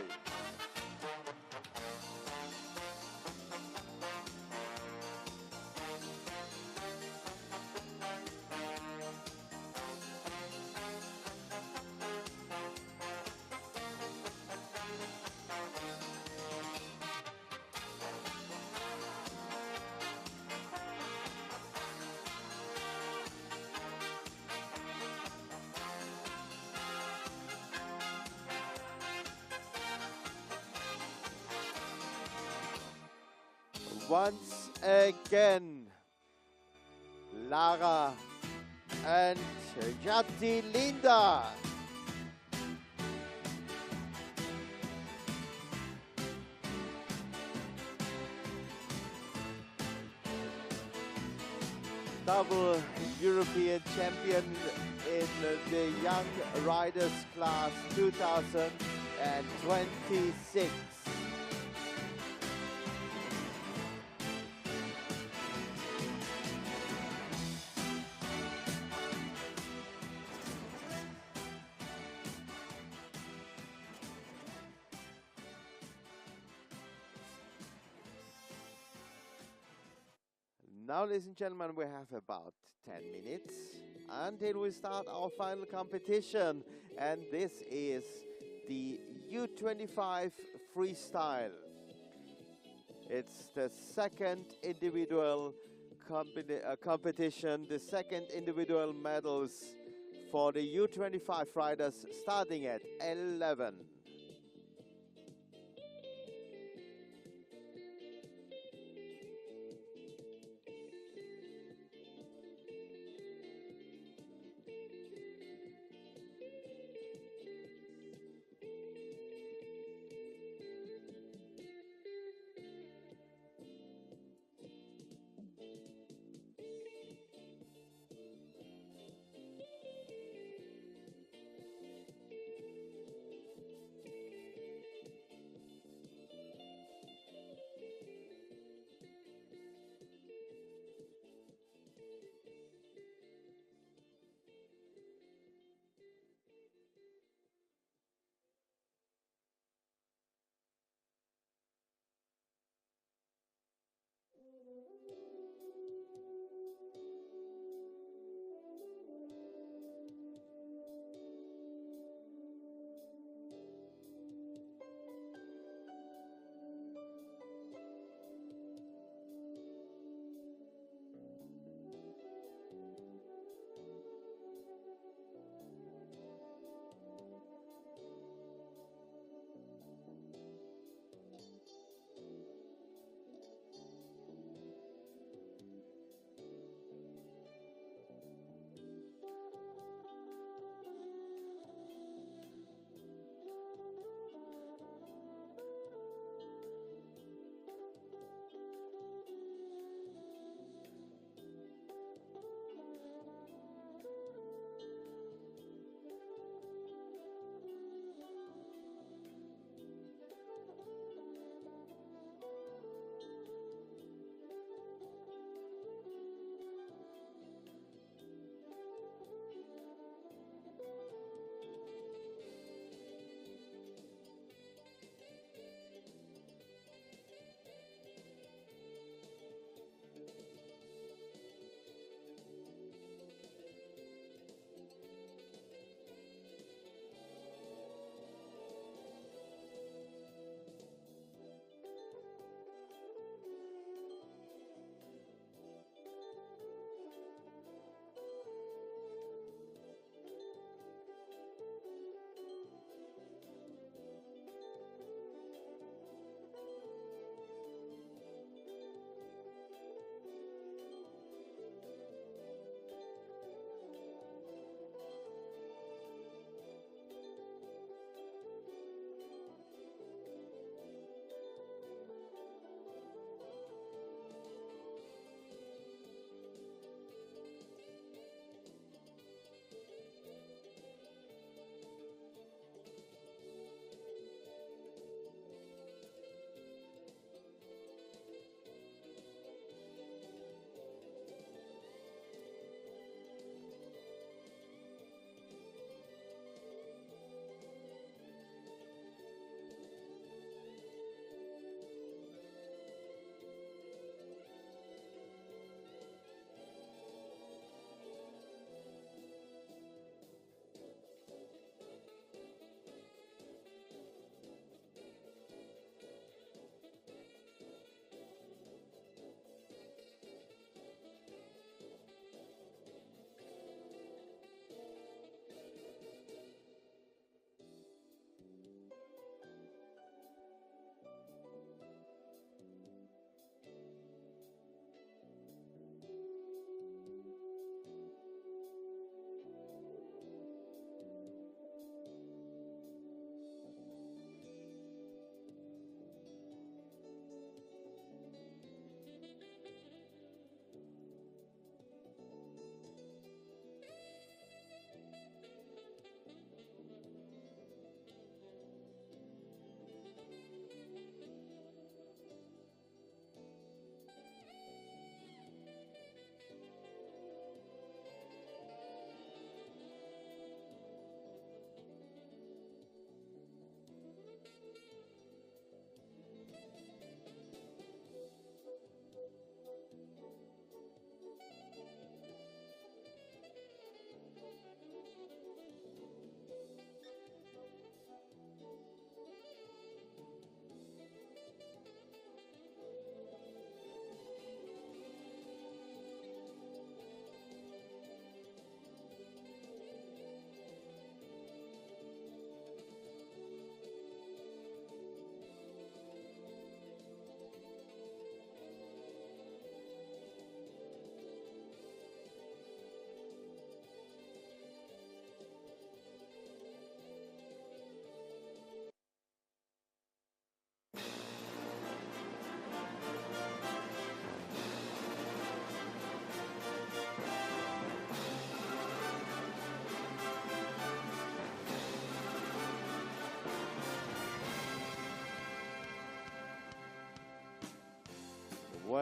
once again, Lara and Jatti Linda. Double European champion in the Young Riders class 2026. Now, ladies and gentlemen, we have about 10 minutes until we start our final competition, and this is the U25 Freestyle. It's the second individual competition, the second individual medals for the U25 riders starting at 11.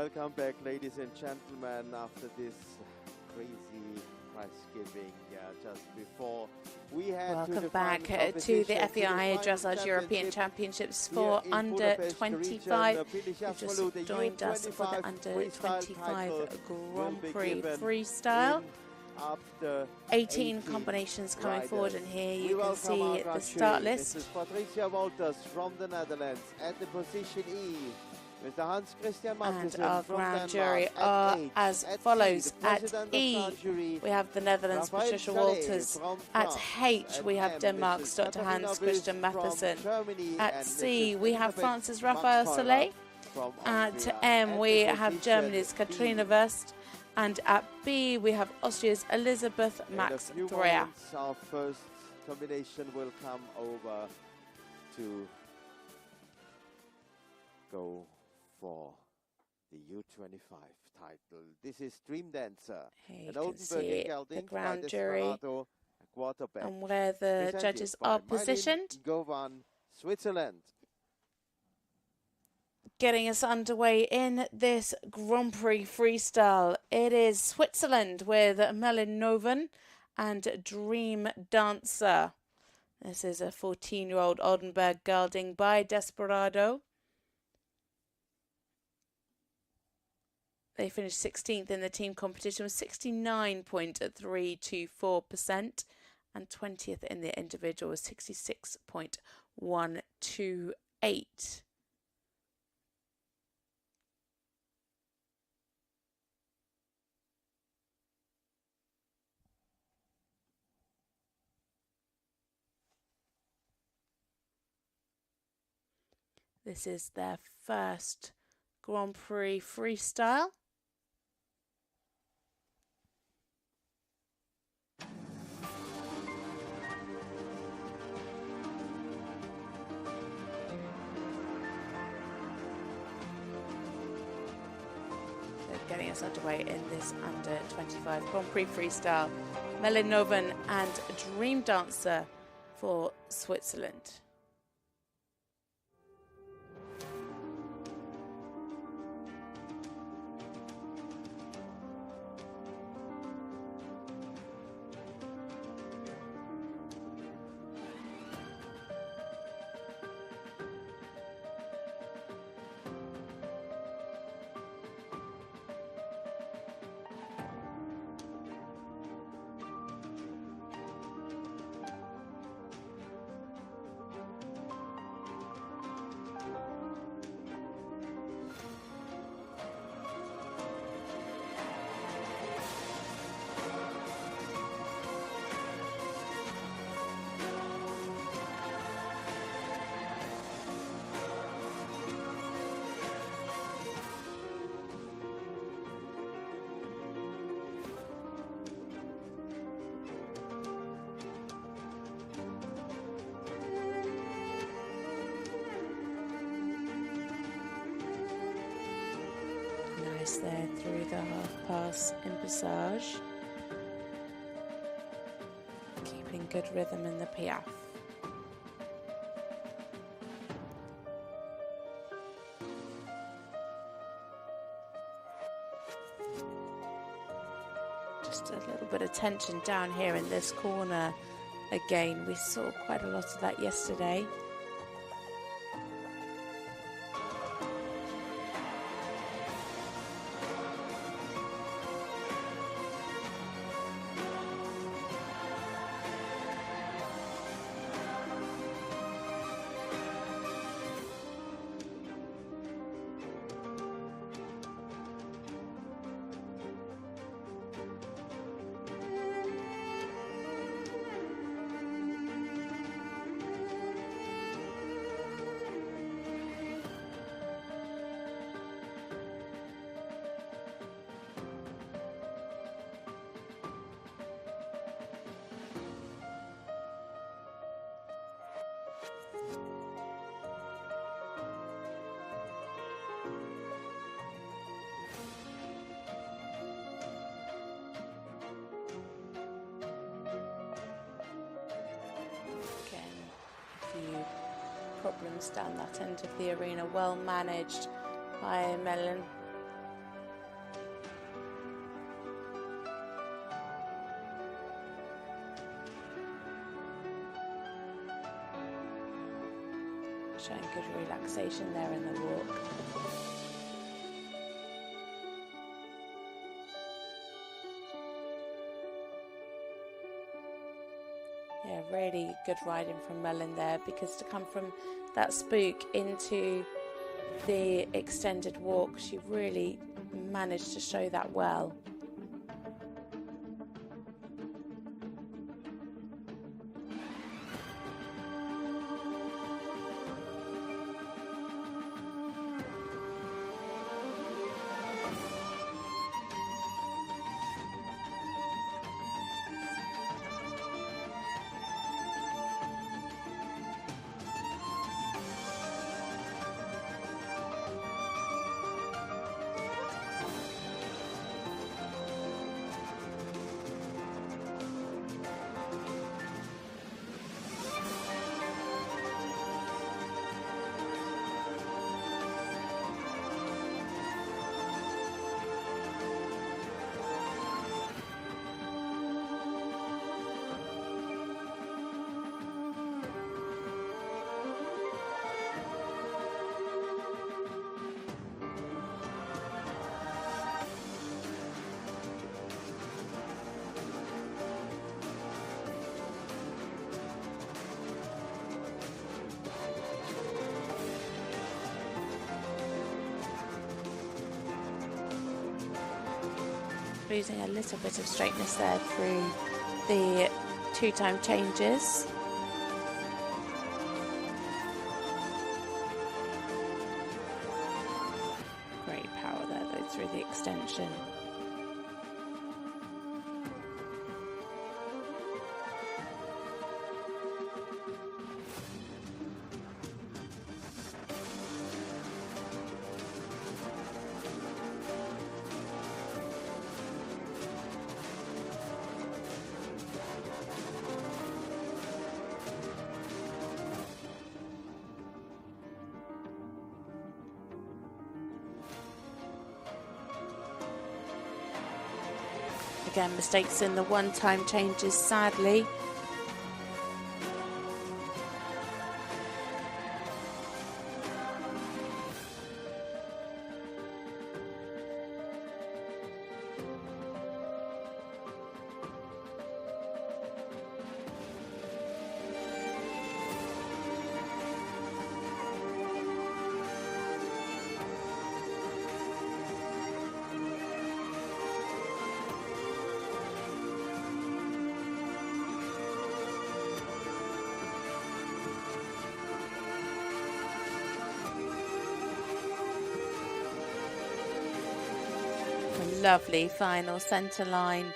Welcome back, ladies and gentlemen, after this crazy prize giving just before. We had Welcome the back final to the competition, FEI the final Dressage European Championships for here in under Budapest, 25. region, You've Pilisjasfalu, just joined us for the U25 under freestyle 25 title will Grand be Prix given Freestyle. in after 18 combinations coming forward, and here We you can welcome our see the grand start jury, list. Mrs. Patricia Wolters from the Netherlands at the position E. Mr. Hans Christian And Matthesen our from grand Denmark jury at are H. as At follows. C, the At president E, of the jury, we have the Netherlands, Raphael Patricia Saleh Walters. from At France. H, we have M, Denmark's Mrs. Dr. Katharina Hans Wüst Christian from Matthesen. Germany, At and C, Mrs. we have Elisabeth France's Raphael Maxheurer Saleh. from At Austria. M, At we the have position Germany's B. Katrina Wurst. And at B, we have Austria's Elisabeth In Max a few Dreyer. moments, our first combination will come over to go for the U25 title. This is Dream Dancer. Here you An can Oldenburg see the gelding by ground jury Desperado, a quarterback. and where the Presented judges by are Mylene positioned. Govan, Switzerland. Getting us underway in this Grand Prix Freestyle. It is Switzerland with Melin Noven and Dream Dancer. This is a 14-year-old Oldenburg gelding by Desperado. They finished 16th in the team competition with 69.324%, and 20th in the individual with 66.128. This is their first Grand Prix Freestyle. Getting us underway in this under 25 Grand Prix Freestyle. Melin Noven and Dream Dancer for Switzerland. Nice there through the half pass in passage. Keeping good rhythm in the piaffe. Just a little bit of tension down here in this corner again. We saw quite a lot of that yesterday. Problems down that end of the arena, well managed by Melin. Showing good relaxation there in the walk. Yeah, really good riding from Melon there, because to come from that spook into the extended walk, she really managed to show that well. Losing a little bit of straightness there through the two-time changes. Great power there though through the extension. Again, mistakes in the one-time changes, sadly. Lovely final centre line.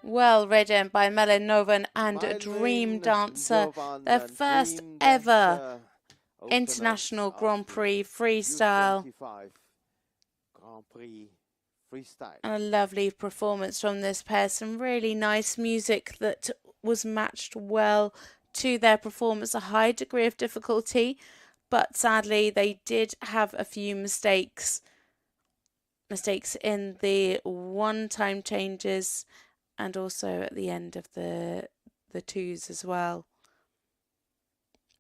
Well ridden by Melon Novan and Dream Dancer. Their first ever International Grand Prix Freestyle. Grand Prix Freestyle. And a lovely performance from this pair. Some really nice music that was matched well to their performance. A high degree of difficulty, but sadly they did have a few mistakes in the one-time changes and also at the end of the twos as well.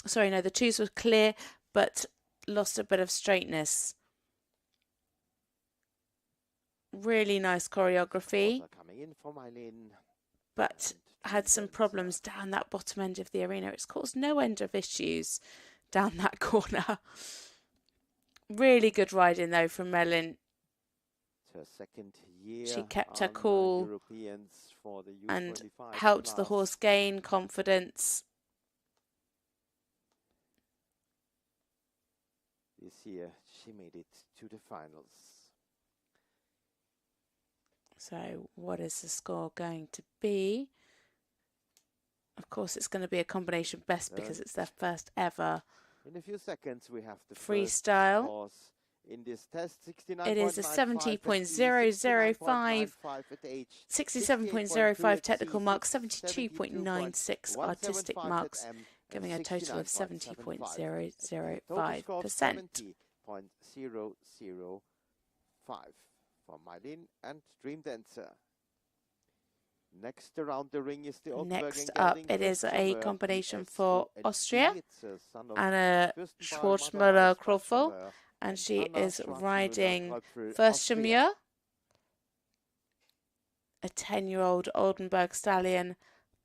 Sorry, no, the twos were clear but lost a bit of straightness. Really nice choreography, Coming in for Mylene, but had some problems down that bottom end of the arena. It's caused no end of issues down that corner. Really good riding though from Melon. her second year. She kept her cool Europeans for the and U25 helped class. the horse gain confidence. This year she made it to the finals. So what is the score going to be? Of course it's going to be a combination best because it's their first ever In a few seconds we have the freestyle. first horse in this test. 69.95 It is a 70.005, 67.05 technical marks, 72.96 artistic marks, giving a total of 70.005%. 70.005 for Mylene and Dream Dancer. Next around the ring is the Next up, it is a combination for Austria, Anna Schwarzmüller-Krofel, and she is riding Fürstenmühr, a 10-year-old Oldenburg stallion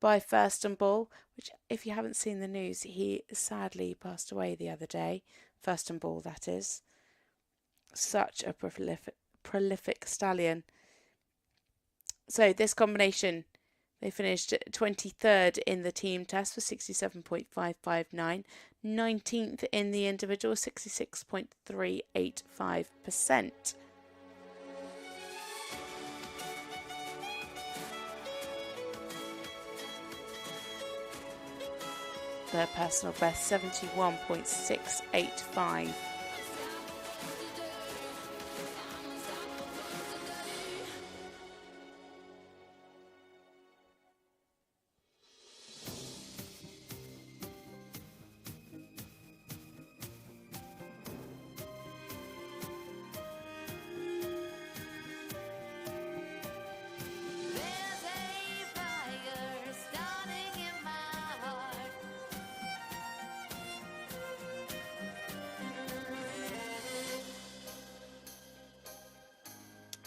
by Fürstenball, which, if you haven't seen the news, he sadly passed away the other day. Fürstenball, that is. Such a prolific stallion. So this combination, they finished 23rd in the team test for 67.559, 19th in the individual, 66.385%. Their personal best, 71.685. There's a fire starting in my heart.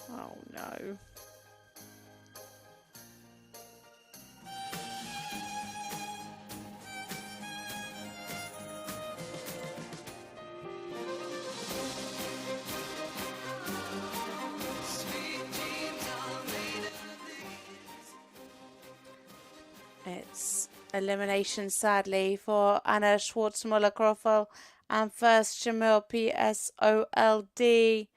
Oh no. It's elimination, sadly, for Anna Schwarzmüller-Krofel and Fürstenmühr PSOLD.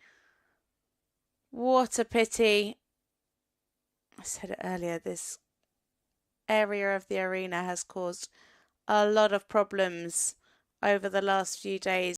What a pity. I said it earlier, this area of the arena has caused a lot of problems over the last few days.